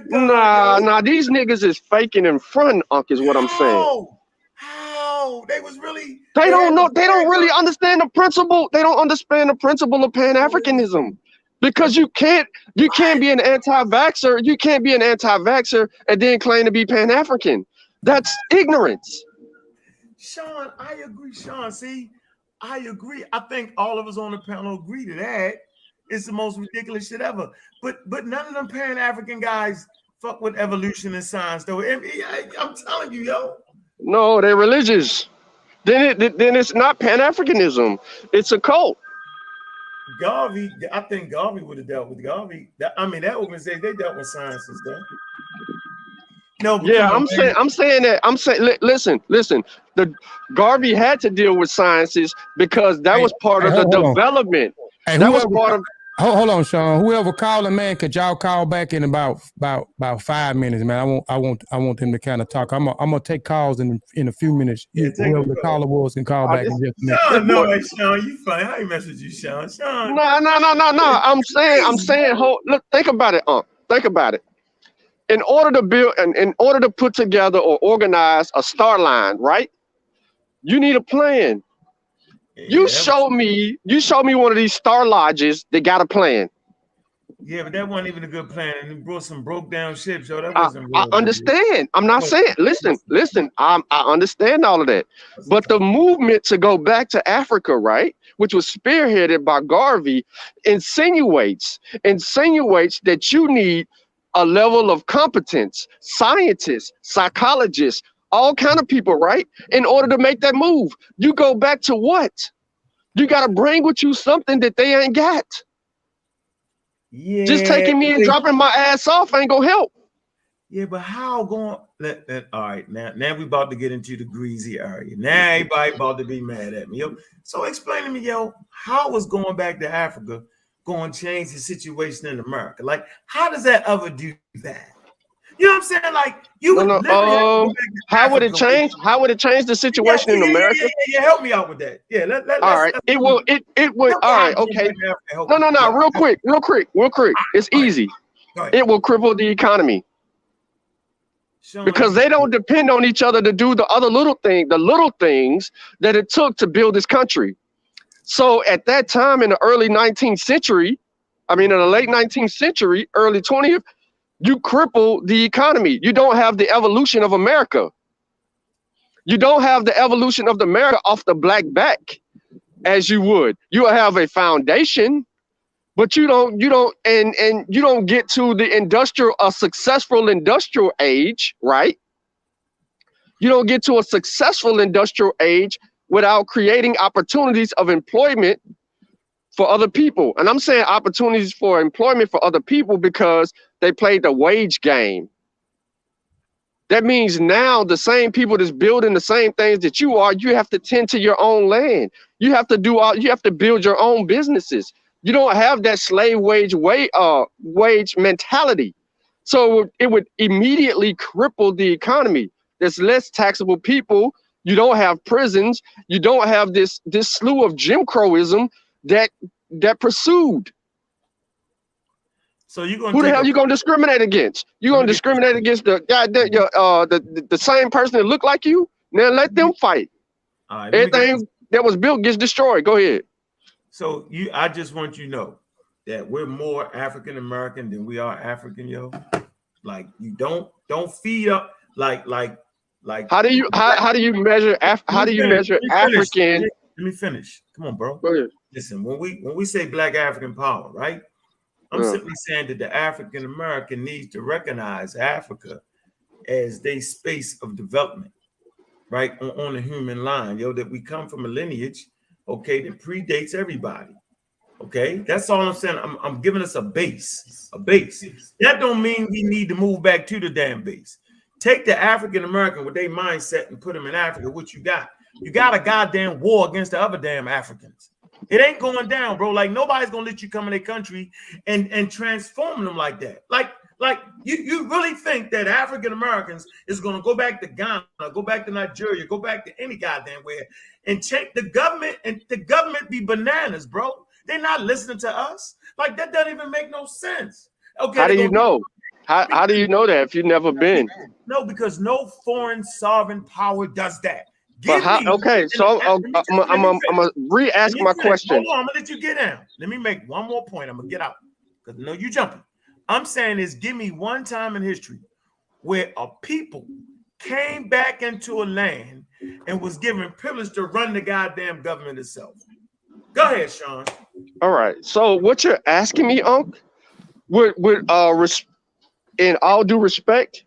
Nah, these niggas is faking in front, Unc, is what I'm saying. How? They was really. They don't know. They don't really understand the principle. They don't understand the principle of Pan-Africanism. Because you can't be an anti-vaxxer. You can't be an anti-vaxxer and then claim to be Pan-African. That's ignorance. Sean, I agree. Sean, see, I agree. I think all of us on the panel agree to that. It's the most ridiculous shit ever. But none of them Pan-African guys fuck with evolution and science, though. I'm telling you, yo. No, they're religious. Then it's not Pan-Africanism. It's a cult. Garvey, I think Garvey would have dealt with Garvey. That organization, they dealt with sciences, though. No, yeah, I'm saying, listen. The Garvey had to deal with sciences because that was part of the development. That was part of. Hold on, Sean. Whoever calling, man, could y'all call back in about 5 minutes, man? I want them to kind of talk. I'm gonna take calls in a few minutes. Yeah, whoever the caller was can call back in just a minute. Sean, no, hey, Sean, you funny. How you message you, Sean? No. I'm saying, look, think about it, think about it. In order to build and in order to put together or organize a star line, right? You need a plan. You show me one of these star lodges that got a plan. Yeah, but that wasn't even a good plan. And it brought some broke down ships. So that wasn't I understand. I'm not saying, listen, I understand all of that. But the movement to go back to Africa, right, which was spearheaded by Garvey, insinuates that you need a level of competence, scientists, psychologists, all kind of people, right? In order to make that move, you go back to what? You got to bring with you something that they ain't got. Yeah. Just taking me and dropping my ass off ain't gonna help. Yeah, but how going? All right, now we about to get into the greasy area. Now everybody about to be mad at me, yo. So explain to me, yo, how was going back to Africa going to change the situation in America? Like, how does that ever do that? You know what I'm saying? Like, you would how would it change? How would it change the situation in America? Yeah, help me out with that. Yeah, all right. It would. All right. Okay. No. Real quick. It's easy. It will cripple the economy. Sean, because they don't depend on each other to do the little things that it took to build this country. So at that time in the early 19th century, in the late 19th century, early 20th, you cripple the economy. You don't have the evolution of America. You don't have the evolution of America off the black back as you would. You have a foundation, but you don't get to a successful industrial age, right? You don't get to a successful industrial age without creating opportunities of employment for other people. And I'm saying opportunities for employment for other people because they played the wage game. That means now the same people that's building the same things that you are, you have to tend to your own land. You have to build your own businesses. You don't have that slave wage mentality. So it would immediately cripple the economy. There's less taxable people. You don't have prisons. You don't have this slew of Jim Crowism that pursued. So who the hell you gonna discriminate against? You gonna discriminate against the same person that look like you? Now let them fight. Everything that was built gets destroyed. Go ahead. So I just want you to know that we're more African American than we are African, yo. Like you don't feed up like. How do you measure African? Let me finish. Come on, bro. Go ahead. Listen, when we say Black African power, right? I'm simply saying that the African American needs to recognize Africa as their space of development, right? On the human line, yo, that we come from a lineage, okay, that predates everybody. Okay, that's all I'm saying. I'm giving us a base. That don't mean we need to move back to the damn base. Take the African American with their mindset and put them in Africa. What you got? You got a goddamn war against the other damn Africans. It ain't going down, bro. Like nobody's gonna let you come in their country and transform them like that. Like you really think that African Americans is gonna go back to Ghana, go back to Nigeria, go back to any goddamn where and take the government and the government be bananas, bro. They're not listening to us. Like that doesn't even make no sense. Okay. How do you know? How do you know that if you've never been? No, because no foreign sovereign power does that. Okay, so I'm gonna re-ask my question. Hold on, I'm gonna let you get down. Let me make one more point. I'm gonna get out because no, you jumping. I'm saying is give me one time in history where a people came back into a land and was given privilege to run the goddamn government itself. Go ahead, Sean. All right. So what you're asking me, Unc, in all due respect,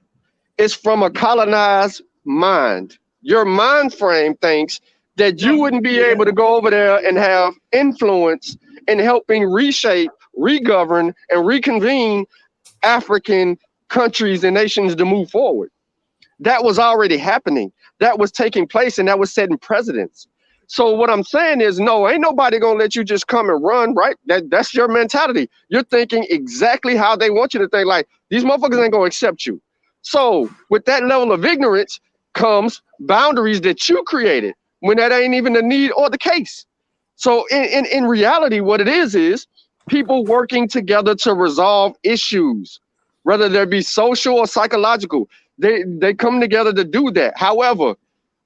is from a colonized mind. Your mind frame thinks that you wouldn't be able to go over there and have influence in helping reshape, regovern, and reconvene African countries and nations to move forward. That was already happening. That was taking place, and that was setting precedents. So what I'm saying is, no, ain't nobody gonna let you just come and run, right? That's your mentality. You're thinking exactly how they want you to think. Like, these motherfuckers ain't gonna accept you. So with that level of ignorance comes boundaries that you created when that ain't even the need or the case. So in reality, what it is people working together to resolve issues, whether they be social or psychological. They come together to do that. However,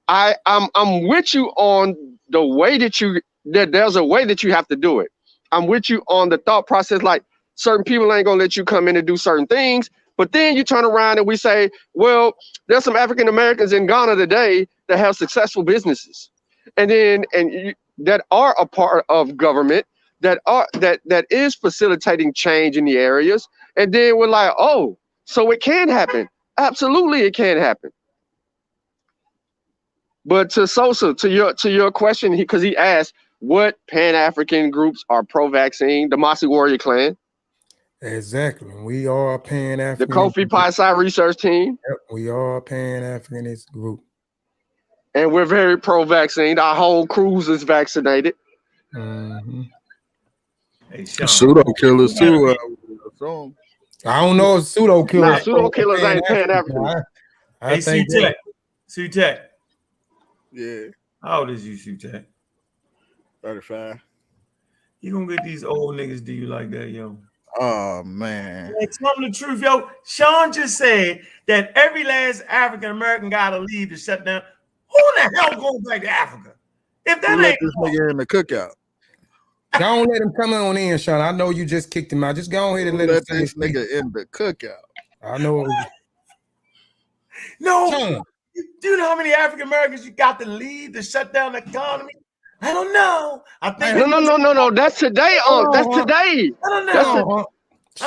I'm with you on the way that there's a way that you have to do it. I'm with you on the thought process. Like certain people ain't gonna let you come in and do certain things. But then you turn around and we say, well, there's some African Americans in Ghana today that have successful businesses, that are a part of government, that is facilitating change in the areas. And then we're like, oh, so it can happen. Absolutely, it can happen. But to Sosa, to your question, because he asked what Pan-African groups are pro-vaccine, the Masi Warrior Clan. Exactly. We are a Pan-Africanist. The Kofi Piesie research team. Yep, we are a Pan-Africanist group. And we're very pro-vaccine. Our whole crews is vaccinated. Mm-hmm. Hey, Sean. Pseudo killers too. I don't know if pseudo killers. Nah, pseudo killers ain't Pan-African. I think that. Sutek. Yeah. How old is you, Sutek? 35. You gonna get these old niggas do you like that, yo? Oh man. Like, tell them the truth, yo. Sean just said that every last African American gotta leave to shut down. Who the hell going back to Africa? If that Who let ain't this nigga in the cookout? Don't let him come on in, Sean. I know you just kicked him out. Just go ahead and Who let him let say this his piece. nigga in the cookout? I know. no, Sean, do you know how many African Americans you got to leave to shut down the economy? I don't know. I think No. That's today, That's today. I don't That's know.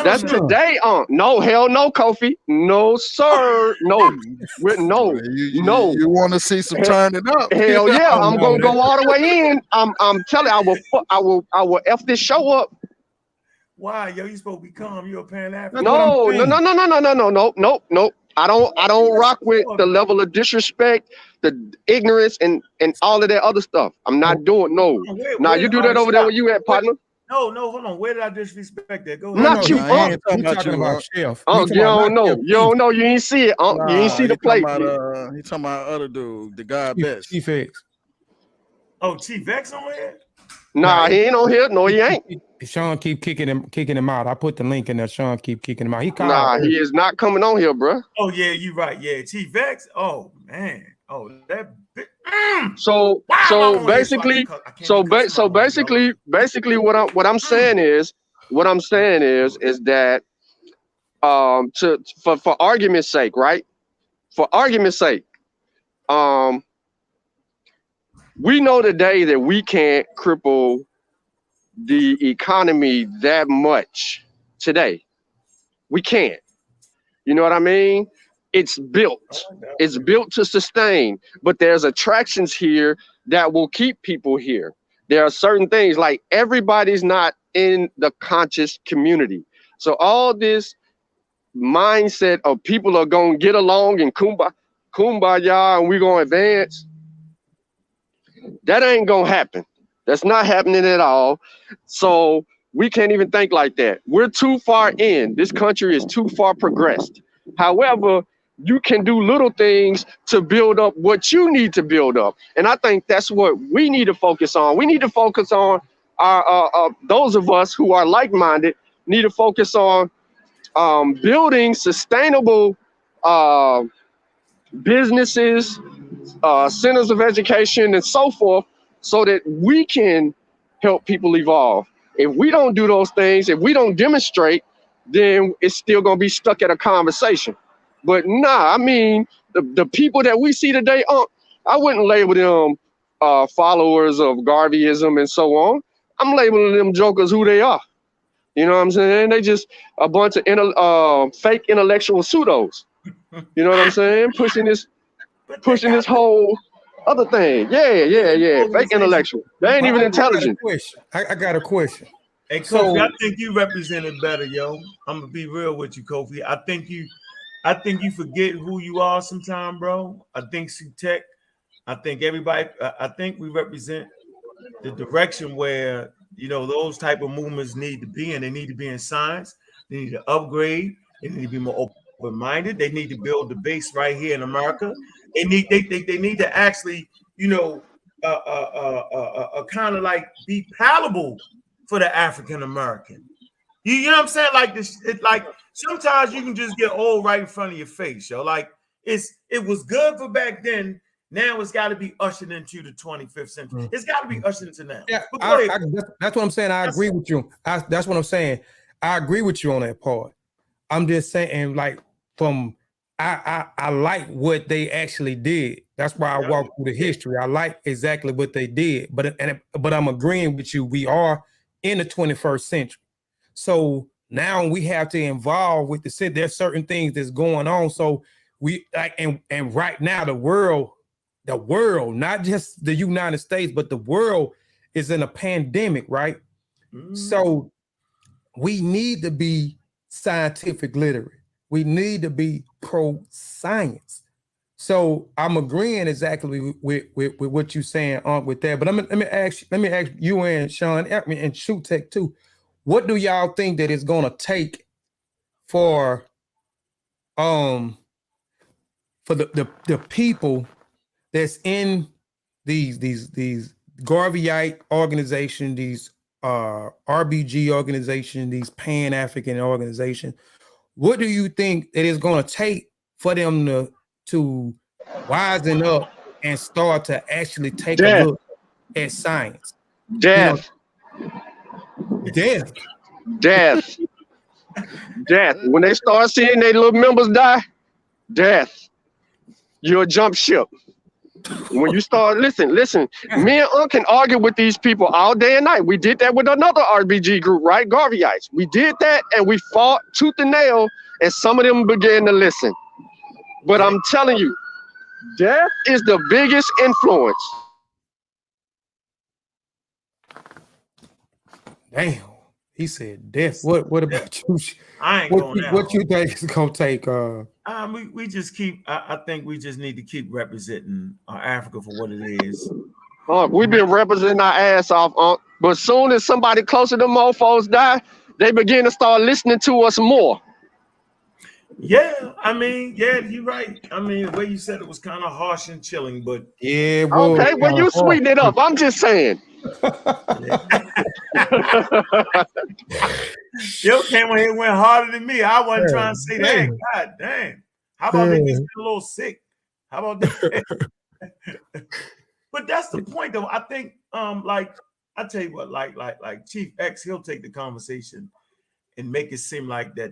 That's today, No, hell no, Kofi. No, sir. No. No. You want to see some turning up? Hell yeah, I'm no, gonna go all the way in. I'm telling you, I will F this show up. Why, yo? You supposed to be calm. You're a Pan-Africanist. No. I don't rock with the level of disrespect, the ignorance, and all of that other stuff. I'm not doing Now you do that over there where you at, partner. No, hold on. Where did I disrespect that? Go ahead. Not you, I ain't talking about Chef. You don't know. You don't know. You ain't see it. You ain't see the play. He talking about other dude, the guy best. Chief X. Oh, Chief X on here? Nah, he ain't on here. No, he ain't. Sean keep kicking him out. I put the link in there. Sean keep kicking him out. He is not coming on here, bro. Oh yeah, you right. Yeah, Chief X. Oh man. Oh that. So basically, what I'm saying is that for argument's sake, right? For argument's sake, we know today that we can't cripple the economy that much today. We can't. You know what I mean? It's built to sustain, but there's attractions here that will keep people here. There are certain things like everybody's not in the conscious community. So all this mindset of people are going to get along and kumbaya and we're going to advance, that ain't going to happen. That's not happening at all. So we can't even think like that. We're too far in. This country is too far progressed. However, you can do little things to build up what you need to build up. And I think that's what we need to focus on. We need to focus on those of us who are like-minded need to focus on building sustainable businesses, centers of education, and so forth, so that we can help people evolve. If we don't do those things, if we don't demonstrate, then it's still going to be stuck at a conversation. But nah, I mean, the people that we see today, I wouldn't label them followers of Garveyism and so on. I'm labeling them jokers who they are. You know what I'm saying? They just a bunch of fake intellectual pseudos. You know what I'm saying? Pushing this whole other thing. Yeah. Fake intellectual. They ain't even intelligent. I got a question. Hey, Kofi, I think you represented better, yo. I'm gonna be real with you, Kofi. I think you forget who you are sometime, bro. I think Tech, I think everybody, I think we represent the direction where, you know, those type of movements need to be, and they need to be in science. They need to upgrade. They need to be more open-minded. They need to build the base right here in America. They need to actually, you know, kind of like be palatable for the African American. You know what I'm saying? Like this, like sometimes you can just get old right in front of your face, yo. Like it was good for back then. Now it's got to be ushered into the 25th century. It's got to be ushered into now. Yeah, that's what I'm saying. I agree with you. That's what I'm saying. I agree with you on that part. I'm just saying, like, I like what they actually did. That's why I walked through the history. I like exactly what they did. But I'm agreeing with you. We are in the 21st century. So now we have to involve with the city. There's certain things that's going on. So we like, and right now the world, not just the United States, but the world is in a pandemic, right? So we need to be scientific literate. We need to be pro-science. So I'm agreeing exactly with what you're saying with that. But let me ask you and Sean and Shoot Tech too. What do y'all think that it's gonna take for the people that's in these Garveyite organization, these RBG organization, these Pan-African organizations, what do you think it is going to take for them to wisen up and start to actually take a look at science? Death. Death. Death. Death. When they start seeing their little members die, death. You'll jump ship. When you start, listen, me and can argue with these people all day and night. We did that with another RBG group, right? Garveyites. We did that and we fought tooth and nail, and some of them began to listen. But I'm telling you, death is the biggest influence. Damn. He said death. What about you? I ain't going down. What you think is gonna take? We just keep. I think we just need to keep representing Africa for what it is. We've been representing our ass off, but soon as somebody closer to mofos die, they begin to start listening to us more. Yeah, I mean, yeah, you're right. I mean, the way you said it was kind of harsh and chilling, but yeah. Well, okay, well, you sweeten it up. I'm just saying. Yo came on here, went harder than me. I wasn't trying to say that. God damn. How about they just get a little sick? How about that? But that's the point, though. I think, like I tell you what, like Chief X, he'll take the conversation and make it seem like that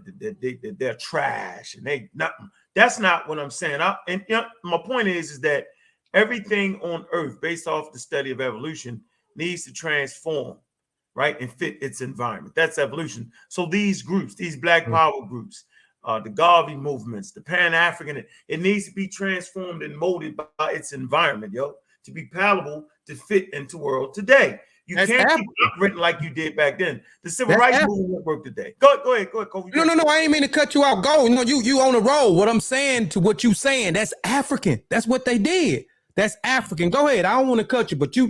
they're trash and they nothing. That's not what I'm saying. And you know, my point is that everything on Earth, based off the study of evolution, needs to transform, right, and fit its environment. That's evolution. So these groups, these Black Power groups, the Garvey movements, the Pan-African, it needs to be transformed and molded by its environment, to be palatable to fit into the world today. You can't keep operating like you did back then. The civil rights movement won't work today. Go ahead, Kofi. No, I ain't mean to cut you out. Go. No, you on the roll. What I'm saying to what you saying, that's African. That's what they did. That's African. Go ahead. I don't want to cut you, but you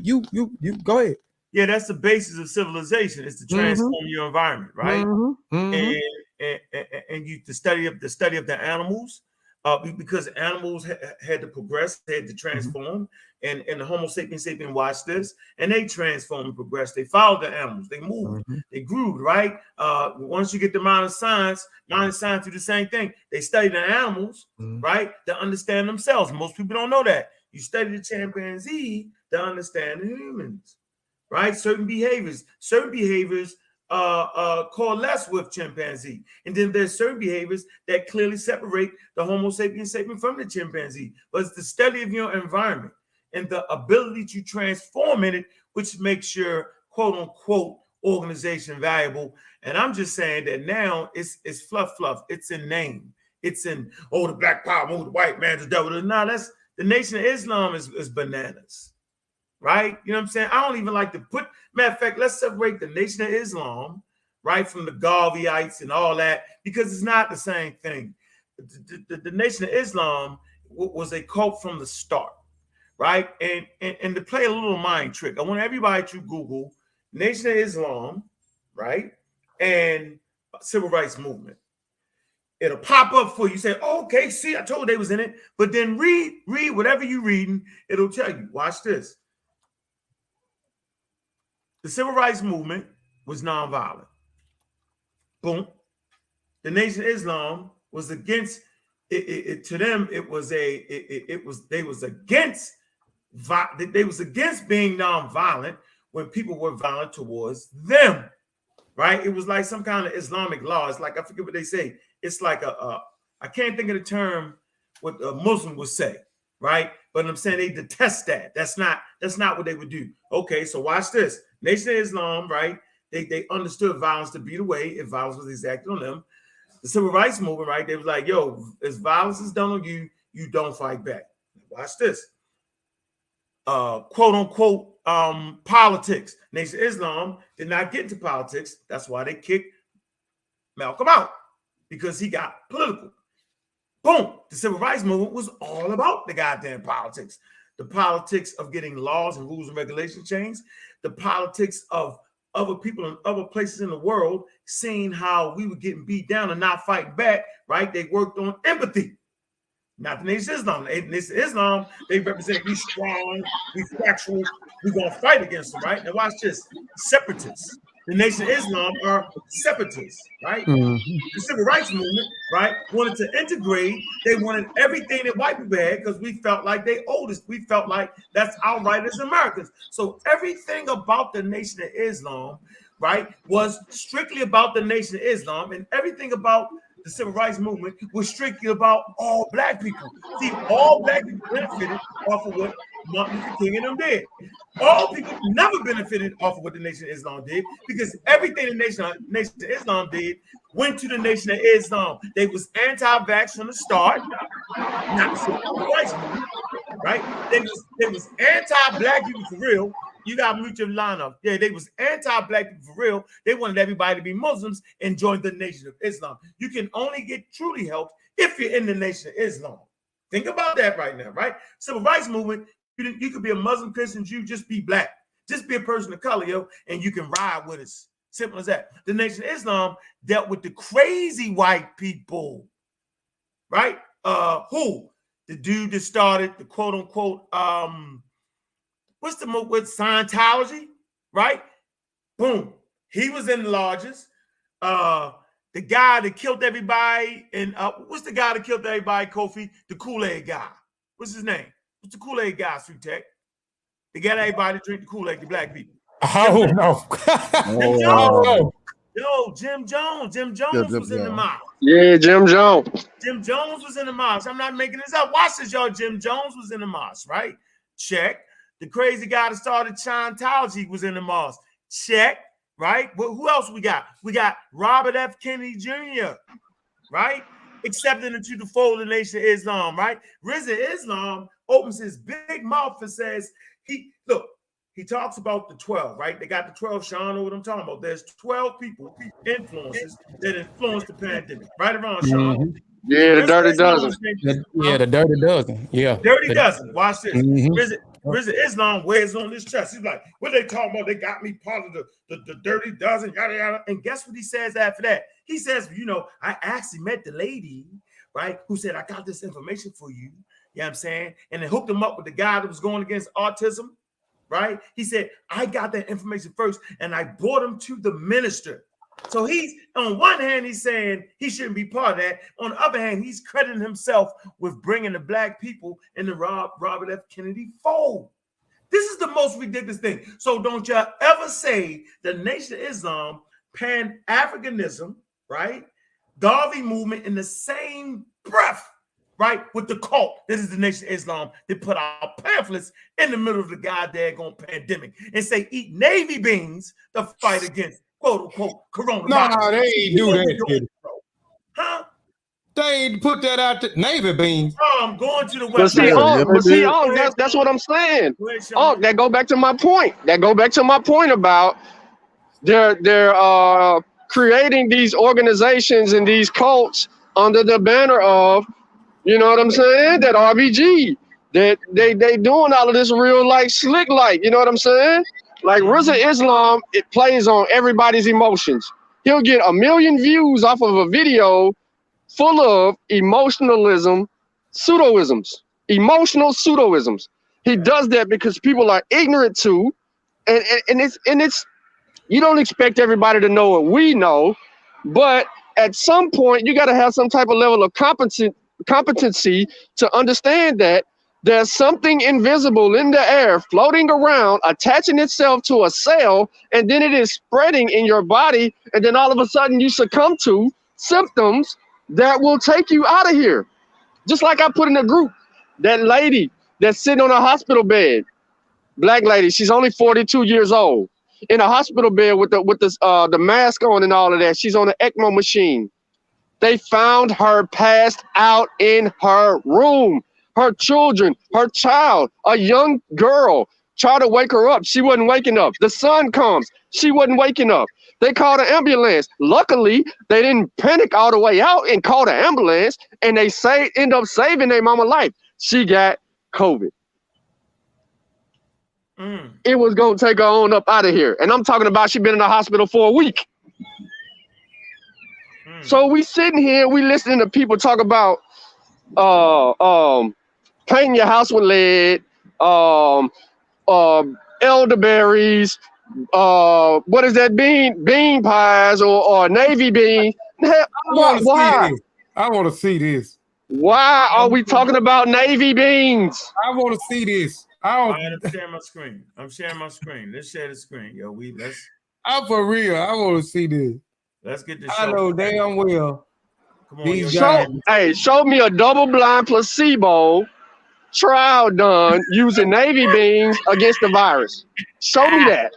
go ahead. Yeah, that's the basis of civilization. Is to transform your environment, right? And you the study of the animals, because animals had to progress, they had to transform, and the Homo sapiens watched this, and they transformed and progressed. They followed the animals, they moved, they grew, right? Once you get to modern science do the same thing. They study the animals, right, to understand themselves. Most people don't know that. You study the chimpanzee to understand the humans, right? Certain behaviors coalesce with chimpanzee, and then there's certain behaviors that clearly separate the Homo sapiens from the chimpanzee. But it's the study of your environment and the ability to transform in it, which makes your quote unquote organization valuable. And I'm just saying that now it's fluff. It's in name. It's in the Black Power movement, the white man's the devil. No, that's the Nation of Islam is bananas, right? You know what I'm saying? I don't even like to put, matter of fact, let's separate the Nation of Islam, right, from the Garveyites and all that, because it's not the same thing. The Nation of Islam was a cult from the start, right? And to play a little mind trick, I want everybody to Google Nation of Islam, right, and Civil Rights Movement. It'll pop up for you. Say, oh, okay, see, I told you they was in it. But then read whatever you're reading. It'll tell you. Watch this. The Civil Rights Movement was nonviolent. Boom. The Nation of Islam was against it. To them, they was against being nonviolent when people were violent towards them. Right? It was like some kind of Islamic law. It's like, I forget what they say. It's like I can't think of the term what a Muslim would say, right? But I'm saying they detest that. That's not what they would do. Okay, so watch this. Nation of Islam, right? They understood violence to be the way if violence was exacted on them. The Civil Rights Movement, right? They was like, yo, if violence is done on you, you don't fight back. Watch this. Quote unquote politics. Nation of Islam did not get into politics. That's why they kicked Malcolm out, because he got political. Boom. The Civil Rights Movement was all about the goddamn politics. The politics of getting laws and rules and regulations changed. The politics of other people in other places in the world seeing how we were getting beat down and not fighting back, right? They worked on empathy. Not the Nation of Islam. The Nation of Islam, they represent we strong, we factual, we're going to fight against them, right? Now watch this. Separatists. the Nation of Islam are separatists, right? Mhm. The Civil Rights Movement, right, wanted to integrate. They wanted everything that white people had because we felt like they owed us. We felt like that's our right as Americans. So everything about the Nation of Islam, right, was strictly about the Nation of Islam, and everything about the Civil Rights Movement was strictly about all black people. See, all black people benefited off of what Martin Luther King and them did. All people never benefited off of what the Nation of Islam did because everything the Nation of Islam did went to the Nation of Islam. They was anti-vax from the start, not the Civil Rights Movement, right? They was anti-black people for real. You got to mute your line up. Yeah, they was anti-black people for real. They wanted everybody to be Muslims and join the Nation of Islam. You can only get truly helped if you're in the Nation of Islam. Think about that right now, right? Civil Rights Movement, you could be a Muslim, Christian, Jew, just be black. Just be a person of color, yo, and you can ride with us. Simple as that. The Nation of Islam dealt with the crazy white people, right? Who? The dude that started the quote unquote, with Scientology, right? Boom. He was in the lodges. The guy that killed everybody, and what's the guy that killed everybody, Kofi? The Kool-Aid guy. What's his name? What's the Kool-Aid guy, Sweet Tech? They got everybody to drink the Kool-Aid, the black people. Oh, no. Jim Jones. Yo, Jim Jones. Jim Jones was in the mosque. Yeah, Jim Jones. Jim Jones was in the mosque. I'm not making this up. Watch this, y'all. Jim Jones was in the mosque, right? Check. The crazy guy that started Scientology was in the mosque. Check, right? Well, who else we got? We got Robert F. Kennedy Jr., right? Accepted into the fold of the Nation of Islam, right? Rizza Islam opens his big mouth and says, he talks about the 12, right? They got the 12, Sean, know what I'm talking about. There's 12 people, influences that influenced the pandemic. Right around, Sean? Mm-hmm. Yeah, the Dirty Dozen. The Dirty Dozen. Yeah. Dirty Dozen. Watch this. Rizza Islam wears on his chest. He's like, what they talking about? They got me part of the Dirty Dozen, yada, yada. And guess what he says after that? He says, I actually met the lady, right, who said, I got this information for you. You know what I'm saying? And they hooked him up with the guy that was going against autism, right? He said, I got that information first, and I brought him to the minister. So he's, on one hand, he's saying he shouldn't be part of that. On the other hand, he's crediting himself with bringing the black people in the Robert F. Kennedy fold. This is the most ridiculous thing. So don't y'all ever say the Nation of Islam, Pan-Africanism, right? Garvey movement in the same breath, right? With the cult. This is the Nation of Islam. They put out pamphlets in the middle of the goddamn pandemic and say, eat Navy beans to fight against quote unquote coronavirus. No, they ain't do that. Huh? They ain't put that out to Navy beans. Oh, I'm going to the website. That's what I'm saying. That go back to my point. About they're creating these organizations and these cults under the banner of, you know what I'm saying, that RBG. That they doing all of this real like slick like, you know what I'm saying? Like Rizza Islam, it plays on everybody's emotions. He'll get 1 million views off of a video full of emotional pseudoisms. He does that because people are ignorant to, and it's you don't expect everybody to know what we know, but at some point you got to have some type of level of competency to understand that there's something invisible in the air floating around, attaching itself to a cell, and then it is spreading in your body, and then all of a sudden you succumb to symptoms that will take you out of here. Just like I put in a group, that lady that's sitting on a hospital bed, black lady, she's only 42 years old, in a hospital bed with the mask on and all of that. She's on an ECMO machine. They found her passed out in her room. Her children, her child, a young girl, tried to wake her up. She wasn't waking up. The sun comes. She wasn't waking up. They called an ambulance. Luckily, they didn't panic all the way out and call the ambulance, and they end up saving their mama life. She got COVID. It was going to take her on up out of here. And I'm talking about she been in the hospital for a week. So we sitting here, we listening to people talk about painting your house with lead, elderberries, what is that, bean pies or navy beans. I want to see Why? this. I want to see this. Why are we talking about navy beans? I want to see this. All right, I'm sharing my screen. Let's share the screen, yo. I'm for real. I want to see this. Let's get this. I know damn well. Come on, these yo. guys. Show me a double-blind placebo trial done using navy beans against the virus. Show me that.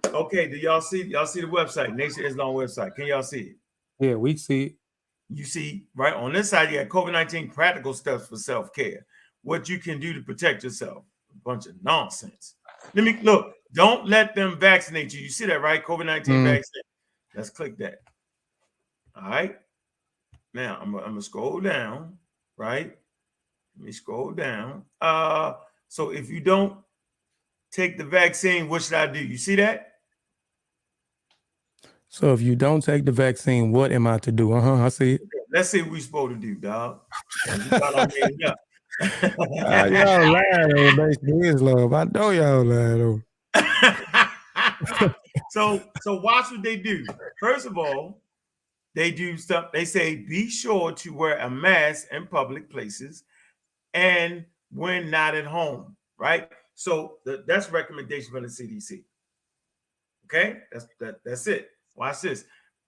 Okay, do y'all see the website, Nation Islam website? Can y'all see it? Yeah, we see it. You see, right on this side, you got COVID-19 practical steps for self-care. What you can do to protect yourself. A bunch of nonsense. Let me look. Don't let them vaccinate you. You see that, right? COVID-19 vaccine. Let's click that. All right. Now I'm gonna scroll down, right? Let me scroll down. So if you don't take the vaccine, what should I do? You see that? So if you don't take the vaccine, what am I to do? I see it. Let's see what we're supposed to do, dog. You thought I made it up. Y'all lying on Nation Islam. I know y'all lying on. So watch what they do. First of all, they do stuff. They say be sure to wear a mask in public places and when not at home, right? So that's recommendation from the CDC. Okay, that's it. Watch this.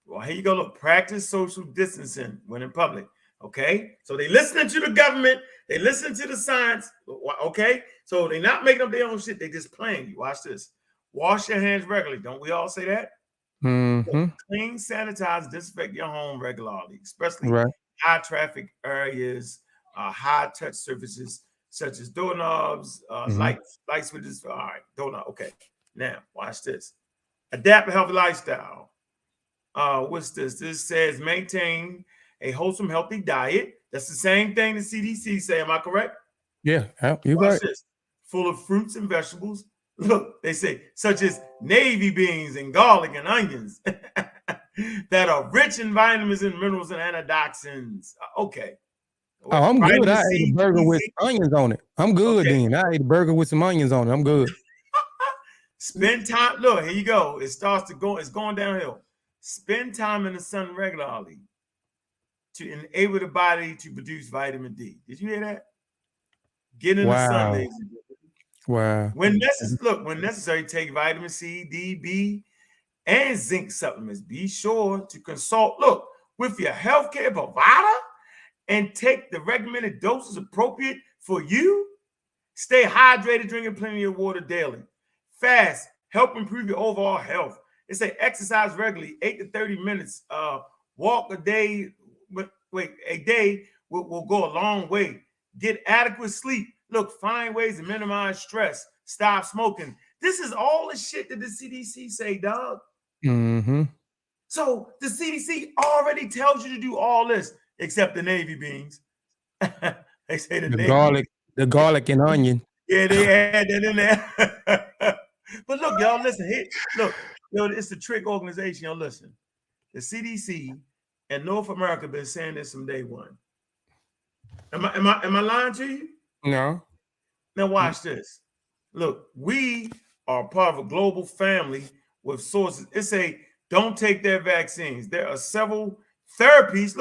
Well, here you go. Look, practice social distancing when in public. Okay, so they listening to the government. They listen to the science. Okay, so they're not making up their own shit. They just playing you. Watch this. Wash your hands regularly. Don't we all say that? Mm-hmm. Clean, sanitize, disinfect your home regularly, especially Right. high traffic areas, high touch surfaces such as doorknobs, light switches. All right, doorknob. Okay, now watch this. Adapt a healthy lifestyle. What's this? This says maintain a wholesome, healthy diet. That's the same thing the CDC say. Am I correct? Yeah, you're Watch right. this. Full of fruits and vegetables. Look, they say such as navy beans and garlic and onions that are rich in vitamins and minerals and antioxidants. Okay. Oh, I'm Vitamin good. I C, ate a burger with onions on it. I'm good then. I ate a burger with some onions on it. I'm good. Spend time. Look, here you go. It starts to go. It's going downhill. Spend time in the sun regularly to enable the body to produce vitamin D. Did you hear that? Get in the sun, ladies and gentlemen. Wow. When necessary, take vitamin C, D, B, and zinc supplements. Be sure to consult, with your healthcare provider and take the recommended doses appropriate for you. Stay hydrated, drinking plenty of water daily. Fast, help improve your overall health. They say exercise regularly, 8 to 30 minutes. Walk a day. A day will go a long way. Get adequate sleep. Look, find ways to minimize stress. Stop smoking. This is all the shit that the CDC say, dog. Mm-hmm. So the CDC already tells you to do all this, except the navy beans. They say the garlic and onion. Yeah, they add that in there. But look, y'all, listen. It's the trick organization. Y'all listen. The CDC and North America been saying this from day one. Am I lying to you? No. Now watch this. Look, we are part of a global family with sources. It say don't take their vaccines. There are several therapies,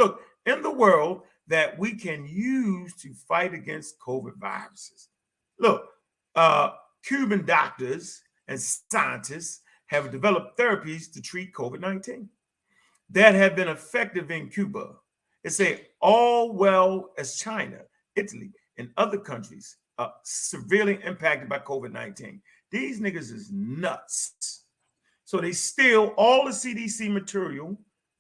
in the world that we can use to fight against COVID viruses. Look, Cuban doctors and scientists have developed therapies to treat COVID-19 that have been effective in Cuba. It say all well as China, Italy, and other countries are severely impacted by COVID-19. These niggas is nuts. So they steal all the CDC material,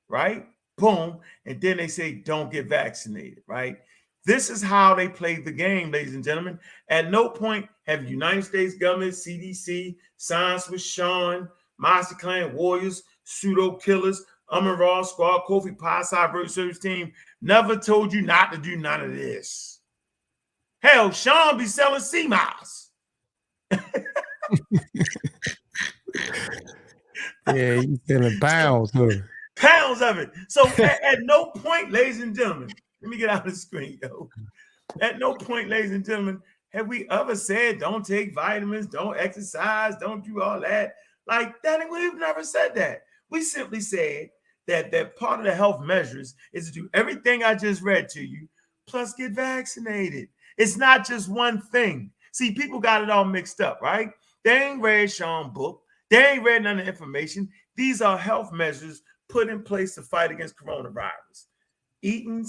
right? Boom. And then they say, don't get vaccinated, right? This is how they play the game, ladies and gentlemen. At no point have United States government, CDC, Science with Sean, Master Clan Warriors, Pseudo Killers, Raw Squad, Kofi Piesie Research Team never told you not to do none of this. Hell, Sean be selling sea miles. Yeah, he's selling pounds. Pounds of it. So at no point, ladies and gentlemen, let me get out of the screen, yo. At no point, ladies and gentlemen, have we ever said don't take vitamins, don't exercise, don't do all that. Like that, we've never said that. We simply said that part of the health measures is to do everything I just read to you, plus get vaccinated. It's not just one thing. See, people got it all mixed up, right? They ain't read Sean's book. They ain't read none of the information. These are health measures put in place to fight against coronavirus. Eating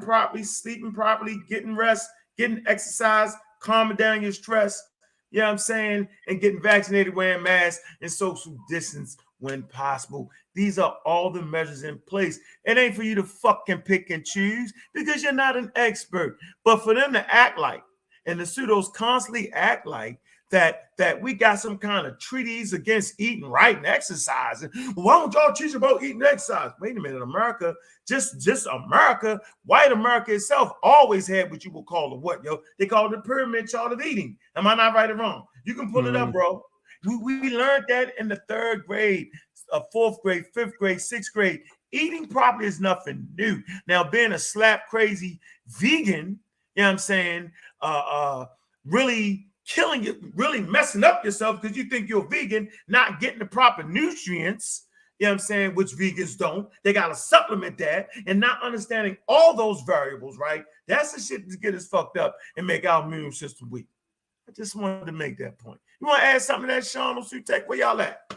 properly, sleeping properly, getting rest, getting exercise, calming down your stress, you know what I'm saying? And getting vaccinated, wearing masks, and social distance when possible. These are all the measures in place. It ain't for you to fucking pick and choose because you're not an expert. But for them to act like, and the pseudos constantly act like that we got some kind of treaties against eating right and exercising. Why don't y'all teach about eating and exercise? Wait a minute, America, just America, white America itself always had what you would call what, yo? They call it the pyramid chart of eating. Am I not right or wrong? You can pull it up, bro. We learned that in the 3rd grade, 4th grade, 5th grade, 6th grade. Eating properly is nothing new. Now, being a slap crazy vegan, you know what I'm saying, really killing you, really messing up yourself because you think you're vegan, not getting the proper nutrients, you know what I'm saying, which vegans don't. They got to supplement that and not understanding all those variables, right? That's the shit to get us fucked up and make our immune system weak. I just wanted to make that point. You want to add something to that, Sean or Sutek? Where y'all at?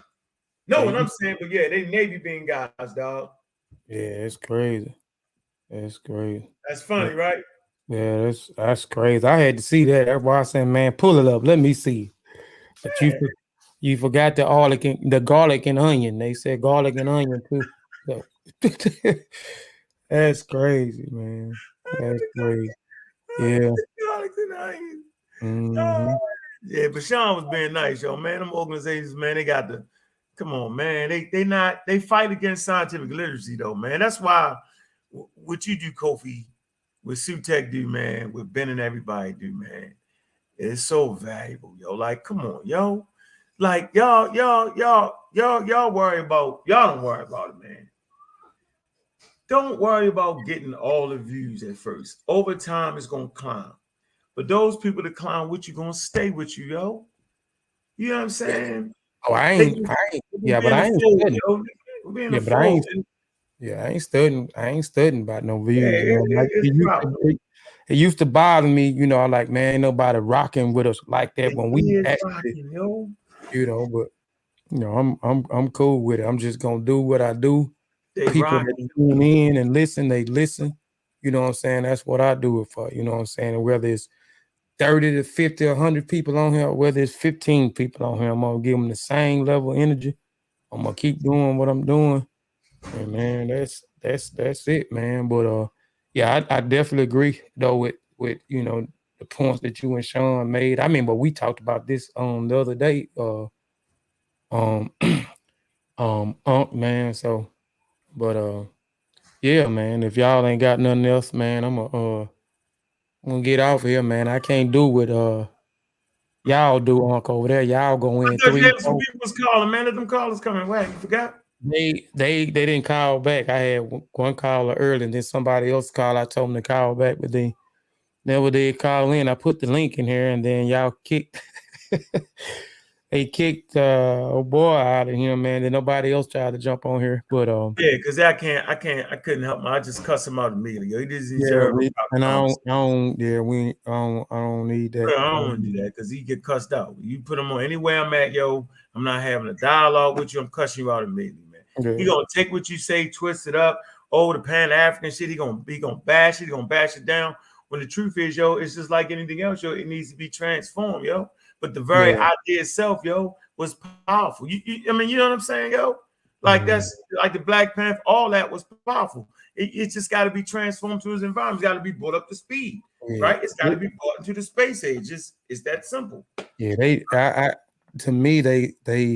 No, what I'm saying, but yeah, they Navy being guys, dog. Yeah, it's crazy. It's crazy. That's funny, right? Yeah, that's crazy. I had to see that. That's why I said, man, pull it up. Let me see. But you forgot the garlic and onion. They said garlic and onion too. So, that's crazy, man. That's crazy. Yeah. Garlic and onion. Mm-hmm. Yeah, but Sean was being nice, yo, man. Them organizations, man, they got the come on, man. They fight against scientific literacy, though, man. That's why what you do, Kofi, what Sutek do, man, what Ben and everybody do, man, it's so valuable, yo. Like, come on, yo. Like, y'all worry about, y'all don't worry about it, man. Don't worry about getting all the views at first. Over time, it's gonna climb. But those people that climb with you gonna stay with you, yo. You know what I'm saying? Oh, I ain't studying about no views. It used to bother me, you know, like, man, ain't nobody rocking with us like that when we actually, you know, but you know, I'm cool with it. I'm just gonna do what I do. People that tune in and listen, they listen. You know what I'm saying? That's what I do it for. You know what I'm saying? And whether it's 30 to 50 or 100 people on here, or whether it's 15 people on here, I'm gonna give them the same level of energy. I'm gonna keep doing what I'm doing. And man, that's it, man. But yeah, I definitely agree though with you know the points that you and Sean made. I mean, but we talked about this the other day. Man. So, but yeah, man. If y'all ain't got nothing else, man, I'm gonna get off here, man. I can't do what y'all do, Uncle, over there. Y'all go in 3. Some people was calling, man. Let them callers coming. What? You forgot? They didn't call back. I had one caller early, and then somebody else called. I told them to call back, but they never did call in. I put the link in here, and then y'all kicked. They kicked old boy out of here, man. Then nobody else tried to jump on here, but yeah, because I couldn't help him. I just cuss him out immediately. Yo, he doesn't deserve and I don't need that. I don't want to do that because he get cussed out. You put him on anywhere I'm at, yo. I'm not having a dialogue with you. I'm cussing you out immediately, man. Yeah. He gonna take what you say, twist it up. Oh, the Pan-African shit. He gonna bash it. He gonna bash it down. When the truth is, yo, it's just like anything else, yo. It needs to be transformed, yo. But the very idea itself, yo, was powerful. I mean, you know what I'm saying, yo? Like that's like the Black Panther, all that was powerful. It just got to be transformed to its environment. It's got to be brought up to speed, right? It's got to be brought into the space age. It's that simple. Yeah, to me, they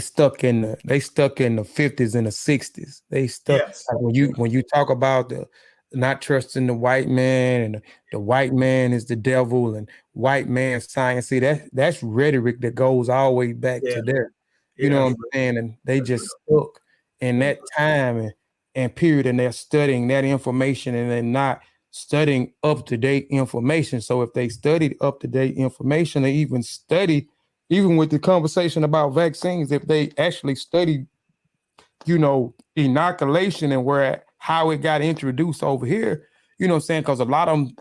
stuck in the 50s and the 60s. They stuck when you talk about the not trusting the white man and the white man is the devil and white man science. See, that's rhetoric that goes all the way back to there. You know what I'm saying? And they just stuck in that time and period, and they're studying that information and they're not studying up-to-date information. So if they studied up-to-date information, they even study even with the conversation about vaccines, if they actually studied, you know, inoculation and how it got introduced over here, you know what I'm saying? Because a lot of them,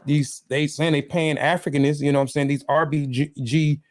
they saying they Pan-Africanists, you know what I'm saying? These RBG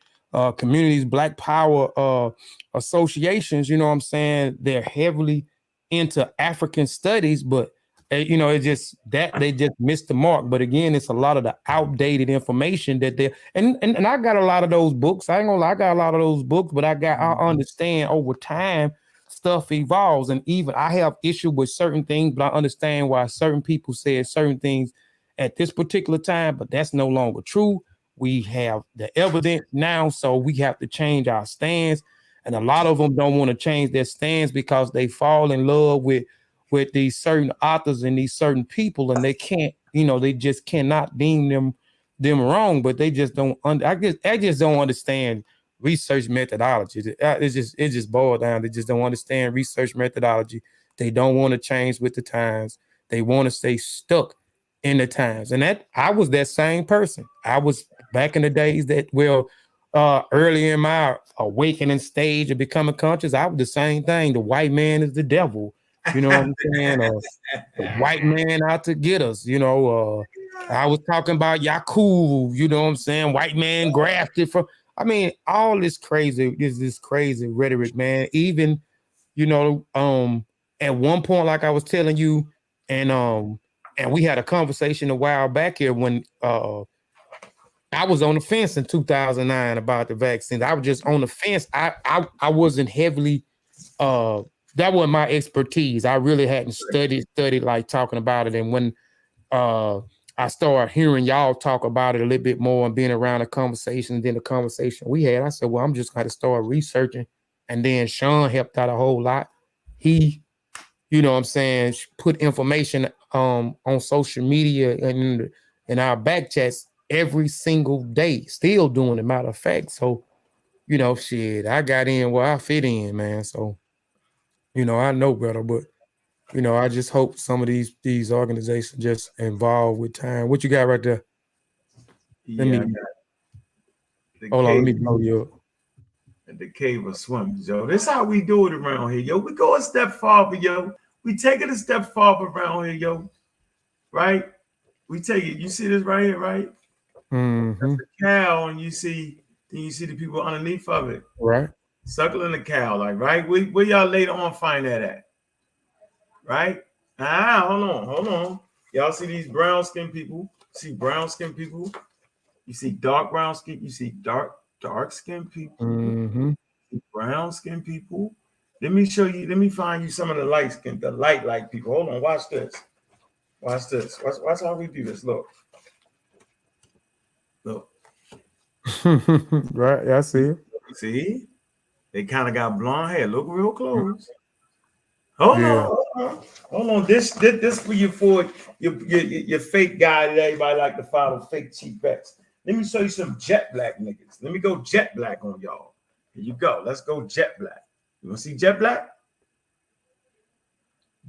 communities, Black Power associations, you know what I'm saying? They're heavily into African studies, but you know, it's just that they just missed the mark. But again, it's a lot of the outdated information that they and I got a lot of those books. I ain't gonna lie, I got a lot of those books, but I understand over time stuff evolves, and even I have issue with certain things, but I understand why certain people said certain things at this particular time, but that's no longer true. We have the evidence now, so we have to change our stance. And a lot of them don't want to change their stance because they fall in love with these certain authors and these certain people, and they can't, you know, they just cannot deem them wrong, but they just don't. I just don't understand research methodology. It just boils down. They just don't understand research methodology. They don't want to change with the times. They want to stay stuck in the times. And that I was that same person. I was back in the days that early in my awakening stage of becoming conscious. I was the same thing. The white man is the devil. You know what I'm saying? The white man out to get us. You know, I was talking about Yaku. You know what I'm saying? White man grafted from. I mean, all this crazy rhetoric, man. Even, you know, at one point, like I was telling you, and we had a conversation a while back here when I was on the fence in 2009 about the vaccines. I was just on the fence. I wasn't heavily that wasn't my expertise. I really hadn't studied like talking about it. And when I started hearing y'all talk about it a little bit more and being around the conversation, and then the conversation we had, I said, well, I'm just going to start researching. And then Sean helped out a whole lot. He, you know what I'm saying, put information on social media and in our back chats every single day, still doing it, matter of fact. So, you know, shit, I got in where I fit in, man. So, you know, I know better, but you know, I just hope some of these organizations just evolve with time. What you got right there? Let me blow you up. The cave of swimmers, yo. This is how we do it around here, yo. We go a step farther, yo. We take it a step farther around here, yo. Right? We take it. You see this right here, right? Mm-hmm. That's the cow, and you see the people underneath of it. Right. Suckling the cow, like, right? Where y'all later on find that at? Right? Hold on. Y'all see these brown skinned people? See brown skinned people? You see dark brown skin, you see dark skinned people, mm-hmm. Brown skinned people. Let me show you, let me find you some of the light people. Hold on, watch this. Watch how we do this. Look. Right, I see it. See? They kind of got blonde hair. Look real close. Hold on. This for your fake guy that everybody like to follow, fake cheap vets. Let me show you some jet black niggas. Let me go jet black on y'all. Here you go. Let's go jet black. You want to see jet black?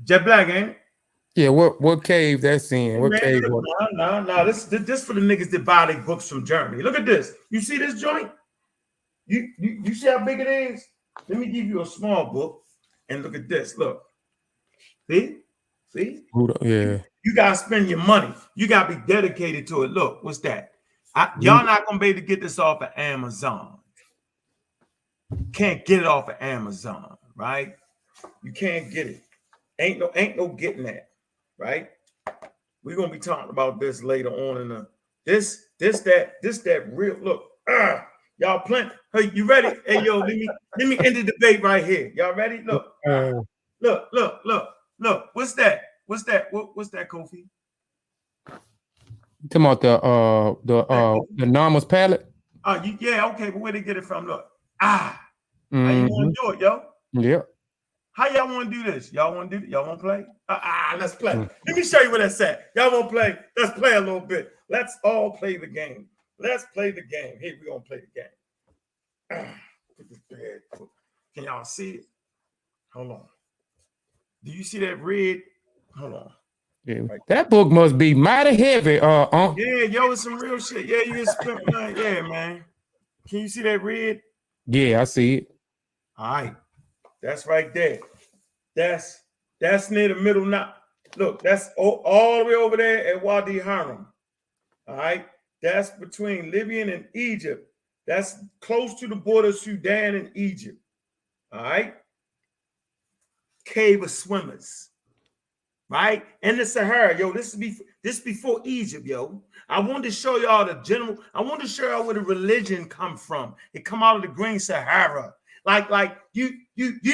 Jet black, ain't it? Yeah, what cave that's in? What cave? No. This for the niggas that buy their books from Germany. Look at this. You see this joint? You see how big it is? Let me give you a small book and look at this. Look. See? Yeah. You gotta spend your money. You gotta be dedicated to it. Look, what's that? Y'all not gonna be able to get this off of Amazon. Can't get it off of Amazon, right? You can't get it. Ain't no getting that, right? We're gonna be talking about this later on in this that real look. Y'all plenty. Hey, you ready? Hey, yo, let me end the debate right here. Y'all ready? Look. Look. What's that? What's that, Kofi? You talking about the Nama's palette? Yeah, okay, but where they get it from? Look. How you want to do it, yo? Yeah. How y'all want to do this? Y'all want to do it? Y'all want to play? Let's play. Let me show you where that's at. Y'all want to play? Let's play a little bit. Let's all play the game. Let's play the game. Here, we're going to play the game. Put this bed. Can y'all see it? Hold on. Do you see that red? Hold on. Yeah. That book must be mighty heavy. Yeah, yo, it's some real shit. Yeah, you can spend, man. Yeah, man. Can you see that red? Yeah, I see it. All right, that's right there. That's near the middle now. Look, that's all the way over there at Wadi Haram. All right, that's between Libya and Egypt. That's close to the border of Sudan and Egypt. All right, cave of swimmers. Right, in the Sahara, yo. This before Egypt, yo. I wanted to show y'all the general. I wanted to show y'all where the religion come from. It come out of the Green Sahara. Like you're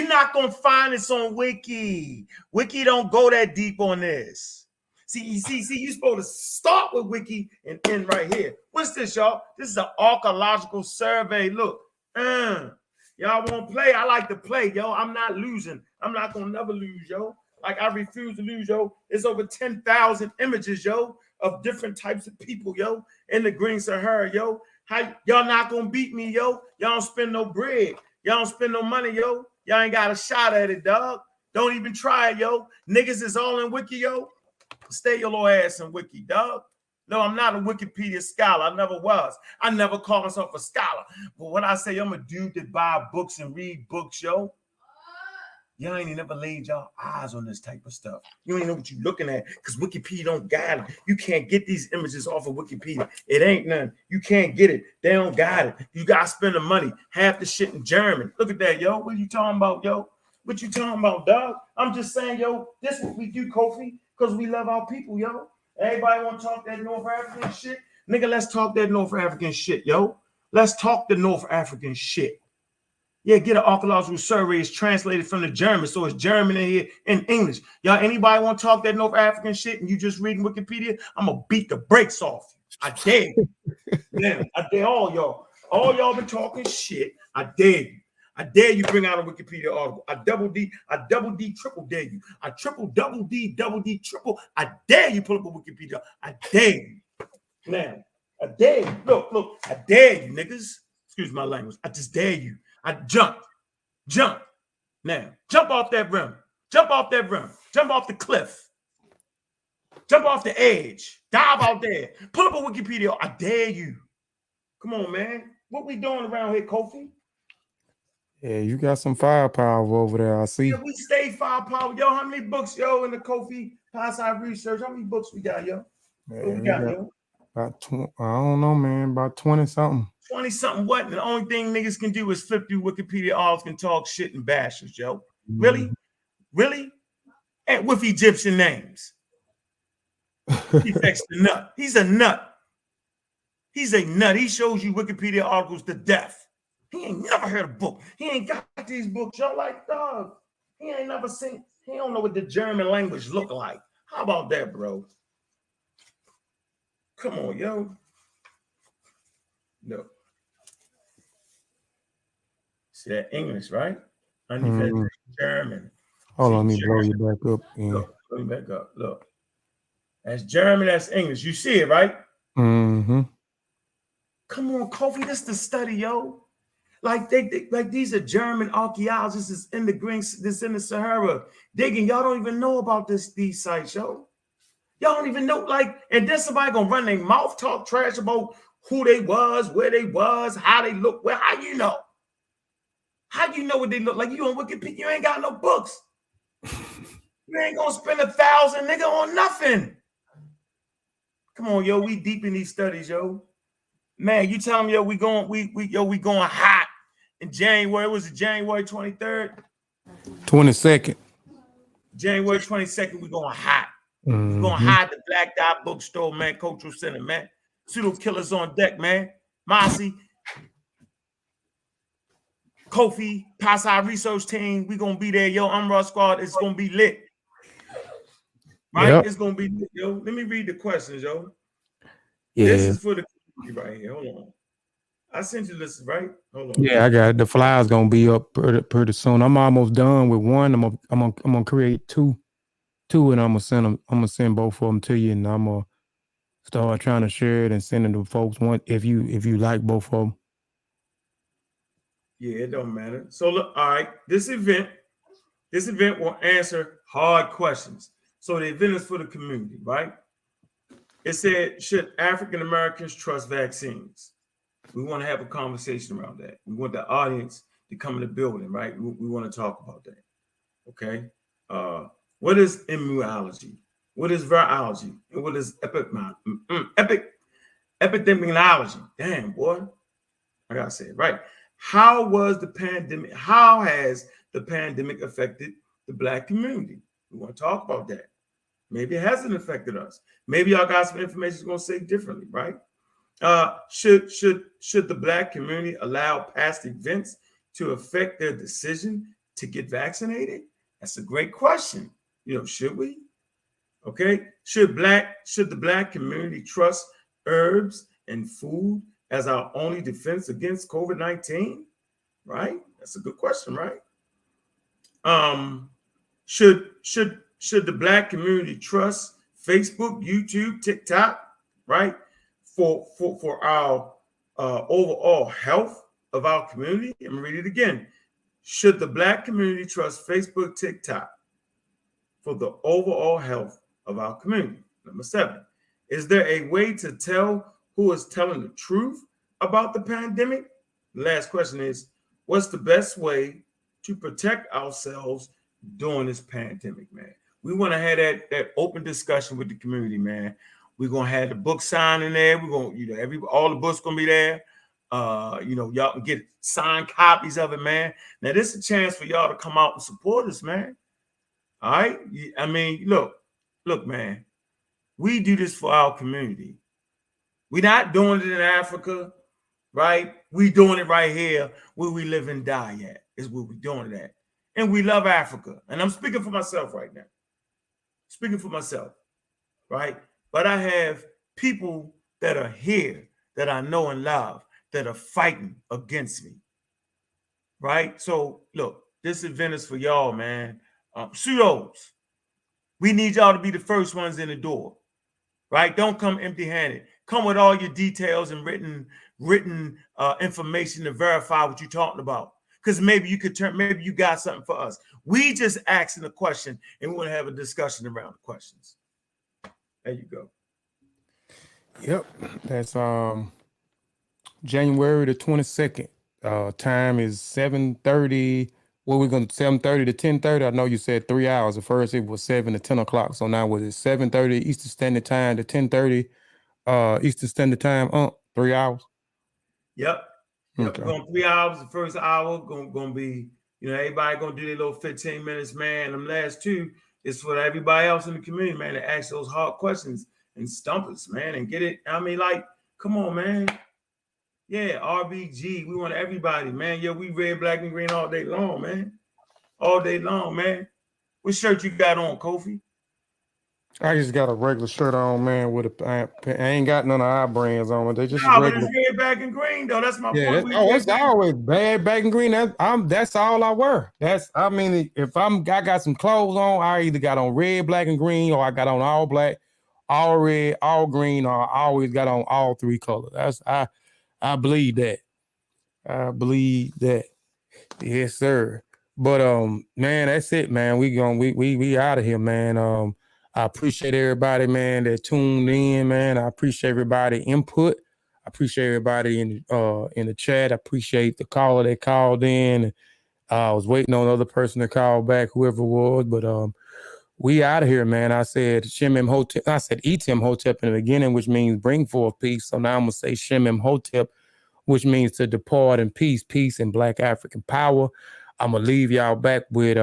not gonna find this on Wiki. Wiki don't go that deep on this. See, you're supposed to start with Wiki and end right here. What's this, y'all? This is an archaeological survey. Look, y'all won't play. I like to play, yo. I'm not losing. I'm not gonna never lose, yo. Like I refuse to lose, yo. It's over 10,000 images, yo, of different types of people, yo, in the Green Sahara, yo. How y'all not gonna beat me, yo? Y'all don't spend no bread. Y'all don't spend no money, yo. Y'all ain't got a shot at it, dog. Don't even try it, yo. Niggas is all in Wiki, yo. Stay your little ass in Wiki, dog. No, I'm not a Wikipedia scholar. I never was. I never called myself a scholar. But when I say I'm a dude that buy books and read books, yo, y'all ain't never laid y'all eyes on this type of stuff. You ain't know what you're looking at because Wikipedia don't guide it. You can't get these images off of Wikipedia. It ain't none. You can't get it. They don't guide it. You got to spend the money. Half the shit in German. Look at that, yo. What you talking about, yo? What you talking about, dog? I'm just saying, yo, this is what we do, Kofi, because we love our people, yo. Everybody want to talk that North African shit? Nigga, let's talk that North African shit, yo. Let's talk the North African shit. Yeah, get an archaeological survey. It's translated from the German, so it's German in here in English. Y'all, anybody want to talk that North African shit and you just reading Wikipedia? I'm going to beat the brakes off you. I dare you. Yeah, I dare all y'all. All y'all been talking shit. I dare you. I dare you bring out a Wikipedia article. I double D, triple dare you. I triple, double D, triple. I dare you pull up a Wikipedia. I dare you. Now, I dare you. Look, I dare you, niggas. Excuse my language. I just dare you. I jump. Now, jump off that rim. Jump off the cliff. Jump off the edge. Dive out there. Pull up a Wikipedia. I dare you. Come on, man. What we doing around here, Kofi? Yeah, you got some firepower over there, I see. Yeah, we stay firepower. Yo, how many books, yo, in the Kofi Piesie research? How many books we got, yo? What we got, yo? About 20, I don't know, man. About 20-something. 20-something what? And the only thing niggas can do is flip through Wikipedia articles and talk shit and bash us, yo. Really? Really? And with Egyptian names. He's the nut. He's a nut. He's a nut. He shows you Wikipedia articles to death. He ain't never heard a book. He ain't got these books. Y'all like, dog. He ain't never seen. He don't know what the German language look like. How about that, bro? Come on, yo. No. See that English, right? Underneath that German. Hold on, let me blow you back up. Yeah. Look, blow me back up. Look. That's German, that's English. You see it, right? Mm-hmm. Come on, Kofi, this is the study, yo. Like like these are German archaeologists is in the Green, this in the Sahara digging. Y'all don't even know about these sites, yo. Y'all don't even know, like, and then somebody gonna run their mouth, talk trash about who they was, where they was, how they look. Well, how you know? How you know what they look like? You on Wikipedia, you ain't got no books. You ain't gonna spend 1,000, nigga, on nothing. Come on, yo, we deep in these studies, yo. Man, you tell me, yo, we going hot in January. Was it January 23rd? 22nd. January 22nd, we going hot. We're going hot at the Black Dot Bookstore, man, Cultural Center, man. Pseudo killers on deck, man. Mossy, Kofi, Piesie research team, we gonna be there, yo. Umrah Squad, it's gonna be lit. Right? Yep. It's gonna be lit, yo. Let me read the questions, yo. Yeah. This is for the right here. Hold on. I sent you this, right? Hold on. Yeah, I got it. The flyer's gonna be up pretty soon. I'm almost done with one. I'm gonna create two, and I'm gonna send both of them to you, and I'm gonna start trying to share it and send it to folks. One, if you like both of them. Yeah, it don't matter. So look, all right. This event will answer hard questions. So the event is for the community, right? It said, should African Americans trust vaccines? We want to have a conversation around that. We want the audience to come in the building, right? We want to talk about that. Okay. What is immunology? What is virology? And what is epidemiology? Damn, boy. I gotta say it right. How has the pandemic affected the Black community? We want to talk about that. Maybe it hasn't affected us. Maybe y'all got some information that's gonna say differently, right? Should the Black community allow past events to affect their decision to get vaccinated? That's a great question. Should we? Okay. Should the Black community trust herbs and food as our only defense against COVID-19? Right? That's a good question, right? Should the Black community trust Facebook, YouTube, TikTok, right? For our overall health of our community? I'm gonna read it again. Should the Black community trust Facebook, TikTok for the overall health of our community? Number 7, is there a way to tell who is telling the truth about the pandemic? The last question is, what's the best way to protect ourselves during this pandemic, man? We want to have that open discussion with the community, man. We're gonna have the book signing there. We're gonna, all the books gonna be there. Y'all can get signed copies of it, man. Now, this is a chance for y'all to come out and support us, man. All right. I mean, look, man. We do this for our community. We're not doing it in Africa, right? We doing it right here where we live and die at. Is where we're doing it at. And we love Africa. And I'm speaking for myself right now. Speaking for myself, right? But I have people that are here that I know and love that are fighting against me, right? So look, this event is for y'all, man. Pseudos, we need y'all to be the first ones in the door, right? Don't come empty-handed. Come with all your details and written information to verify what you're talking about. Because maybe you got something for us. We just asking a question and we want to have a discussion around the questions. There you go. Yep, that's January the 22nd. Time is 7:30. What we're going to 7:30 to 10:30? I know you said 3 hours. At first it was 7 to 10 o'clock. So now was it 7:30 Eastern Standard Time to 10:30 Eastern Standard Time? 3 hours. Yep. Okay. We're going 3 hours. The first hour going to be, everybody going to do their little 15 minutes, man. And the last 2 is for everybody else in the community, man, to ask those hard questions and stump us, man, and get it. I mean, like, come on, man. Yeah, RBG. We want everybody, man. Yo, we red, black, and green all day long, man. All day long, man. What shirt you got on, Kofi? I just got a regular shirt on, man. I ain't got none of our brands on it. They just but regular. it's red, black, and green, though. That's my point. It's always bad, black, and green. That's all I wear. If I got some clothes on, I either got on red, black, and green, or I got on all black, all red, all green, or I always got on all 3 colors. I believe that. I believe that. Yes, sir. But man, that's it, man. We out of here, man. I appreciate everybody, man, that tuned in, man. I appreciate everybody input. I appreciate everybody in the chat. I appreciate the caller that called in. I was waiting on the other person to call back, whoever it was. But we out of here, man. I said Shem Imhotep. I said Etem Hotep in the beginning, which means bring forth peace. So now I'm gonna say Shem Imhotep, which means to depart in peace, peace and Black African power. I'm gonna leave y'all back with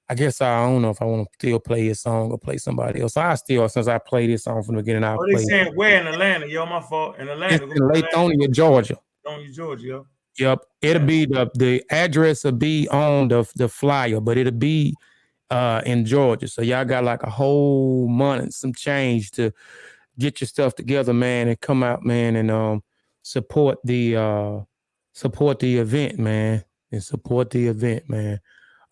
I guess I don't know if I want to still play his song or play somebody else. Since I played this song from the beginning, I'll play. They saying where in Atlanta? Yo, my fault. In Atlanta. It's in Lithonia, Georgia. Lithonia, Georgia, yo. Yep. It'll be the address will be on the flyer, but it'll be in Georgia. So y'all got like a whole month and some change to get your stuff together, man, and come out, man, and support the event, man. And support the event, man.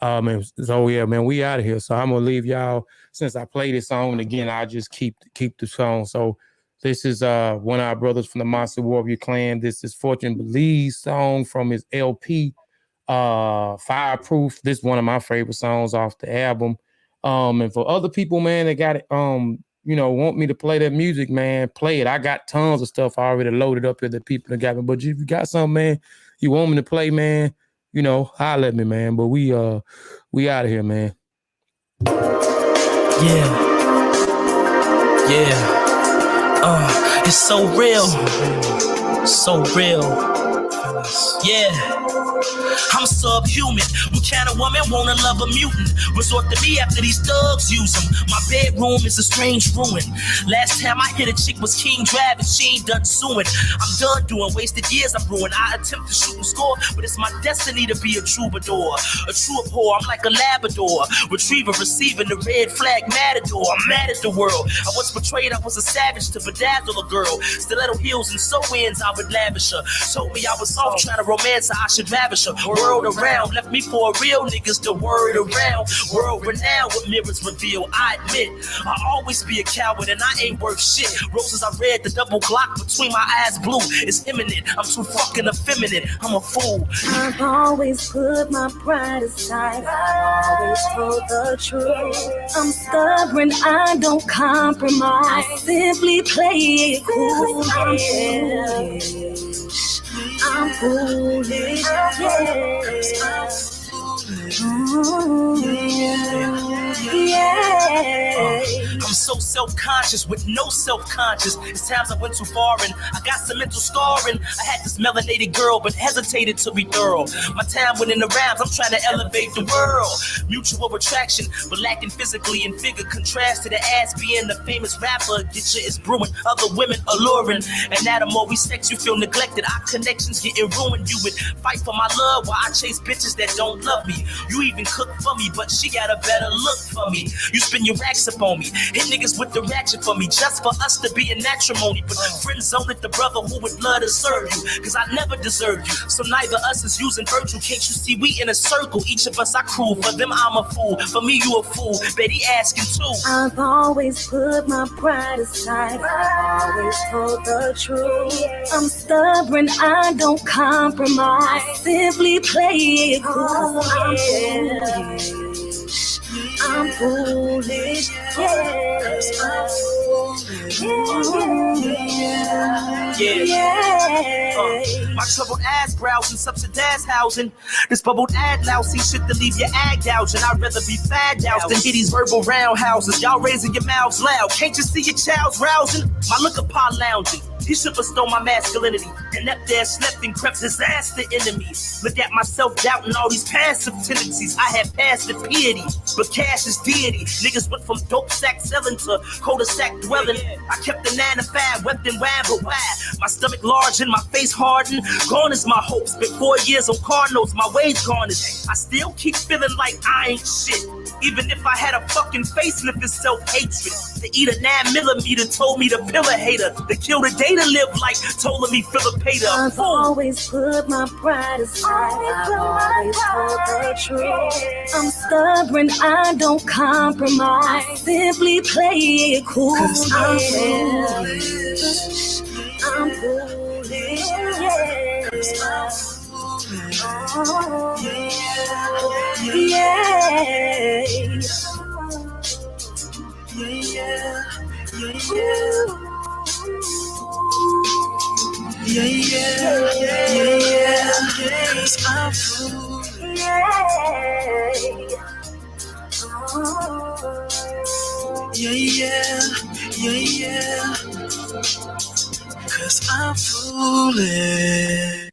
So yeah, man, we out of here. So I'm gonna leave y'all. Since I played this song, and again, I just keep the song. So this is one of our brothers from the Monster Warrior Clan. This is Fortune Belize song from his LP, Fireproof. This is one of my favorite songs off the album. And for other people, man, they got it. want me to play that music, man, play it. I got tons of stuff already loaded up here that people have got me. But if you got something, man, you want me to play, man, holler at me, man. But we out of here, man. It's so real. So real. Yeah. I'm subhuman. What kind of woman wanna love a mutant? Resort to me after these thugs use them. My bedroom is a strange ruin. Last time I hit a chick was King driving, she ain't done suing. I'm done doing wasted years, I'm ruined. I attempt to shoot and score, but it's my destiny to be a troubadour. A true whore, I'm like a Labrador. Retriever receiving the red flag matador. I'm mad at the world. I was betrayed, I was a savage to bedazzle a girl. Stiletto heels and sew-ins, I would lavish her. Told me I was off trying to romance her, I should ravish her. World around, left me for a real niggas to word around. World renowned, what mirrors reveal, I admit. I'll always be a coward and I ain't worth shit. Roses I read, the double Glock between my eyes blue. It's imminent, I'm too fucking effeminate. I'm a fool. I've always put my pride aside. I've always told the truth. I'm stubborn, I don't compromise. Simply play it cool. I'm foolish. I'm so self-conscious with no self-conscious. It's times I went too far and I got some mental scarring. I had this melanated girl but hesitated to be thorough. My time went in the rounds, I'm trying to elevate the world. Mutual attraction but lacking physically in figure. Contrast to the ass being the famous rapper. Get your is brewing, other women alluring. And now the more we sex you feel neglected. Our connections getting ruined. You would fight for my love while I chase bitches that don't love me. You even cook for me, but she got a better look for me. You spend your racks up on me, hit niggas with the ratchet for me, just for us to be in matrimony. But friends zone it, the brother who would love to serve you, cause I never deserved you. So neither us is using virtue. Can't you see we in a circle? Each of us are cruel. For them I'm a fool, for me you a fool. Betty asking too. I've always put my pride aside. I've always told the truth. I'm stubborn, I don't compromise. Simply play it cool. I'm foolish, My troubled ass browsing subsidized housing. This bubbled ad lousy shit to leave your ag gouging. I'd rather be fad doused than hit these verbal roundhouses. Y'all raising your mouths loud. Can't you see your child's rousing? My liquor pot lounging. He should bestow my masculinity. And up there slept and crept disaster enemies. Look at myself doubting all these passive tendencies. I had passive piety, but cash is deity. Niggas went from dope sack selling to cul-de-sac dwelling. I kept the 9 to 5, wept and wine, but why? My stomach large and my face hardened. Gone is my hopes. Been 4 years on car notes, my wage garnished. I still keep feeling like I ain't shit. Even if I had a fucking facelift, it's self-hatred. To eat a 9mm told me to pill a hater. To kill the day to live like told me Philippator. I've always put my pride aside. I've always told the truth. I'm stubborn, I don't compromise. Simply play it cool. I'm foolish. I'm foolish. Cause I'm foolish. Cause I'm foolish.